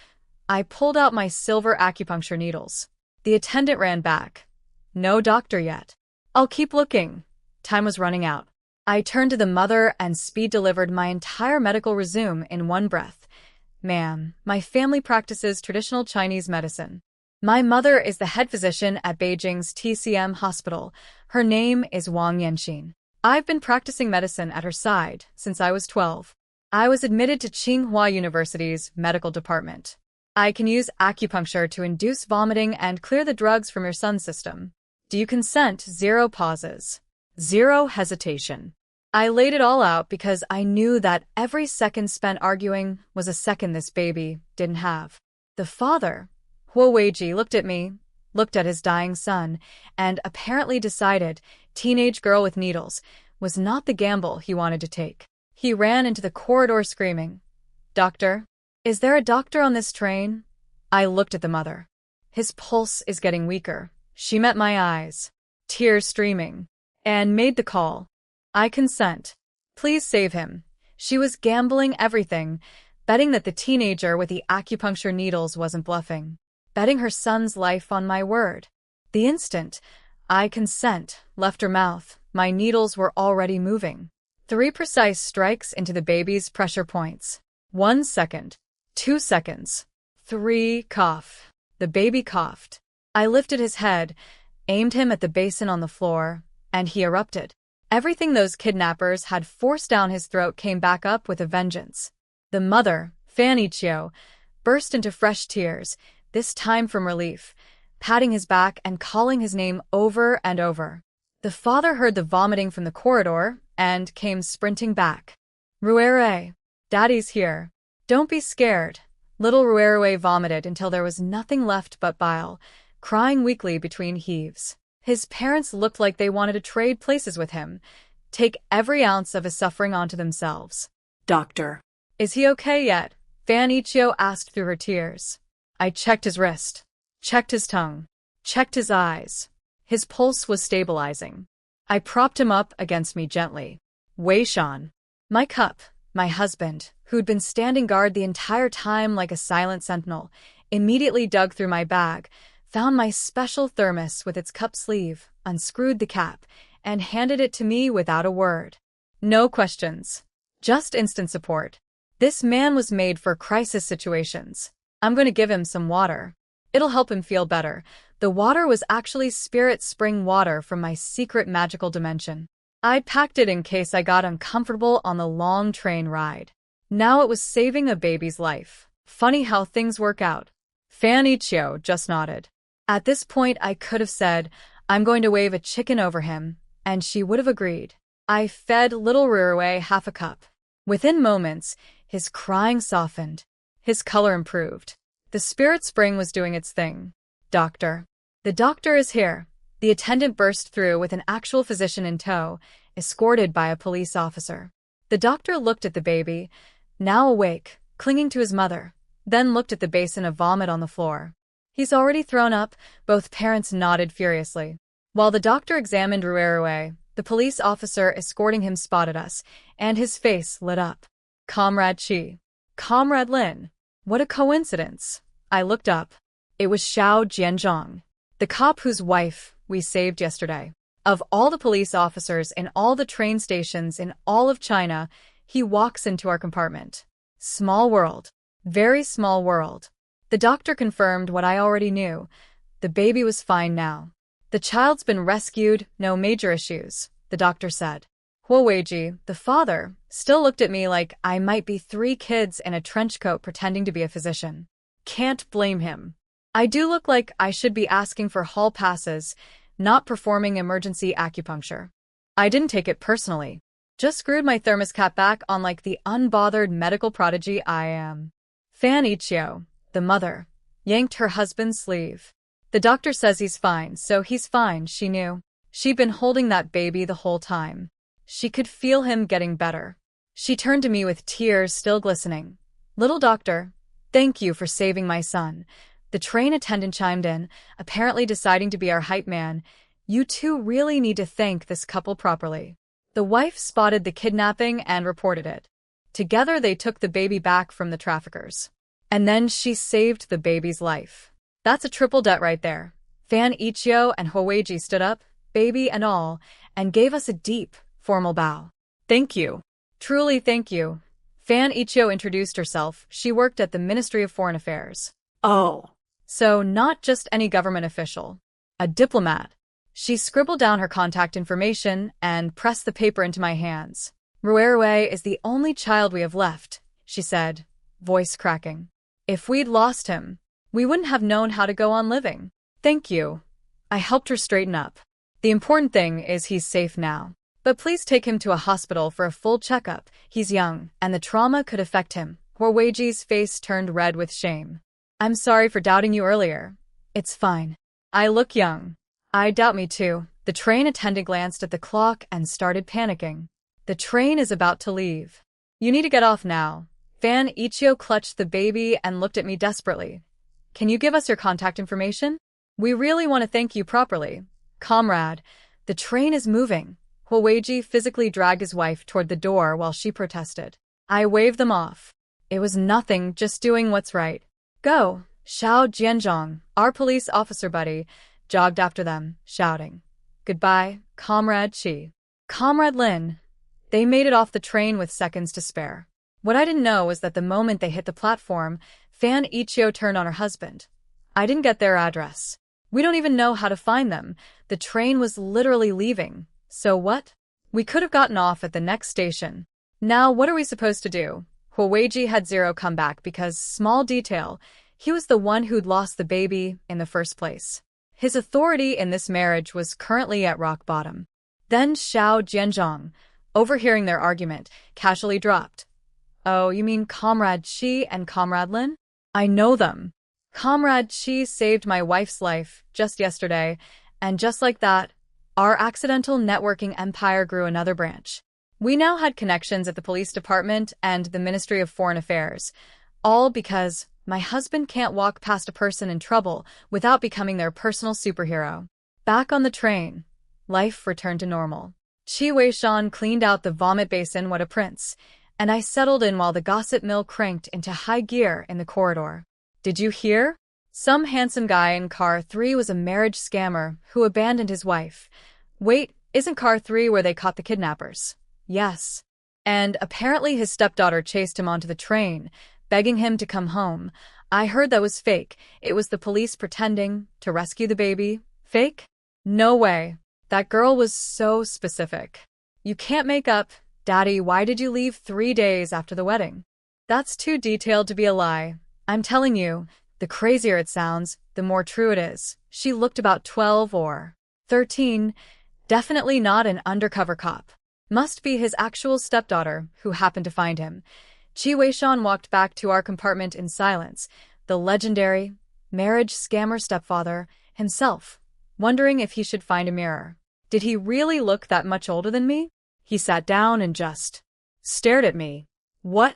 I pulled out my silver acupuncture needles. The attendant ran back. No doctor yet. I'll keep looking. Time was running out. I turned to the mother and speed-delivered my entire medical resume in one breath. Ma'am, my family practices traditional Chinese medicine. My mother is the head physician at Beijing's TCM hospital. Her name is Wang Yanxin. I've been practicing medicine at her side since I was 12. I was admitted to Tsinghua University's medical department. I can use acupuncture to induce vomiting and clear the drugs from your son's system. Do you consent? 0 pauses. 0 hesitation. I laid it all out because I knew that every second spent arguing was a second this baby didn't have. The father, Huo Weiji, looked at me, looked at his dying son, and apparently decided teenage girl with needles was not the gamble he wanted to take. He ran into the corridor screaming, "Doctor? Is there a doctor on this train?" I looked at the mother. His pulse is getting weaker. She met my eyes, tears streaming, and made the call. I consent. Please save him. She was gambling everything, betting that the teenager with the acupuncture needles wasn't bluffing, betting her son's life on my word. The instant I consent left her mouth, my needles were already moving. 3 precise strikes into the baby's pressure points. 1 second. 2 seconds. 3 cough. The baby coughed. I lifted his head, aimed him at the basin on the floor, and he erupted. Everything those kidnappers had forced down his throat came back up with a vengeance. The mother, Fanny Chiu, burst into fresh tears, this time from relief, patting his back and calling his name over and over. The father heard the vomiting from the corridor and came sprinting back. Ruere, Daddy's here. Don't be scared. Little Ruere vomited until there was nothing left but bile, crying weakly between heaves. His parents looked like they wanted to trade places with him, take every ounce of his suffering onto themselves. Doctor. Is he okay yet? Fan Ichio asked through her tears. I checked his wrist, checked his tongue, checked his eyes. His pulse was stabilizing. I propped him up against me gently. Weishan. My cup, my husband, who'd been standing guard the entire time like a silent sentinel, immediately dug through my bag, found my special thermos with its cup sleeve, unscrewed the cap, and handed it to me without a word. No questions. Just instant support. This man was made for crisis situations. I'm going to give him some water. It'll help him feel better. The water was actually spirit spring water from my secret magical dimension. I packed it in case I got uncomfortable on the long train ride. Now it was saving a baby's life. Funny how things work out. Fan Ichio just nodded. At this point, I could have said, I'm going to wave a chicken over him, and she would have agreed. I fed little Ruruway half a cup. Within moments, his crying softened. His color improved. The spirit spring was doing its thing. Doctor. The doctor is here. The attendant burst through with an actual physician in tow, escorted by a police officer. The doctor looked at the baby, now awake, clinging to his mother, then looked at the basin of vomit on the floor. He's already thrown up. Both parents nodded furiously. While the doctor examined Ruerue, the police officer escorting him spotted us, and his face lit up. Comrade Qi. Comrade Lin. What a coincidence. I looked up. It was Xiao Jianzhong, the cop whose wife we saved yesterday. Of all the police officers in all the train stations in all of China, he walks into our compartment. Small world. Very small world. The doctor confirmed what I already knew. The baby was fine now. The child's been rescued, no major issues, the doctor said. Huoweiji, the father, still looked at me like I might be 3 kids in a trench coat pretending to be a physician. Can't blame him. I do look like I should be asking for hall passes, not performing emergency acupuncture. I didn't take it personally. Just screwed my thermos cap back on like the unbothered medical prodigy I am. Fan Ichio, the mother, yanked her husband's sleeve. The doctor says he's fine, so he's fine, she knew. She'd been holding that baby the whole time. She could feel him getting better. She turned to me with tears still glistening. Little doctor, thank you for saving my son. The train attendant chimed in, apparently deciding to be our hype man. You two really need to thank this couple properly. The wife spotted the kidnapping and reported it. Together they took the baby back from the traffickers. And then she saved the baby's life. That's a triple debt right there. Fan Ichio and Huoweiji stood up, baby and all, and gave us a deep, formal bow. Thank you. Truly thank you. Fan Ichio introduced herself. She worked at the Ministry of Foreign Affairs. Oh. So not just any government official. A diplomat. She scribbled down her contact information and pressed the paper into my hands. Ruerue is the only child we have left, she said, voice cracking. If we'd lost him, we wouldn't have known how to go on living. Thank you. I helped her straighten up. The important thing is he's safe now. But please take him to a hospital for a full checkup. He's young, and the trauma could affect him. Huoweiji's face turned red with shame. I'm sorry for doubting you earlier. It's fine. I look young. I doubt me too. The train attendant glanced at the clock and started panicking. The train is about to leave. You need to get off now. Fan Ichio clutched the baby and looked at me desperately. Can you give us your contact information? We really want to thank you properly. Comrade, the train is moving. Huoweiji physically dragged his wife toward the door while she protested. I waved them off. It was nothing, just doing what's right. Go. Xiao Jianzhong, our police officer buddy, jogged after them, shouting. Goodbye, Comrade Qi. Comrade Lin. They made it off the train with seconds to spare. What I didn't know was that the moment they hit the platform, Fan Ichio turned on her husband. I didn't get their address. We don't even know how to find them. The train was literally leaving. So what? We could have gotten off at the next station. Now what are we supposed to do? Huoweiji had zero comeback because, small detail, he was the one who'd lost the baby in the first place. His authority in this marriage was currently at rock bottom. Then Xiao Jianzhong, overhearing their argument, casually dropped. "Oh, you mean Comrade Qi and Comrade Lin? I know them. Comrade Qi saved my wife's life just yesterday, and just like that, our accidental networking empire grew another branch. We now had connections at the police department and the Ministry of Foreign Affairs, all because my husband can't walk past a person in trouble without becoming their personal superhero." Back on the train, life returned to normal. Qi Weishan cleaned out the vomit basin, what a prince, and I settled in while the gossip mill cranked into high gear in the corridor. "Did you hear? Some handsome guy in car 3 was a marriage scammer who abandoned his wife. Wait, isn't car 3 where they caught the kidnappers?" "Yes. And apparently his stepdaughter chased him onto the train, begging him to come home. I heard that was fake. It was the police pretending to rescue the baby." "Fake? No way. That girl was so specific. You can't make up. Daddy, why did you leave 3 days after the wedding?" "That's too detailed to be a lie. I'm telling you, the crazier it sounds, the more true it is. She looked about 12 or 13. Definitely not an undercover cop. Must be his actual stepdaughter who happened to find him." Qi Weishan walked back to our compartment in silence, the legendary marriage scammer stepfather himself, wondering if he should find a mirror. Did he really look that much older than me? He sat down and just stared at me. "What?"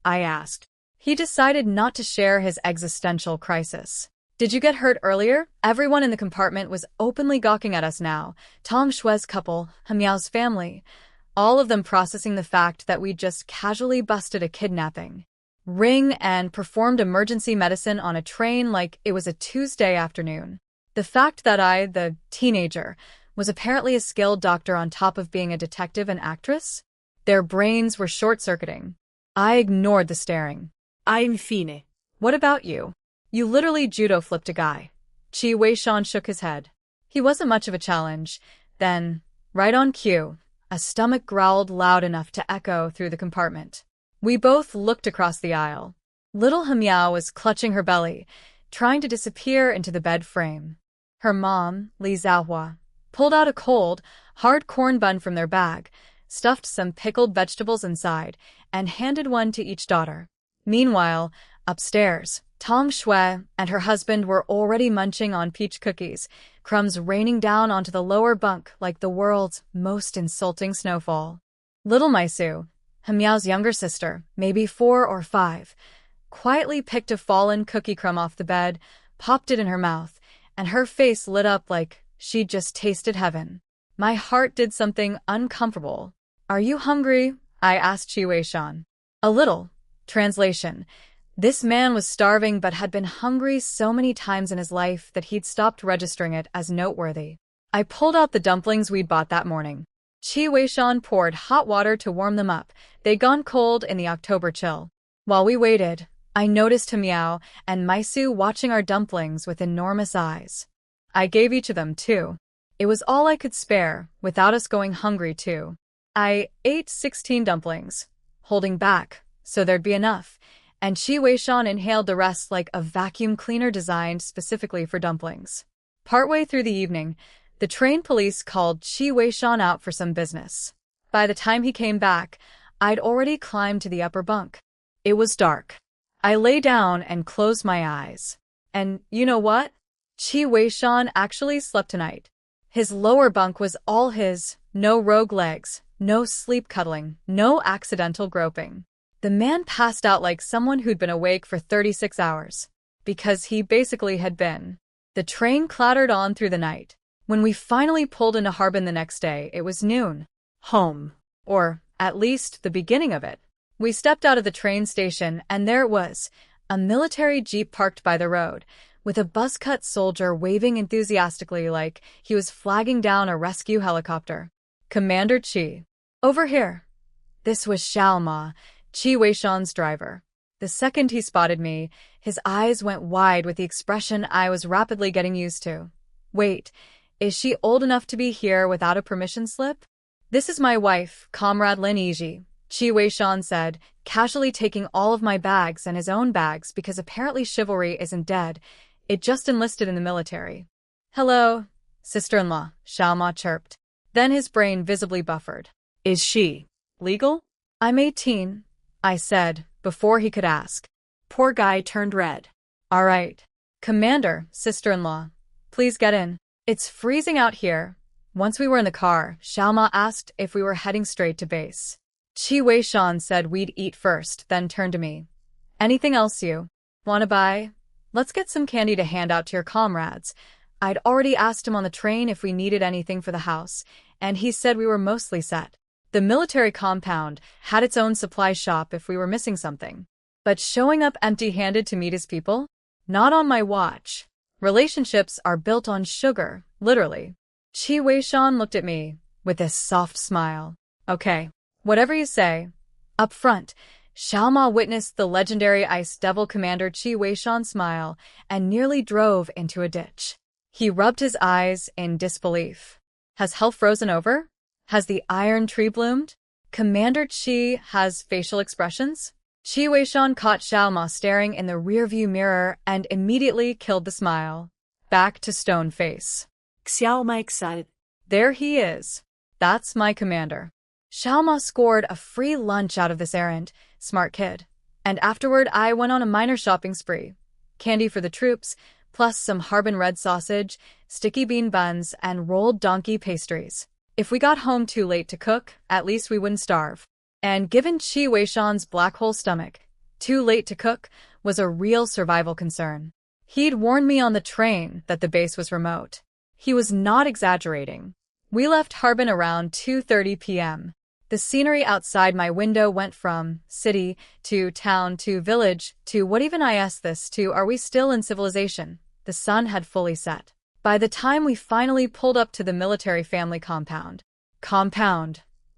I asked. He decided not to share his existential crisis. "Did you get hurt earlier?" Everyone in the compartment was openly gawking at us now. Tong Shui's couple, Hemiao's family, all of them processing the fact that we just casually busted a kidnapping ring and performed emergency medicine on a train like it was a Tuesday afternoon. The fact that I, the teenager, was apparently a skilled doctor on top of being a detective and actress? Their brains were short-circuiting. I ignored the staring. "I'm fine." "What about you? You literally judo flipped a guy." Qi Weishan shook his head. He wasn't much of a challenge. Then, right on cue, a stomach growled loud enough to echo through the compartment. We both looked across the aisle. Little Hemiao was clutching her belly, trying to disappear into the bed frame. Her mom, Li Zhaohua, pulled out a cold, hard corn bun from their bag, stuffed some pickled vegetables inside, and handed one to each daughter. Meanwhile, upstairs, Tong Shui and her husband were already munching on peach cookies, crumbs raining down onto the lower bunk like the world's most insulting snowfall. Little Maisu, Hemiao's younger sister, maybe 4 or 5, quietly picked a fallen cookie crumb off the bed, popped it in her mouth, and her face lit up like she'd just tasted heaven. My heart did something uncomfortable. "Are you hungry?" I asked Qi Weishan. "A little." Translation: this man was starving but had been hungry so many times in his life that he'd stopped registering it as noteworthy. I pulled out the dumplings we'd bought that morning. Qi Weishan poured hot water to warm them up. They'd gone cold in the October chill. While we waited, I noticed Hemiao and Maisu watching our dumplings with enormous eyes. I gave each of them 2. It was all I could spare, without us going hungry too. I ate 16 dumplings, holding back, so there'd be enough, and Qi Weishan inhaled the rest like a vacuum cleaner designed specifically for dumplings. Partway through the evening, the train police called Qi Weishan out for some business. By the time he came back, I'd already climbed to the upper bunk. It was dark. I lay down and closed my eyes. And you know what? Qi Weishan actually slept tonight. His lower bunk was all his, no rogue legs, no sleep cuddling, no accidental groping. The man passed out like someone who'd been awake for 36 hours. Because he basically had been. The train clattered on through the night. When we finally pulled into Harbin the next day, it was noon. Home. Or, at least, the beginning of it. We stepped out of the train station, and there it was, a military jeep parked by the road, with a buzz-cut soldier waving enthusiastically like he was flagging down a rescue helicopter. "Commander Qi. Over here." This was Xiaoma, Qi Weishan's driver. The second he spotted me, his eyes went wide with the expression I was rapidly getting used to. "Wait, is she old enough to be here without a permission slip?" "This is my wife, Comrade Lin Yizhi," Qi Weishan said, casually taking all of my bags and his own bags because apparently chivalry isn't dead, it just enlisted in the military. Hello, sister-in-law, Xiaoma chirped. Then his brain visibly buffered. Is she legal? I'm 18, I said, before he could ask. Poor guy turned red. All right. Commander, sister-in-law, please get in. It's freezing out here. Once we were in the car, Xiaoma asked if we were heading straight to base. Qi Weishan said we'd eat first, then turned to me. Anything else you want to buy? Let's get some candy to hand out to your comrades. I'd already asked him on the train if we needed anything for the house, and he said we were mostly set. The military compound had its own supply shop if we were missing something. But showing up empty-handed to meet his people? Not on my watch. Relationships are built on sugar, literally. Qi Weishan looked at me with this soft smile. Okay, whatever you say. Up front, Xiaoma witnessed the legendary ice devil Commander Qi Weishan smile and nearly drove into a ditch. He rubbed his eyes in disbelief. Has hell frozen over? Has the iron tree bloomed? Commander Qi has facial expressions? Qi Weishan caught Xiaoma staring in the rearview mirror and immediately killed the smile. Back to stone face. Xiaoma excited. There he is. That's my commander. Xiaoma scored a free lunch out of this errand, smart kid. And afterward I went on a minor shopping spree. Candy for the troops, plus some Harbin red sausage, sticky bean buns, and rolled donkey pastries. If we got home too late to cook, at least we wouldn't starve. And given Qi Weishan's black hole stomach, too late to cook was a real survival concern. He'd warned me on the train that the base was remote. He was not exaggerating. We left Harbin around 2:30 p.m. The scenery outside my window went from city to town to village to what even I asked this to are we still in civilization? The sun had fully set. By the time we finally pulled up to the military family compound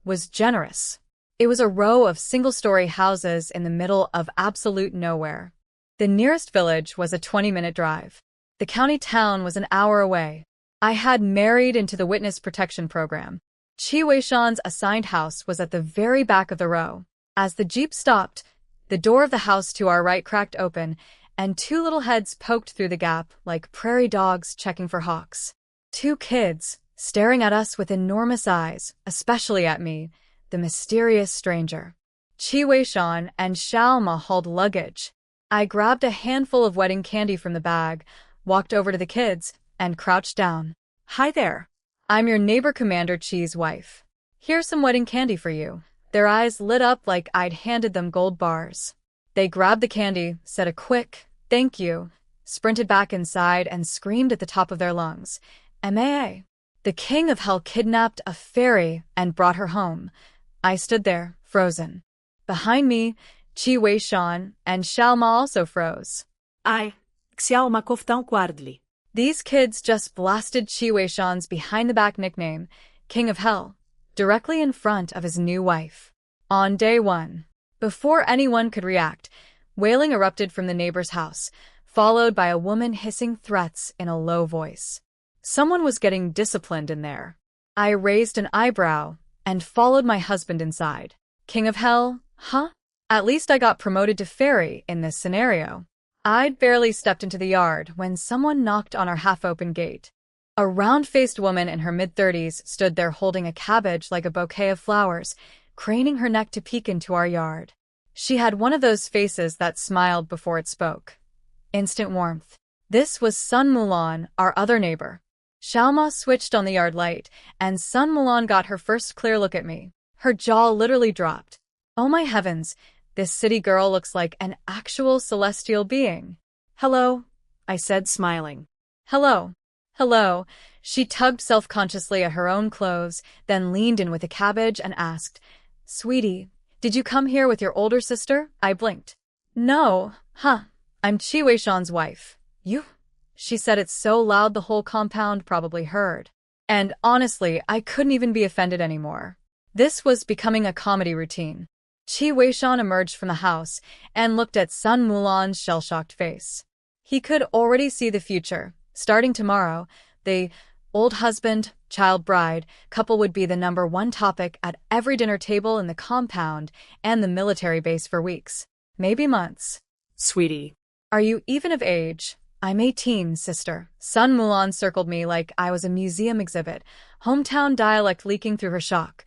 was generous. It was a row of single-story houses in the middle of absolute nowhere. The nearest village was a 20-minute drive. The county town was an hour away. I had married into the witness protection program. Qi Weishan's assigned house was at the very back of the row. As the jeep stopped, the door of the house to our right cracked open, and two little heads poked through the gap like prairie dogs checking for hawks. Two kids, staring at us with enormous eyes, especially at me, the mysterious stranger. Qi Weishan and Xiaoma hauled luggage. I grabbed a handful of wedding candy from the bag, walked over to the kids, and crouched down. Hi there. I'm your neighbor Commander Qi's wife. Here's some wedding candy for you. Their eyes lit up like I'd handed them gold bars. They grabbed the candy, said a quick, thank you, sprinted back inside and screamed at the top of their lungs. MAA. The king of hell kidnapped a fairy and brought her home. I stood there, frozen. Behind me, Qi Weishan and Xiaoma also froze. Xiaoma coftão guardli. These kids just blasted Qi Weishan's behind-the-back nickname, King of Hell, directly in front of his new wife. On day one, before anyone could react, wailing erupted from the neighbor's house, followed by a woman hissing threats in a low voice. Someone was getting disciplined in there. I raised an eyebrow and followed my husband inside. King of Hell, huh? At least I got promoted to fairy in this scenario. I'd barely stepped into the yard when someone knocked on our half-open gate. A round-faced woman in her mid-30s stood there holding a cabbage like a bouquet of flowers, craning her neck to peek into our yard. She had one of those faces that smiled before it spoke. Instant warmth. This was Sun Mulan, our other neighbor. Xiaoma switched on the yard light, and Sun Mulan got her first clear look at me. Her jaw literally dropped. Oh my heavens, this city girl looks like an actual celestial being. Hello, I said, smiling. Hello. Hello. She tugged self-consciously at her own clothes, then leaned in with a cabbage and asked, Sweetie, did you come here with your older sister? I blinked. No, I'm Qi Weishan's wife. You? She said it so loud the whole compound probably heard. And honestly, I couldn't even be offended anymore. This was becoming a comedy routine. Qi Weishan emerged from the house and looked at Sun Mulan's shell-shocked face. He could already see the future. Starting tomorrow, the old husband, child bride couple would be the #1 topic at every dinner table in the compound and the military base for weeks, maybe months. Sweetie. Are you even of age? I'm 18, sister. Sun Mulan circled me like I was a museum exhibit, hometown dialect leaking through her shock.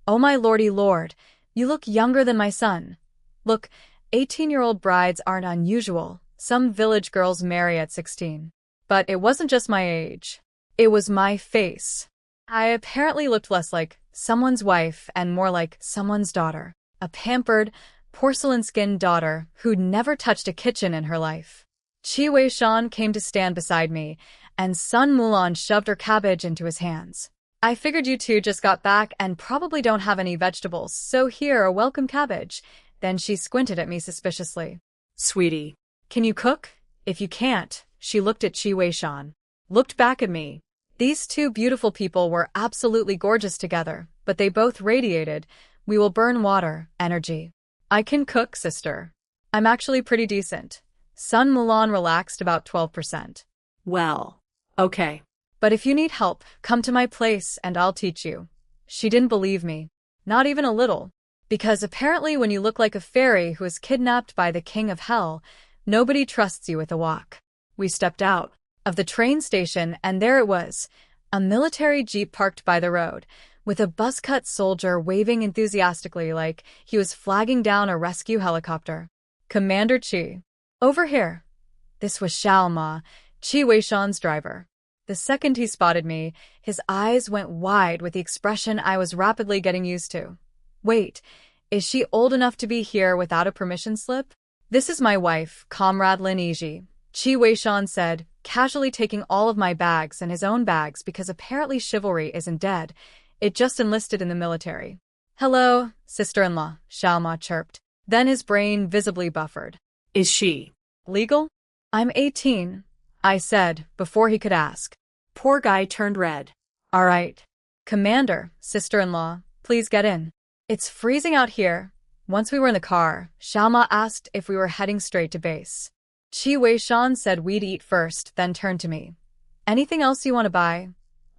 Oh my lordy lord, you look younger than my son. Look, 18-year-old brides aren't unusual. Some village girls marry at 16. But it wasn't just my age. It was my face. I apparently looked less like someone's wife and more like someone's daughter. A pampered, porcelain-skinned daughter who'd never touched a kitchen in her life. Qi Weishan came to stand beside me, and Sun Mulan shoved her cabbage into his hands. I figured you two just got back and probably don't have any vegetables, so here, a welcome cabbage. Then she squinted at me suspiciously. Sweetie, Can you cook? If you can't, she looked at Qi Weishan. Looked back at me. These two beautiful people were absolutely gorgeous together, but they both radiated, we will burn water, energy. I can cook, sister. I'm actually pretty decent. Sun Mulan relaxed about 12%. well, okay. But if you need help, come to my place and I'll teach you. She didn't believe me. Not even a little. Because apparently when you look like a fairy who was kidnapped by the king of hell, nobody trusts you with a walk. We stepped out of the train station and there it was, a military jeep parked by the road, with a buzz-cut soldier waving enthusiastically like he was flagging down a rescue helicopter. Commander Qi. Over here. This was Xiao Ma, Qi Weishan's driver. The second he spotted me, his eyes went wide with the expression I was rapidly getting used to. Wait, is she old enough to be here without a permission slip? This is my wife, Comrade Lin Yizhi, Qi Weishan said, casually taking all of my bags and his own bags because apparently chivalry isn't dead. It just enlisted in the military. Hello, sister-in-law, Xiao Ma chirped. Then his brain visibly buffered. Is she Legal? I'm 18, I said, before he could ask. Poor guy turned red. All right. Commander, sister-in-law, please get in. It's freezing out here. Once we were in the car, Xiao Ma asked if we were heading straight to base. Qi Weishan said we'd eat first, then turned to me. Anything else you want to buy?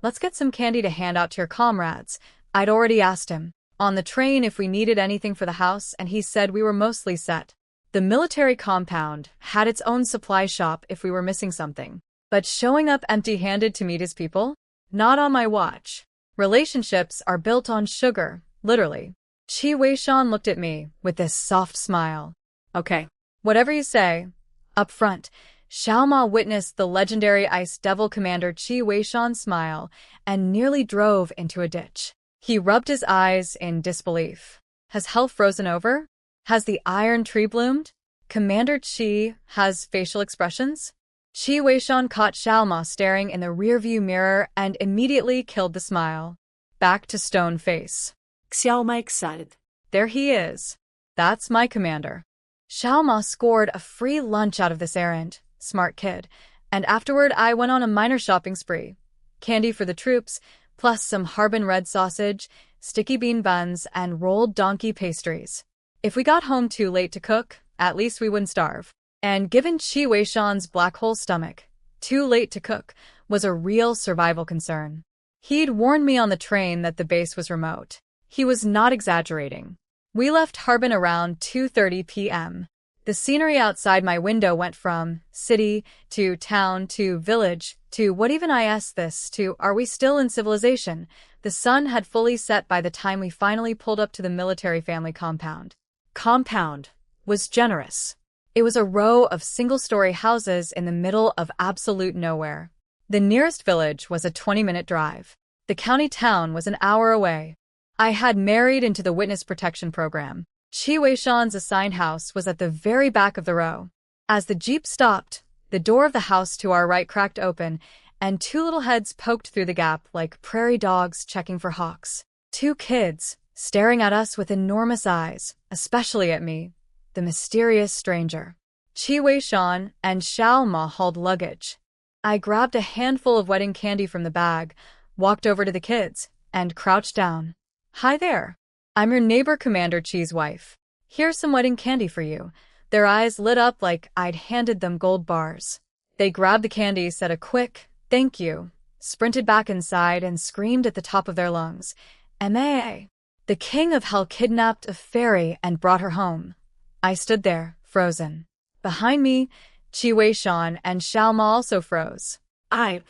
Let's get some candy to hand out to your comrades. I'd already asked him on the train if we needed anything for the house, and he said we were mostly set. The military compound had its own supply shop if we were missing something. But showing up empty-handed to meet his people? Not on my watch. Relationships are built on sugar, literally. Qi Weishan looked at me with this soft smile. Okay. Whatever you say. Up front, Xiao Ma witnessed the legendary Ice Devil Commander Qi Weishan smile and nearly drove into a ditch. He rubbed his eyes in disbelief. Has hell frozen over? Has the iron tree bloomed? Commander Qi has facial expressions? Qi Weishan caught Xiao Ma staring in the rearview mirror and immediately killed the smile. Back to stone face. Xiao Ma excited. There he is. That's my commander. Xiao Ma scored a free lunch out of this errand, smart kid, and afterward I went on a minor shopping spree. Candy for the troops, plus some Harbin red sausage, sticky bean buns, and rolled donkey pastries. If we got home too late to cook, at least we wouldn't starve. And given Qi Weishan's black hole stomach, too late to cook was a real survival concern. He'd warned me on the train that the base was remote. He was not exaggerating. We left Harbin around 2:30 p.m. The scenery outside my window went from city to town to village to what even I asked this to are we still in civilization? The sun had fully set by the time we finally pulled up to the military family compound. Compound was generous. It was a row of single-story houses in the middle of absolute nowhere. The nearest village was a 20-minute drive. The county town was an hour away. I had married into the witness protection program. Qi Weishan's assigned house was at the very back of the row. As the jeep stopped, the door of the house to our right cracked open, and two little heads poked through the gap like prairie dogs checking for hawks. Two kids, staring at us with enormous eyes, especially at me, the mysterious stranger. Qi Weishan and Xiao Ma hauled luggage. I grabbed a handful of wedding candy from the bag, walked over to the kids, and crouched down. Hi there. I'm your neighbor Commander Qi's wife. Here's some wedding candy for you. Their eyes lit up like I'd handed them gold bars. They grabbed the candy, said a quick, thank you, sprinted back inside and screamed at the top of their lungs. M.A. The king of hell kidnapped a fairy and brought her home. I stood there, frozen. Behind me, Qi Weishan and Xiao Ma also froze. Ai,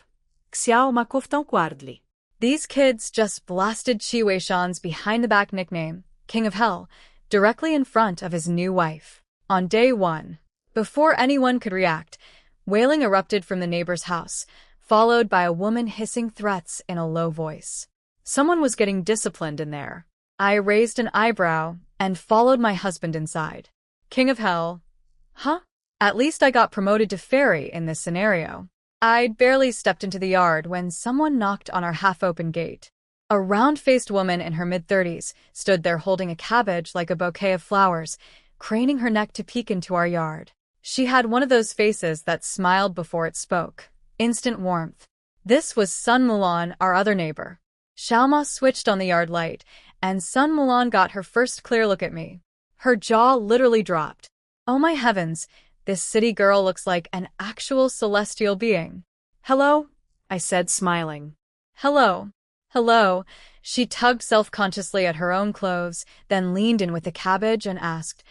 Xiao Ma Koftão Quardli. These kids just blasted Qi Weishan's behind-the-back nickname, King of Hell, directly in front of his new wife. On day one, before anyone could react, wailing erupted from the neighbor's house, followed by a woman hissing threats in a low voice. Someone was getting disciplined in there. I raised an eyebrow and followed my husband inside. King of Hell? Huh? At least I got promoted to fairy in this scenario. I'd barely stepped into the yard when someone knocked on our half-open gate. A round-faced woman in her mid-30s stood there holding a cabbage like a bouquet of flowers, craning her neck to peek into our yard. She had one of those faces that smiled before it spoke. Instant warmth. This was Sun Mulan, our other neighbor. Xiao Ma switched on the yard light, and Sun Mulan got her first clear look at me. Her jaw literally dropped. Oh my heavens, this city girl looks like an actual celestial being. Hello? I said, smiling. Hello. Hello. She tugged self-consciously at her own clothes, then leaned in with the cabbage and asked,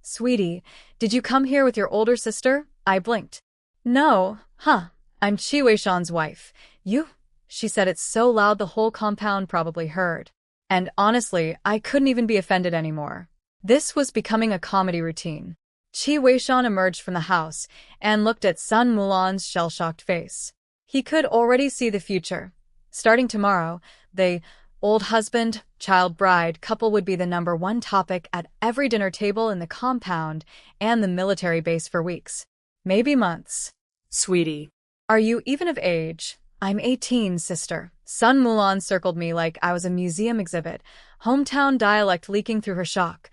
Sweetie, did you come here with your older sister? I blinked. No, I'm Qi Weishan's wife. You? She said it so loud the whole compound probably heard. And honestly, I couldn't even be offended anymore. This was becoming a comedy routine. Qi Weishan emerged from the house and looked at Sun Mulan's shell-shocked face. He could already see the future. Starting tomorrow, the old husband, child bride couple would be the #1 topic at every dinner table in the compound and the military base for weeks. Maybe months. Sweetie. Are you even of age? I'm 18, sister. Sun Mulan circled me like I was a museum exhibit, hometown dialect leaking through her shock.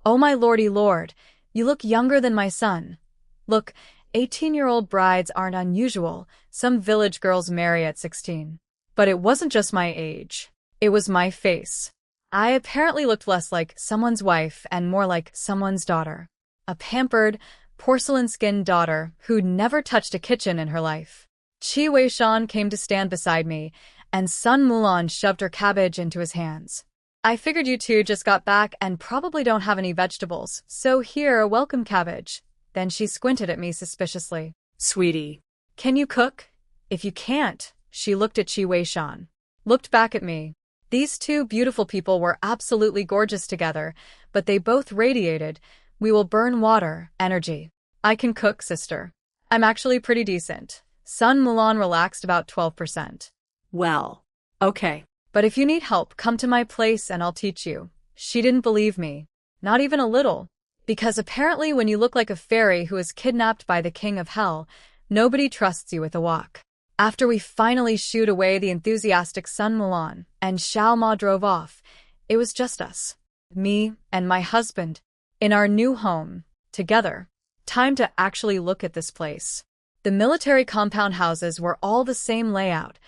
Oh my lordy lord, you look younger than my son. Look, 18-year-old brides aren't unusual. Some village girls marry at 16. But it wasn't just my age. It was my face. I apparently looked less like someone's wife and more like someone's daughter. A pampered, porcelain-skinned daughter who'd never touched a kitchen in her life. Qi Weishan came to stand beside me, and Sun Mulan shoved her cabbage into his hands. I figured you two just got back and probably don't have any vegetables, so here, welcome cabbage. Then she squinted at me suspiciously. Sweetie. Can you cook? If you can't, she looked at Qi Weishan. Looked back at me. These two beautiful people were absolutely gorgeous together, but they both radiated, we will burn water, energy. I can cook, sister. I'm actually pretty decent. Sun Mulan relaxed about 12%. Well, okay. But if you need help, come to my place and I'll teach you. She didn't believe me. Not even a little. Because apparently when you look like a fairy who is kidnapped by the King of Hell, nobody trusts you with a wok. After we finally shooed away the enthusiastic Sun Mulan and Xiao Ma drove off, it was just us. Me and my husband. In our new home. Together. Time to actually look at this place. The military compound houses were all the same layout.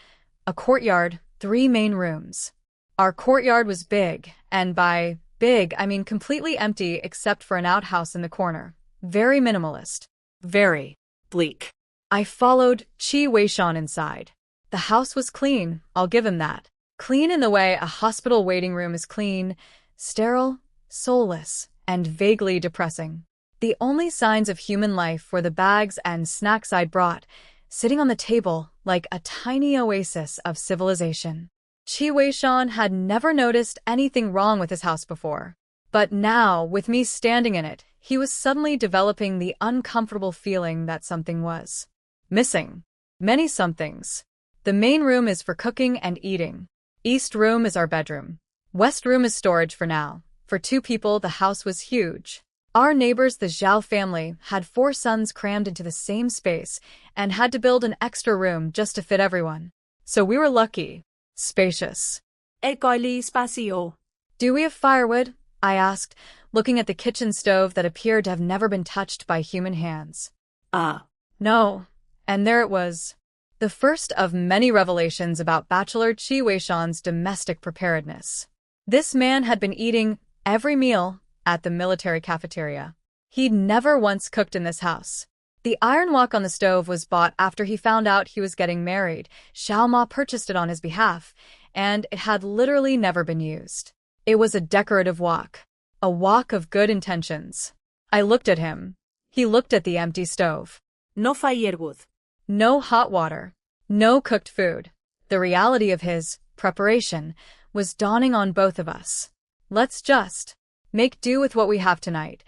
A courtyard, 3 main rooms. Our courtyard was big, and by big, I mean completely empty except for an outhouse in the corner. Very minimalist. Very bleak. I followed Qi Weishan inside. The house was clean, I'll give him that. Clean in the way a hospital waiting room is clean, sterile, soulless, and vaguely depressing. The only signs of human life were the bags and snacks I'd brought, sitting on the table like a tiny oasis of civilization. Qi Weishan had never noticed anything wrong with his house before. But now, with me standing in it, he was suddenly developing the uncomfortable feeling that something was missing. Many somethings. The main room is for cooking and eating. East room is our bedroom. West room is storage for now. For 2 people, the house was huge. Our neighbors, the Zhao family, had 4 sons crammed into the same space and had to build an extra room just to fit everyone. So we were lucky. Spacious. École espacio. Do we have firewood? I asked, looking at the kitchen stove that appeared to have never been touched by human hands. No. And there it was. The first of many revelations about Bachelor Qi Weishan's domestic preparedness. This man had been eating every meal at the military cafeteria. He'd never once cooked in this house. The iron wok on the stove was bought after he found out he was getting married. Xiao Ma purchased it on his behalf, and it had literally never been used. It was a decorative wok. A wok of good intentions. I looked at him. He looked at the empty stove. No firewood. No hot water. No cooked food. The reality of his preparation was dawning on both of us. Let's just make do with what we have tonight.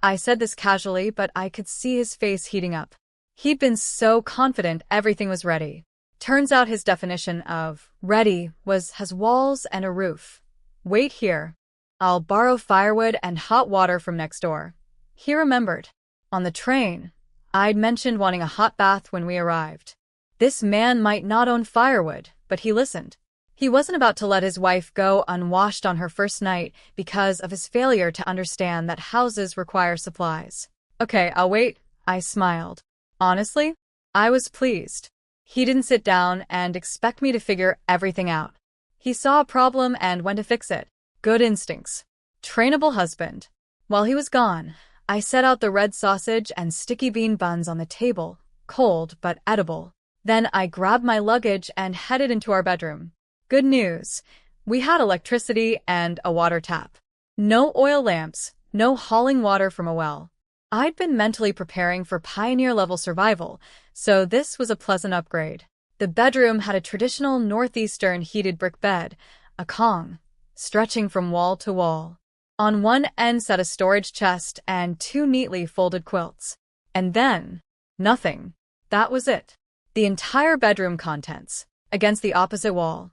I said this casually, but I could see his face heating up. He'd been so confident everything was ready. Turns out his definition of ready has walls and a roof. Wait here. I'll borrow firewood and hot water from next door. He remembered. On the train, I'd mentioned wanting a hot bath when we arrived. This man might not own firewood, but he listened. He wasn't about to let his wife go unwashed on her first night because of his failure to understand that houses require supplies. Okay, I'll wait, I smiled. Honestly, I was pleased. He didn't sit down and expect me to figure everything out. He saw a problem and went to fix it. Good instincts. Trainable husband. While he was gone, I set out the red sausage and sticky bean buns on the table, cold but edible. Then I grabbed my luggage and headed into our bedroom. Good news. We had electricity and a water tap. No oil lamps, no hauling water from a well. I'd been mentally preparing for pioneer-level survival, so this was a pleasant upgrade. The bedroom had a traditional northeastern heated brick bed, a kong, stretching from wall to wall. On one end sat a storage chest and two neatly folded quilts. And then, nothing. That was it. The entire bedroom contents, against the opposite wall.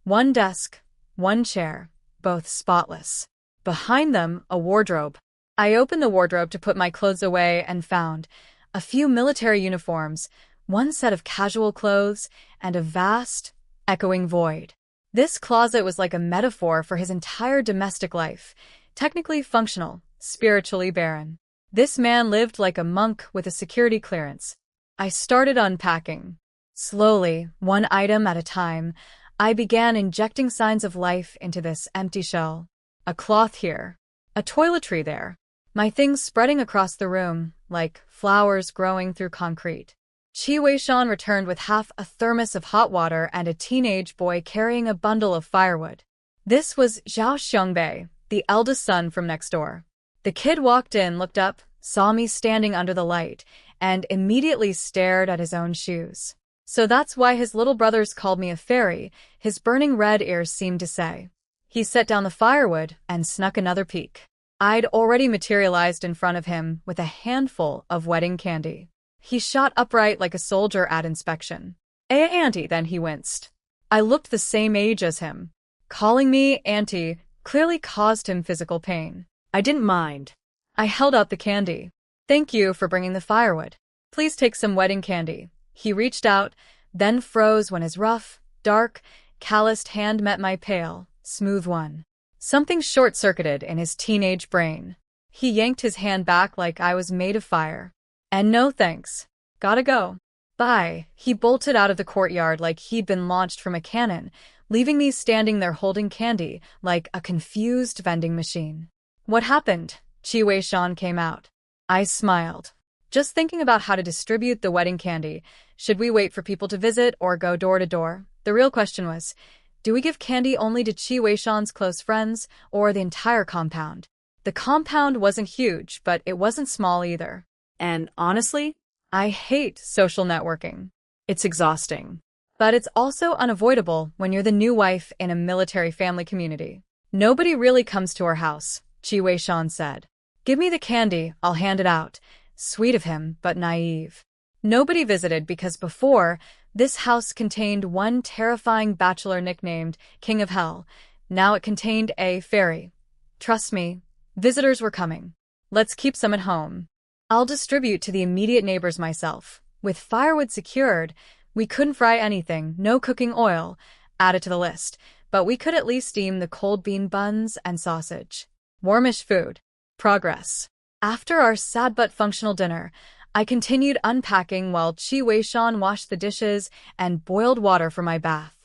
One desk, one chair, both spotless. Behind them, a wardrobe. I opened the wardrobe to put my clothes away and found a few military uniforms, one set of casual clothes, and a vast, echoing void. This closet was like a metaphor for his entire domestic life, technically functional, spiritually barren. This man lived like a monk with a security clearance. I started unpacking. Slowly, one item at a time, I began injecting signs of life into this empty shell. A cloth here, a toiletry there, my things spreading across the room like flowers growing through concrete. Qi Weishan returned with half a thermos of hot water and a teenage boy carrying a bundle of firewood. This was Zhao Xiangbei, the eldest son from next door. The kid walked in, looked up, saw me standing under the light, and immediately stared at his own shoes. So that's why his little brothers called me a fairy, his burning red ears seemed to say. He set down the firewood and snuck another peek. I'd already materialized in front of him with a handful of wedding candy. He shot upright like a soldier at inspection. Auntie, then he winced. I looked the same age as him. Calling me auntie clearly caused him physical pain. I didn't mind. I held out the candy. Thank you for bringing the firewood. Please take some wedding candy. He reached out, then froze when his rough, dark, calloused hand met my pale, smooth one. Something short-circuited in his teenage brain. He yanked his hand back like I was made of fire. And no thanks. Gotta go. Bye. He bolted out of the courtyard like he'd been launched from a cannon, leaving me standing there holding candy like a confused vending machine. What happened? Qi Weishan came out. I smiled. Just thinking about how to distribute the wedding candy. Should we wait for people to visit or go door to door? The real question was, do we give candy only to Qi Weishan's close friends or the entire compound? The compound wasn't huge, but it wasn't small either. And honestly, I hate social networking. it's exhausting. But it's also unavoidable when you're the new wife in a military family community. Nobody really comes to our house, Qi Weishan said. Give me the candy, I'll hand it out. Sweet of him, but naive. Nobody visited because before, this house contained one terrifying bachelor nicknamed King of Hell. Now it contained a fairy. Trust me, visitors were coming. Let's keep some at home. I'll distribute to the immediate neighbors myself. With firewood secured, we couldn't fry anything, no cooking oil, added to the list, but we could at least steam the cold bean buns and sausage. Warmish food. Progress. After our sad but functional dinner, I continued unpacking while Qi Weishan washed the dishes and boiled water for my bath.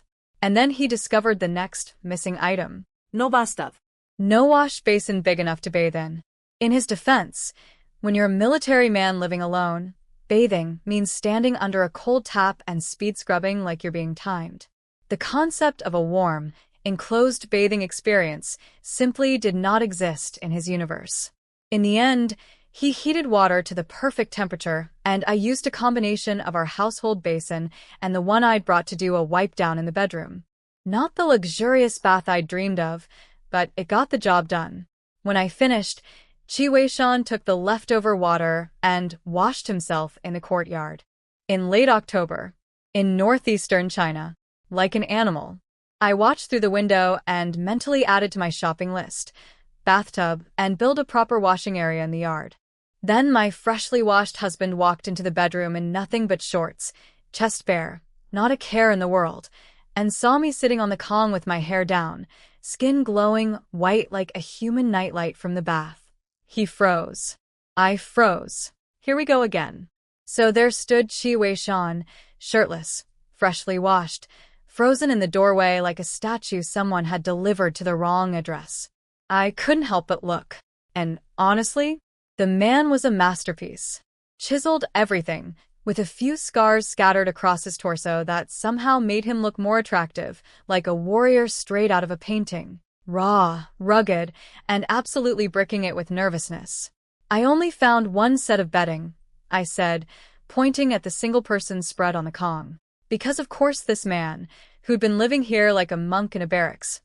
And then he discovered the next missing item. No bathtub. No wash basin big enough to bathe in. In his defense, when you're a military man living alone, bathing means standing under a cold tap and speed scrubbing like you're being timed. The concept of a warm, enclosed bathing experience simply did not exist in his universe. In the end, He heated water to the perfect temperature, and I used a combination of our household basin and the one I'd brought to do a wipe down in the bedroom. Not the luxurious bath I'd dreamed of, but it got the job done. When I finished, Qi Weishan took the leftover water and washed himself in the courtyard. In late October, in northeastern China, like an animal, I watched through the window and mentally added to my shopping list, bathtub, and build a proper washing area in the yard. Then my freshly washed husband walked into the bedroom in nothing but shorts, chest bare, not a care in the world, and saw me sitting on the Kong with my hair down, skin glowing white like a human nightlight from the bath. He froze. I froze. Here we go again. So there stood Qi Weishan, shirtless, freshly washed, frozen in the doorway like a statue someone had delivered to the wrong address. I couldn't help but look. And honestly, the man was a masterpiece. Chiseled everything, with a few scars scattered across his torso that somehow made him look more attractive, like a warrior straight out of a painting. Raw, rugged, and absolutely bricking it with nervousness. I only found one set of bedding, I said, pointing at the single-person spread on the Kong. Because of course this man, who'd been living here like a monk in a barracks,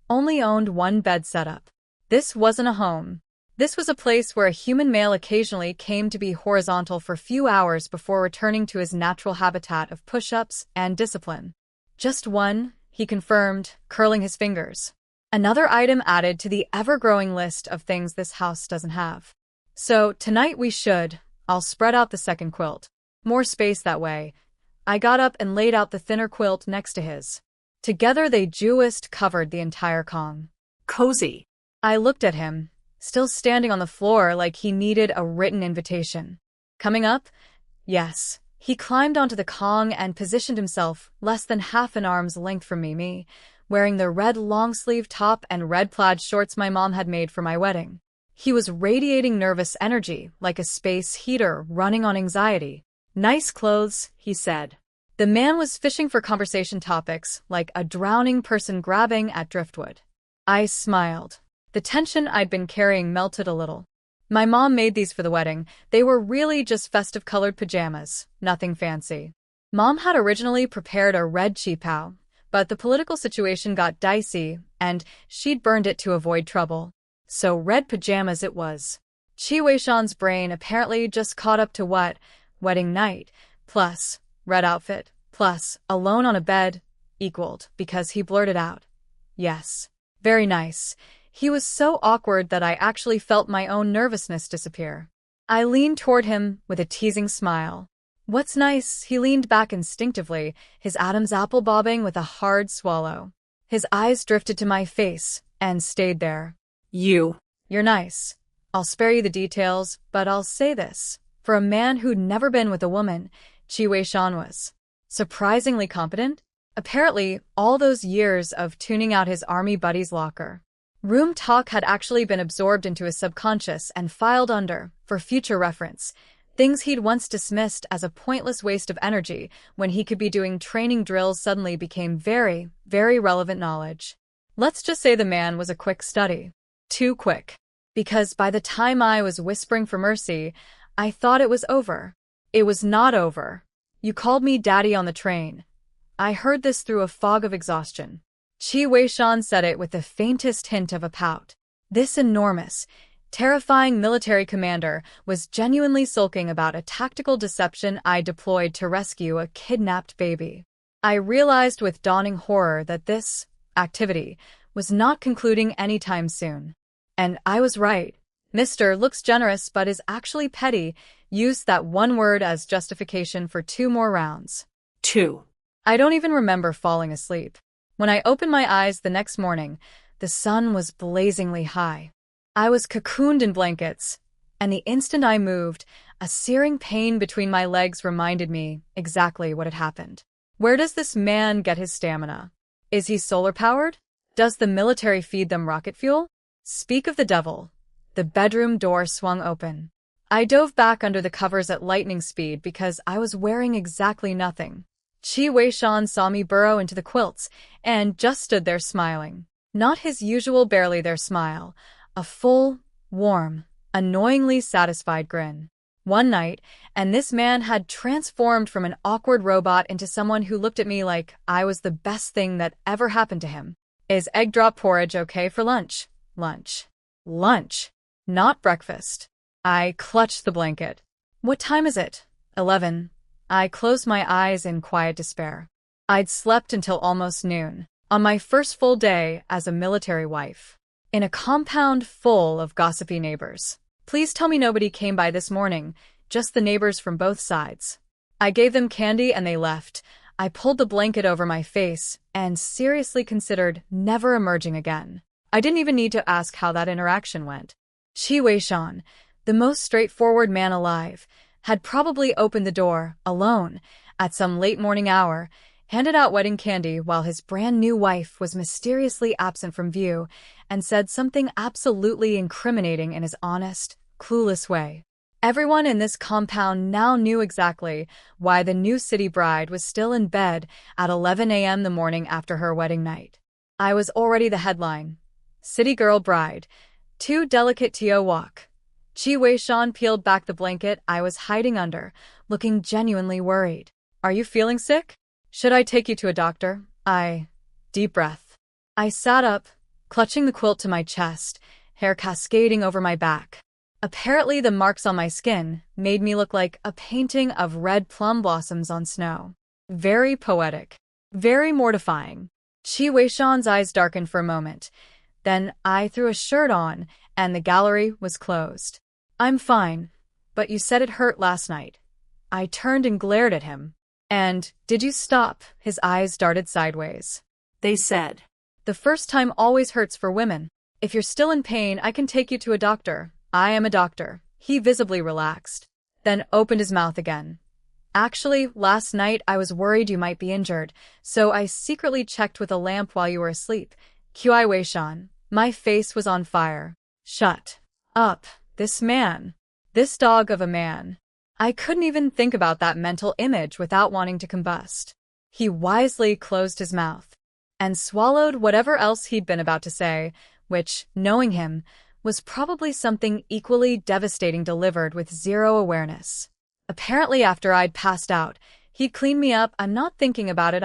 only owned one bed setup. This wasn't a home. This was a place where a human male occasionally came to be horizontal for a few hours before returning to his natural habitat of push-ups and discipline. Just one, he confirmed, curling his fingers. Another item added to the ever-growing list of things this house doesn't have. So tonight I'll spread out the second quilt. More space that way. I got up and laid out the thinner quilt next to his. Together they Jewist covered the entire Kong. Cozy. I looked at him, still standing on the floor like he needed a written invitation. Coming up? Yes. He climbed onto the Kong and positioned himself less than half an arm's length from me, wearing the red long-sleeve top and red plaid shorts my mom had made for my wedding. He was radiating nervous energy, like a space heater running on anxiety. Nice clothes, he said. The man was fishing for conversation topics, like a drowning person grabbing at driftwood. I smiled. The tension I'd been carrying melted a little. My mom made these for the wedding. They were really just festive-colored pajamas, nothing fancy. Mom had originally prepared a red qipao, but the political situation got dicey, and she'd burned it to avoid trouble. So red pajamas it was. Qi Weishan's brain apparently just caught up to what wedding night, plus red outfit, plus alone on a bed, equaled, because he blurted out, "Yes. Very nice." He was so awkward that I actually felt my own nervousness disappear. I leaned toward him with a teasing smile. "What's nice?" He leaned back instinctively, his Adam's apple bobbing with a hard swallow. His eyes drifted to my face and stayed there. You're nice. I'll spare you the details, but I'll say this. For a man who'd never been with a woman, Qi Weishan was surprisingly competent. Apparently, all those years of tuning out his army buddy's locker room talk had actually been absorbed into his subconscious and filed under, for future reference, things he'd once dismissed as a pointless waste of energy when he could be doing training drills suddenly became very, very relevant knowledge. Let's just say the man was a quick study. Too quick. Because by the time I was whispering for mercy, I thought it was over. It was not over. You called me daddy on the train. I heard this through a fog of exhaustion. Qi Weishan said it with the faintest hint of a pout. This enormous, terrifying military commander was genuinely sulking about a tactical deception I deployed to rescue a kidnapped baby. I realized with dawning horror that this activity was not concluding anytime soon. And I was right. Mr. looks generous but is actually petty, used that one word as justification for 2 more rounds. 2. I don't even remember falling asleep. When I opened my eyes the next morning, the sun was blazingly high. I was cocooned in blankets, and the instant I moved, a searing pain between my legs reminded me exactly what had happened. Where does this man get his stamina? Is he solar-powered? Does the military feed them rocket fuel? Speak of the devil. The bedroom door swung open. I dove back under the covers at lightning speed because I was wearing exactly nothing. Qi Weishan saw me burrow into the quilts and just stood there smiling. Not his usual barely there smile, a full, warm, Annoyingly satisfied grin. One night, and this man had transformed from an awkward robot into someone who looked at me like I was the best thing that ever happened to him. Is egg drop porridge okay for lunch? Lunch. Lunch. Not breakfast. I clutched the blanket. What time is it? 11. I closed my eyes in quiet despair. I'd slept until almost noon, on my first full day as a military wife, in a compound full of gossipy neighbors. Please tell me nobody came by this morning, just the neighbors from both sides. I gave them candy and they left. I pulled the blanket over my face and seriously considered never emerging again. I didn't even need to ask how that interaction went. Qi Weishan, the most straightforward man alive, had probably opened the door, alone, at some late morning hour, handed out wedding candy while his brand new wife was mysteriously absent from view, and said something absolutely incriminating in his honest, clueless way. Everyone in this compound now knew exactly why the new city bride was still in bed at 11 a.m. the morning after her wedding night. I was already the headline. City girl bride. Too delicate to walk. Qi Weishan peeled back the blanket I was hiding under, looking genuinely worried. Are you feeling sick? Should I take you to a doctor? Deep breath. I sat up, clutching the quilt to my chest, hair cascading over my back. Apparently the marks on my skin made me look like a painting of red plum blossoms on snow. Very poetic. Very mortifying. Qi Weishan's eyes darkened for a moment. Then I threw a shirt on, and the gallery was closed. I'm fine, but you said it hurt last night. I turned and glared at him. And, did you stop? His eyes darted sideways. They said. The first time always hurts for women. If you're still in pain, I can take you to a doctor. I am a doctor. He visibly relaxed, then opened his mouth again. Actually, last night I was worried you might be injured, so I secretly checked with a lamp while you were asleep. Qi Weishan. My face was on fire. Shut up. This man. This dog of a man. I couldn't even think about that mental image without wanting to combust. He wisely closed his mouth and swallowed whatever else he'd been about to say, which, knowing him, was probably something equally devastating delivered with zero awareness. Apparently after I'd passed out, he'd cleaned me up. I'm not thinking about it.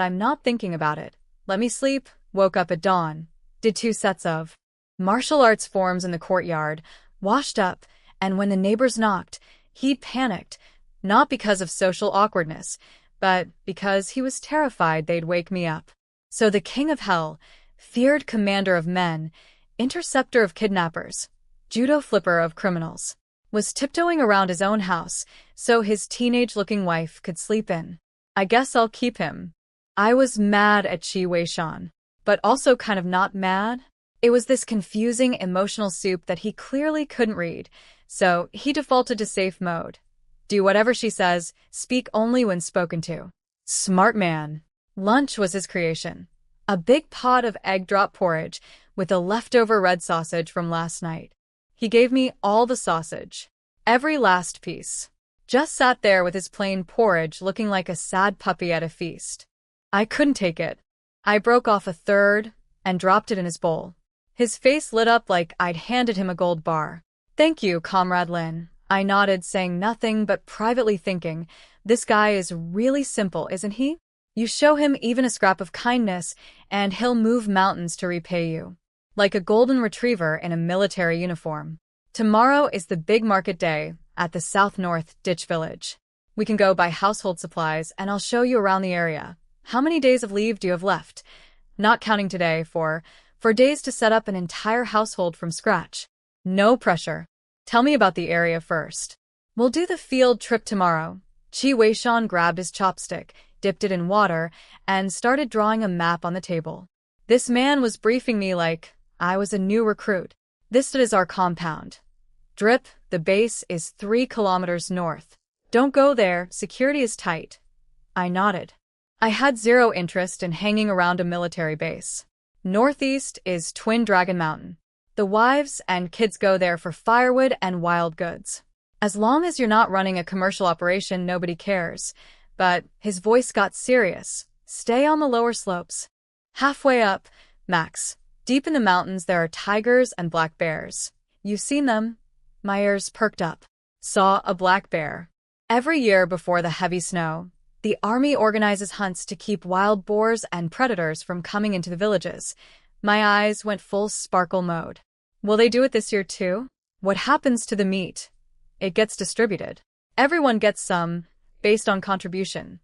Let me sleep. Woke up at dawn. Did 2 sets of martial arts forms in the courtyard, washed up, and when the neighbors knocked, he'd panicked, not because of social awkwardness, but because he was terrified they'd wake me up. So the king of hell, feared commander of men, interceptor of kidnappers, judo flipper of criminals, was tiptoeing around his own house so his teenage-looking wife could sleep in. I guess I'll keep him. I was mad at Qi Weishan, but also kind of not mad. It was this confusing emotional soup that he clearly couldn't read, so he defaulted to safe mode. Do whatever she says, speak only when spoken to. Smart man. Lunch was his creation. A big pot of egg drop porridge with a leftover red sausage from last night. He gave me all the sausage. Every last piece. Just sat there with his plain porridge looking like a sad puppy at a feast. I couldn't take it. I broke off a third and dropped it in his bowl. His face lit up like I'd handed him a gold bar. Thank you, Comrade Lin. I nodded, saying nothing but privately thinking, this guy is really simple, isn't he? You show him even a scrap of kindness, and he'll move mountains to repay you. Like a golden retriever in a military uniform. Tomorrow is the big market day at the South-North Ditch Village. We can go buy household supplies, and I'll show you around the area. How many days of leave do you have left? Not counting today, for days to set up an entire household from scratch. No pressure. Tell me about the area first. We'll do the field trip tomorrow. Qi Weishan grabbed his chopstick, dipped it in water, and started drawing a map on the table. This man was briefing me like I was a new recruit. This is our compound. Drip, the base is 3 kilometers north. Don't go there, security is tight. I nodded. I had zero interest in hanging around a military base. Northeast is Twin Dragon Mountain. The wives and kids go there for firewood and wild goods. As long as you're not running a commercial operation, nobody cares. But his voice got serious. Stay on the lower slopes. Halfway up, max. Deep in the mountains there are tigers and black bears. You've seen them? My ears perked up. Saw a black bear. Every year before the heavy snow, the army organizes hunts to keep wild boars and predators from coming into the villages. My eyes went full sparkle mode. Will they do it this year too? What happens to the meat? It gets distributed. Everyone gets some, based on contribution.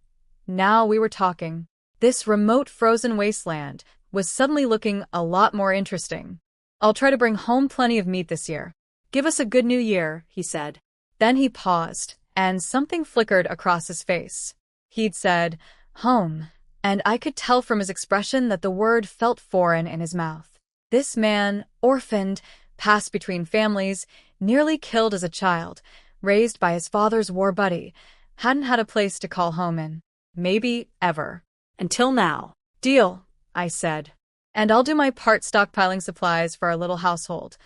Now we were talking. This remote frozen wasteland was suddenly looking a lot more interesting. I'll try to bring home plenty of meat this year. Give us a good new year, he said. Then he paused, and something flickered across his face. He'd said, home, and I could tell from his expression that the word felt foreign in his mouth. This man, orphaned, passed between families, nearly killed as a child, raised by his father's war buddy, hadn't had a place to call home in. Maybe ever. Until now. Deal, I said. And I'll do my part stockpiling supplies for our little household.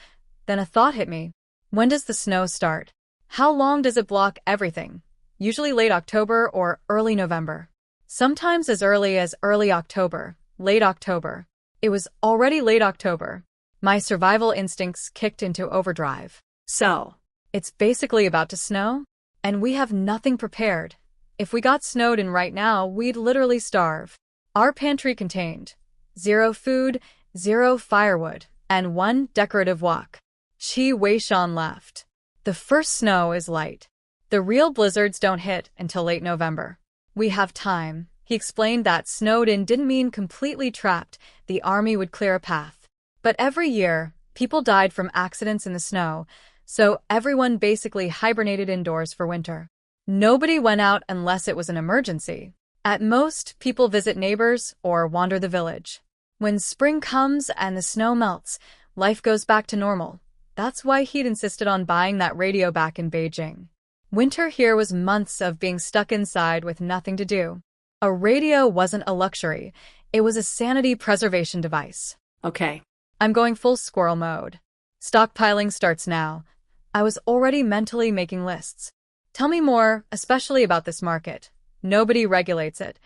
Then a thought hit me. When does the snow start? How long does it block everything? Usually late October or early November. Sometimes as early October, late October. It was already late October. My survival instincts kicked into overdrive. So, it's basically about to snow, and we have nothing prepared. If we got snowed in right now, we'd literally starve. Our pantry contained 0 food, 0 firewood, and 1 decorative wok. Qi Weishan laughed. The first snow is light. The real blizzards don't hit until late November. We have time. He explained that snowed in didn't mean completely trapped. The army would clear a path. But every year, people died from accidents in the snow, so everyone basically hibernated indoors for winter. Nobody went out unless it was an emergency. At most, people visit neighbors or wander the village. When spring comes and the snow melts, life goes back to normal. That's why he'd insisted on buying that radio back in Beijing. Winter here was months of being stuck inside with nothing to do. A radio wasn't a luxury. It was a sanity preservation device. Okay. I'm going full squirrel mode. Stockpiling starts now. I was already mentally making lists. Tell me more, especially about this market. Nobody regulates it.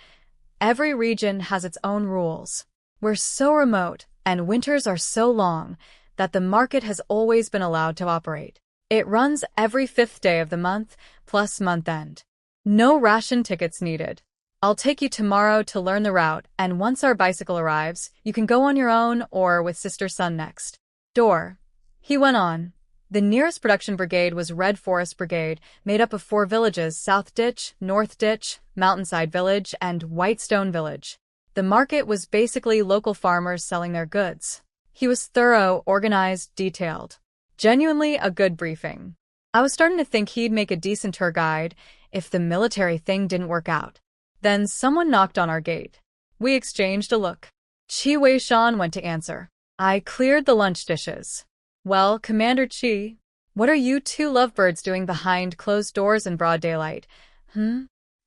Every region has its own rules. We're so remote, and winters are so long, that the market has always been allowed to operate. It runs every 5th day of the month, plus month end. No ration tickets needed. I'll take you tomorrow to learn the route, and once our bicycle arrives, you can go on your own or with Sister Sun next door. He went on. The nearest production brigade was Red Forest Brigade, made up of 4 villages: South Ditch, North Ditch, Mountainside Village, and Whitestone Village. The market was basically local farmers selling their goods. He was thorough, organized, detailed. Genuinely a good briefing. I was starting to think he'd make a decent tour guide if the military thing didn't work out. Then someone knocked on our gate. We exchanged a look. Qi Weishan went to answer. I cleared the lunch dishes. Well, Commander Qi, what are you 2 lovebirds doing behind closed doors in broad daylight?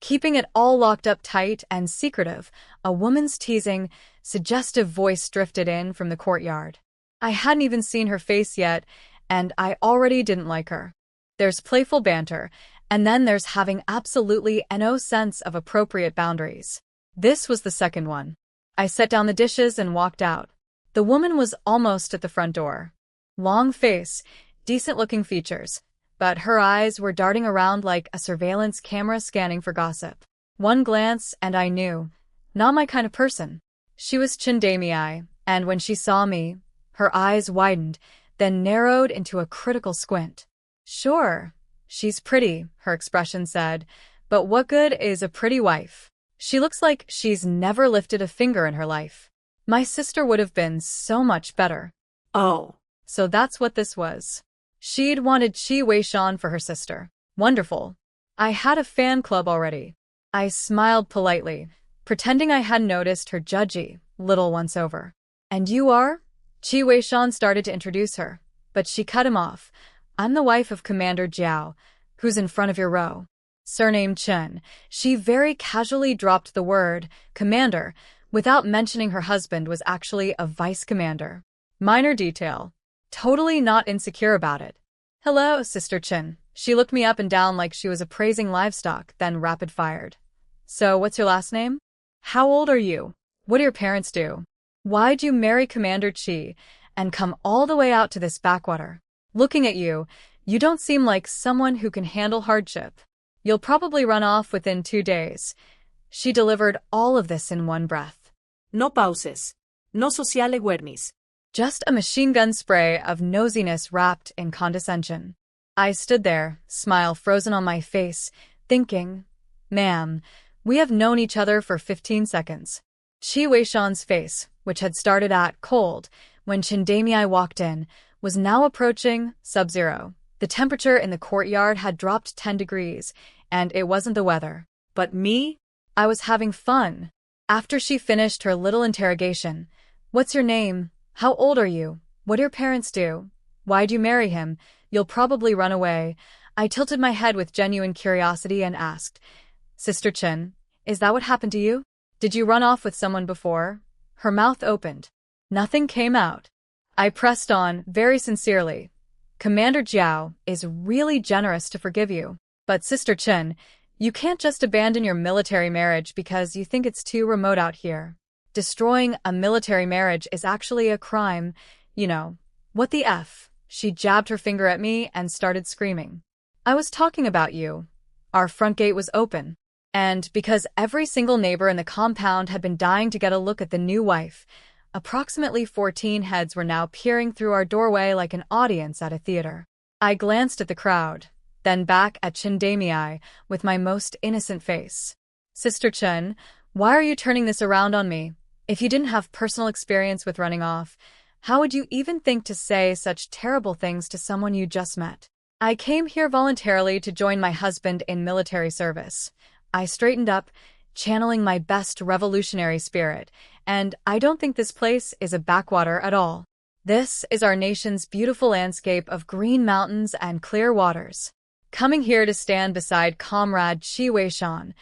Keeping it all locked up tight and secretive, a woman's teasing, suggestive voice drifted in from the courtyard. I hadn't even seen her face yet, and I already didn't like her. There's playful banter, and then there's having absolutely no sense of appropriate boundaries. This was the second one. I set down the dishes and walked out. The woman was almost at the front door. Long face, decent-looking features, but her eyes were darting around like a surveillance camera scanning for gossip. One glance, and I knew. Not my kind of person. She was Chindamii, and when she saw me, her eyes widened, then narrowed into a critical squint. Sure, she's pretty, her expression said, but what good is a pretty wife? She looks like she's never lifted a finger in her life. My sister would have been so much better. Oh. So that's what this was. She'd wanted Qi Weishan for her sister. Wonderful. I had a fan club already. I smiled politely, pretending I hadn't noticed her judgy, little once-over. And you are? Qi Weishan started to introduce her, but she cut him off. I'm the wife of Commander Jiao, who's in front of your row. Surname Chen. She very casually dropped the word, commander, without mentioning her husband was actually a vice commander. Minor detail. Totally not insecure about it. Hello, Sister Chen. She looked me up and down like she was appraising livestock, then rapid-fired. So, what's your last name? How old are you? What do your parents do? Why'd you marry Commander Qi and come all the way out to this backwater? Looking at you, You don't seem like someone who can handle hardship. You'll probably run off within 2 days. She delivered all of this in one breath. No pauses. No sociale guernis. Just a machine gun spray of nosiness wrapped in condescension. I stood there, smile frozen on my face, thinking, ma'am, we have known each other for 15 seconds. Qi Weishan's face, which had started at cold when Chindamyi walked in, was now approaching sub-zero. The temperature in the courtyard had dropped 10 degrees, and it wasn't the weather. But me? I was having fun. After she finished her little interrogation, "What's your name? How old are you? What do your parents do? Why'd you marry him? You'll probably run away." I tilted my head with genuine curiosity and asked, "Sister Chen, is that what happened to you? Did you run off with someone before?" Her mouth opened. Nothing came out. I pressed on, very sincerely. "Commander Jiao is really generous to forgive you. But Sister Chen, you can't just abandon your military marriage because you think it's too remote out here. Destroying a military marriage is actually a crime, you know." "What the F?" She jabbed her finger at me and started screaming. "I was talking about you." Our front gate was open. And because every single neighbor in the compound had been dying to get a look at the new wife, approximately 14 heads were now peering through our doorway like an audience at a theater. I glanced at the crowd, then back at Chindamyi with my most innocent face. "Sister Chen, why are you turning this around on me? If you didn't have personal experience with running off, how would you even think to say such terrible things to someone you just met?" "I came here voluntarily to join my husband in military service." I straightened up, channeling my best revolutionary spirit, "and I don't think this place is a backwater at all. This is our nation's beautiful landscape of green mountains and clear waters. Coming here to stand beside Comrade Qi Weishan,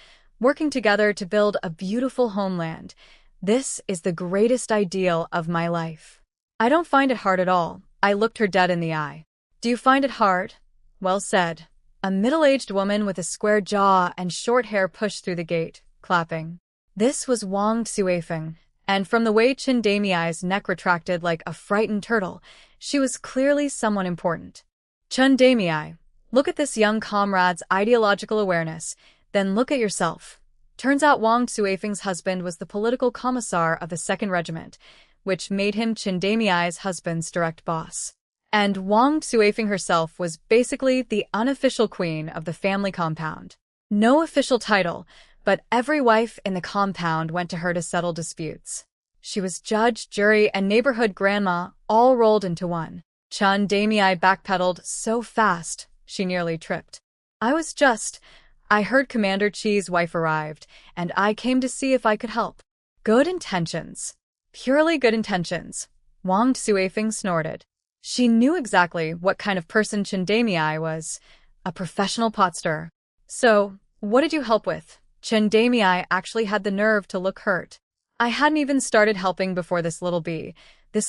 working together to build a beautiful homeland. This is the greatest ideal of my life. I don't find it hard at all." I looked her dead in the eye. "Do you find it hard? Well said." A middle-aged woman with a square jaw and short hair pushed through the gate, clapping. This was Wang Xuefeng, and from the way Chindamyi's neck retracted like a frightened turtle, she was clearly someone important. "Chindamyi, look at this young comrade's ideological awareness, then look at yourself." Turns out Wang Xuefeng's husband was the political commissar of the 2nd Regiment, which made him Chindamyi's husband's direct boss. And Wang Xuefeng herself was basically the unofficial queen of the family compound. No official title, but every wife in the compound went to her to settle disputes. She was judge, jury, and neighborhood grandma all rolled into one. Chindamyi backpedaled so fast, she nearly tripped. I heard Commander Qi's wife arrived, and I came to see if I could help." "Good intentions. Purely good intentions," Wang Xuefeng snorted. She knew exactly what kind of person Chindamyi was, a professional pot stirrer. "So, what did you help with?" Chindamyi actually had the nerve to look hurt. I hadn't even started helping before this little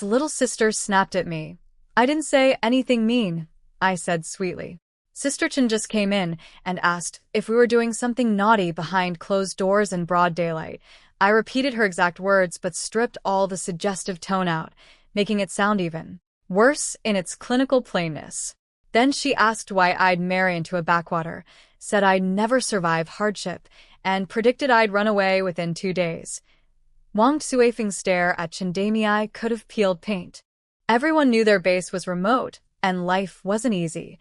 little sister snapped at me. "I didn't say anything mean," I said sweetly. Sister Chen just came in and asked if we were doing something naughty behind closed doors in broad daylight. I repeated her exact words but stripped all the suggestive tone out, making it sound even worse in its clinical plainness. Then she asked why I'd marry into a backwater, said I'd never survive hardship, and predicted I'd run away within 2 days. Wang Xuefeng's stare at Chindamyi could have peeled paint. Everyone knew their base was remote, and life wasn't easy.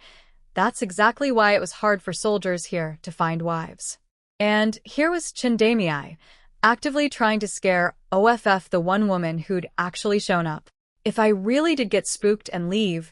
That's exactly why it was hard for soldiers here to find wives. And here was Chindamyi, actively trying to scare OFF the one woman who'd actually shown up. If I really did get spooked and leave,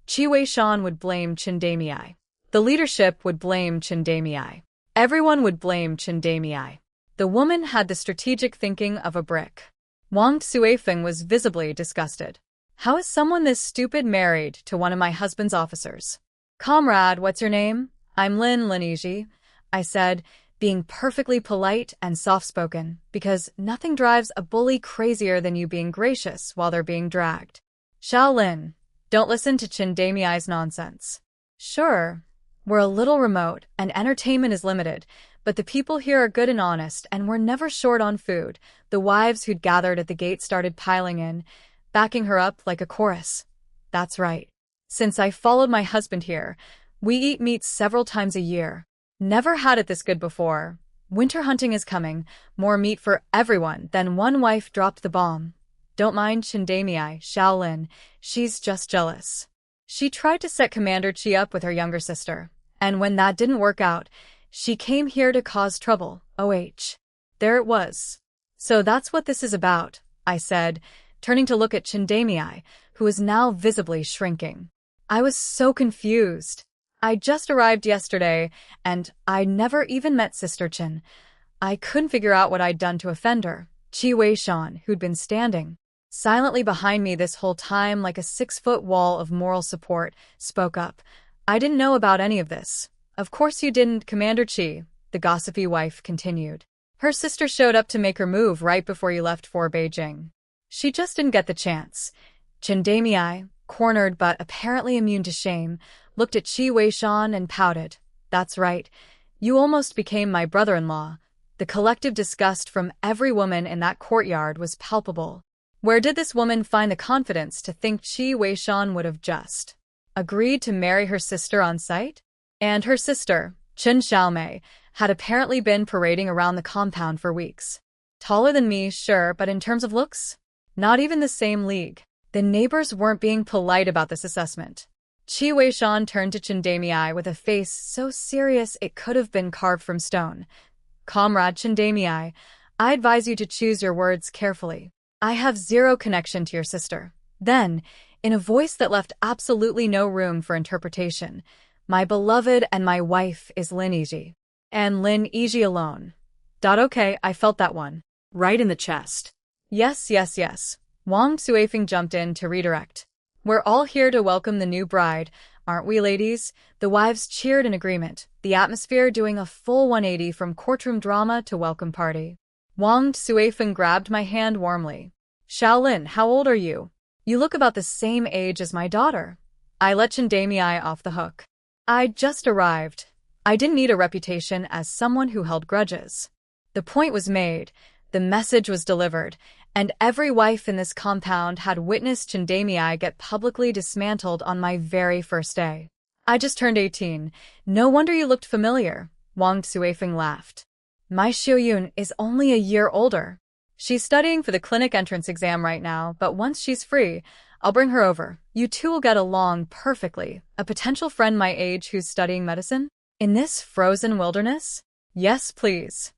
Qi Weishan would blame Chindamyi. The leadership would blame Chindamyi. Everyone would blame Chindamyi. The woman had the strategic thinking of a brick. Wang Xuefeng was visibly disgusted. "How is someone this stupid married to one of my husband's officers?" "Comrade, what's your name?" "I'm Lin Yizhi," I said, being perfectly polite and soft-spoken, because nothing drives a bully crazier than you being gracious while they're being dragged. "Shaolin, don't listen to Chindamyi's nonsense." "Sure, we're a little remote and entertainment is limited, but the people here are good and honest and we're never short on food." The wives who'd gathered at the gate started piling in, backing her up like a chorus. "That's right. Since I followed my husband here, we eat meat several times a year. Never had it this good before. Winter hunting is coming, more meat for everyone. Then one wife dropped the bomb. Don't mind Chindamei, Shaolin, she's just jealous. She tried to set Commander Qi up with her younger sister, and when that didn't work out, she came here to cause trouble. OH. There it was. So that's what this is about, I said, turning to look at Chindamei, who is now visibly shrinking. I was so confused. I just arrived yesterday, and I never even met Sister Chen. I couldn't figure out what I'd done to offend her. Qi Weishan, who'd been standing silently behind me this whole time like a 6-foot wall of moral support, spoke up. I didn't know about any of this. Of course you didn't, Commander Qi, the gossipy wife continued. Her sister showed up to make her move right before you left for Beijing. She just didn't get the chance. Chindamei, cornered but apparently immune to shame, looked at Qi Weishan and pouted. That's right. You almost became my brother-in-law. The collective disgust from every woman in that courtyard was palpable. Where did this woman find the confidence to think Qi Weishan would have just agreed to marry her sister on sight? And her sister, Chen Xiaomei, had apparently been parading around the compound for weeks. Taller than me, sure, but in terms of looks? Not even the same league. The neighbors weren't being polite about this assessment. Qi Weishan turned to Chindamei with a face so serious it could have been carved from stone. Comrade Chindamei, I advise you to choose your words carefully. I have zero connection to your sister. Then, in a voice that left absolutely no room for interpretation, my beloved and my wife is Lin Yizhi. And Lin Yizhi alone. Okay, I felt that one. Right in the chest. Yes. Wang Suifeng jumped in to redirect. We're all here to welcome the new bride, aren't we, ladies? The wives cheered in agreement, the atmosphere doing a full 180 from courtroom drama to welcome party. Wang Suifeng grabbed my hand warmly. Shaolin, how old are you? You look about the same age as my daughter. I let Chindamei off the hook. I'd just arrived. I didn't need a reputation as someone who held grudges. The point was made, the message was delivered, and every wife in this compound had witnessed Chindamei get publicly dismantled on my very first day. I just turned 18. No wonder you looked familiar. Wang Suifeng laughed. My Xiuyun is only a year older. She's studying for the clinic entrance exam right now, but once she's free, I'll bring her over. You two will get along perfectly. A potential friend my age who's studying medicine? In this frozen wilderness? Yes, please.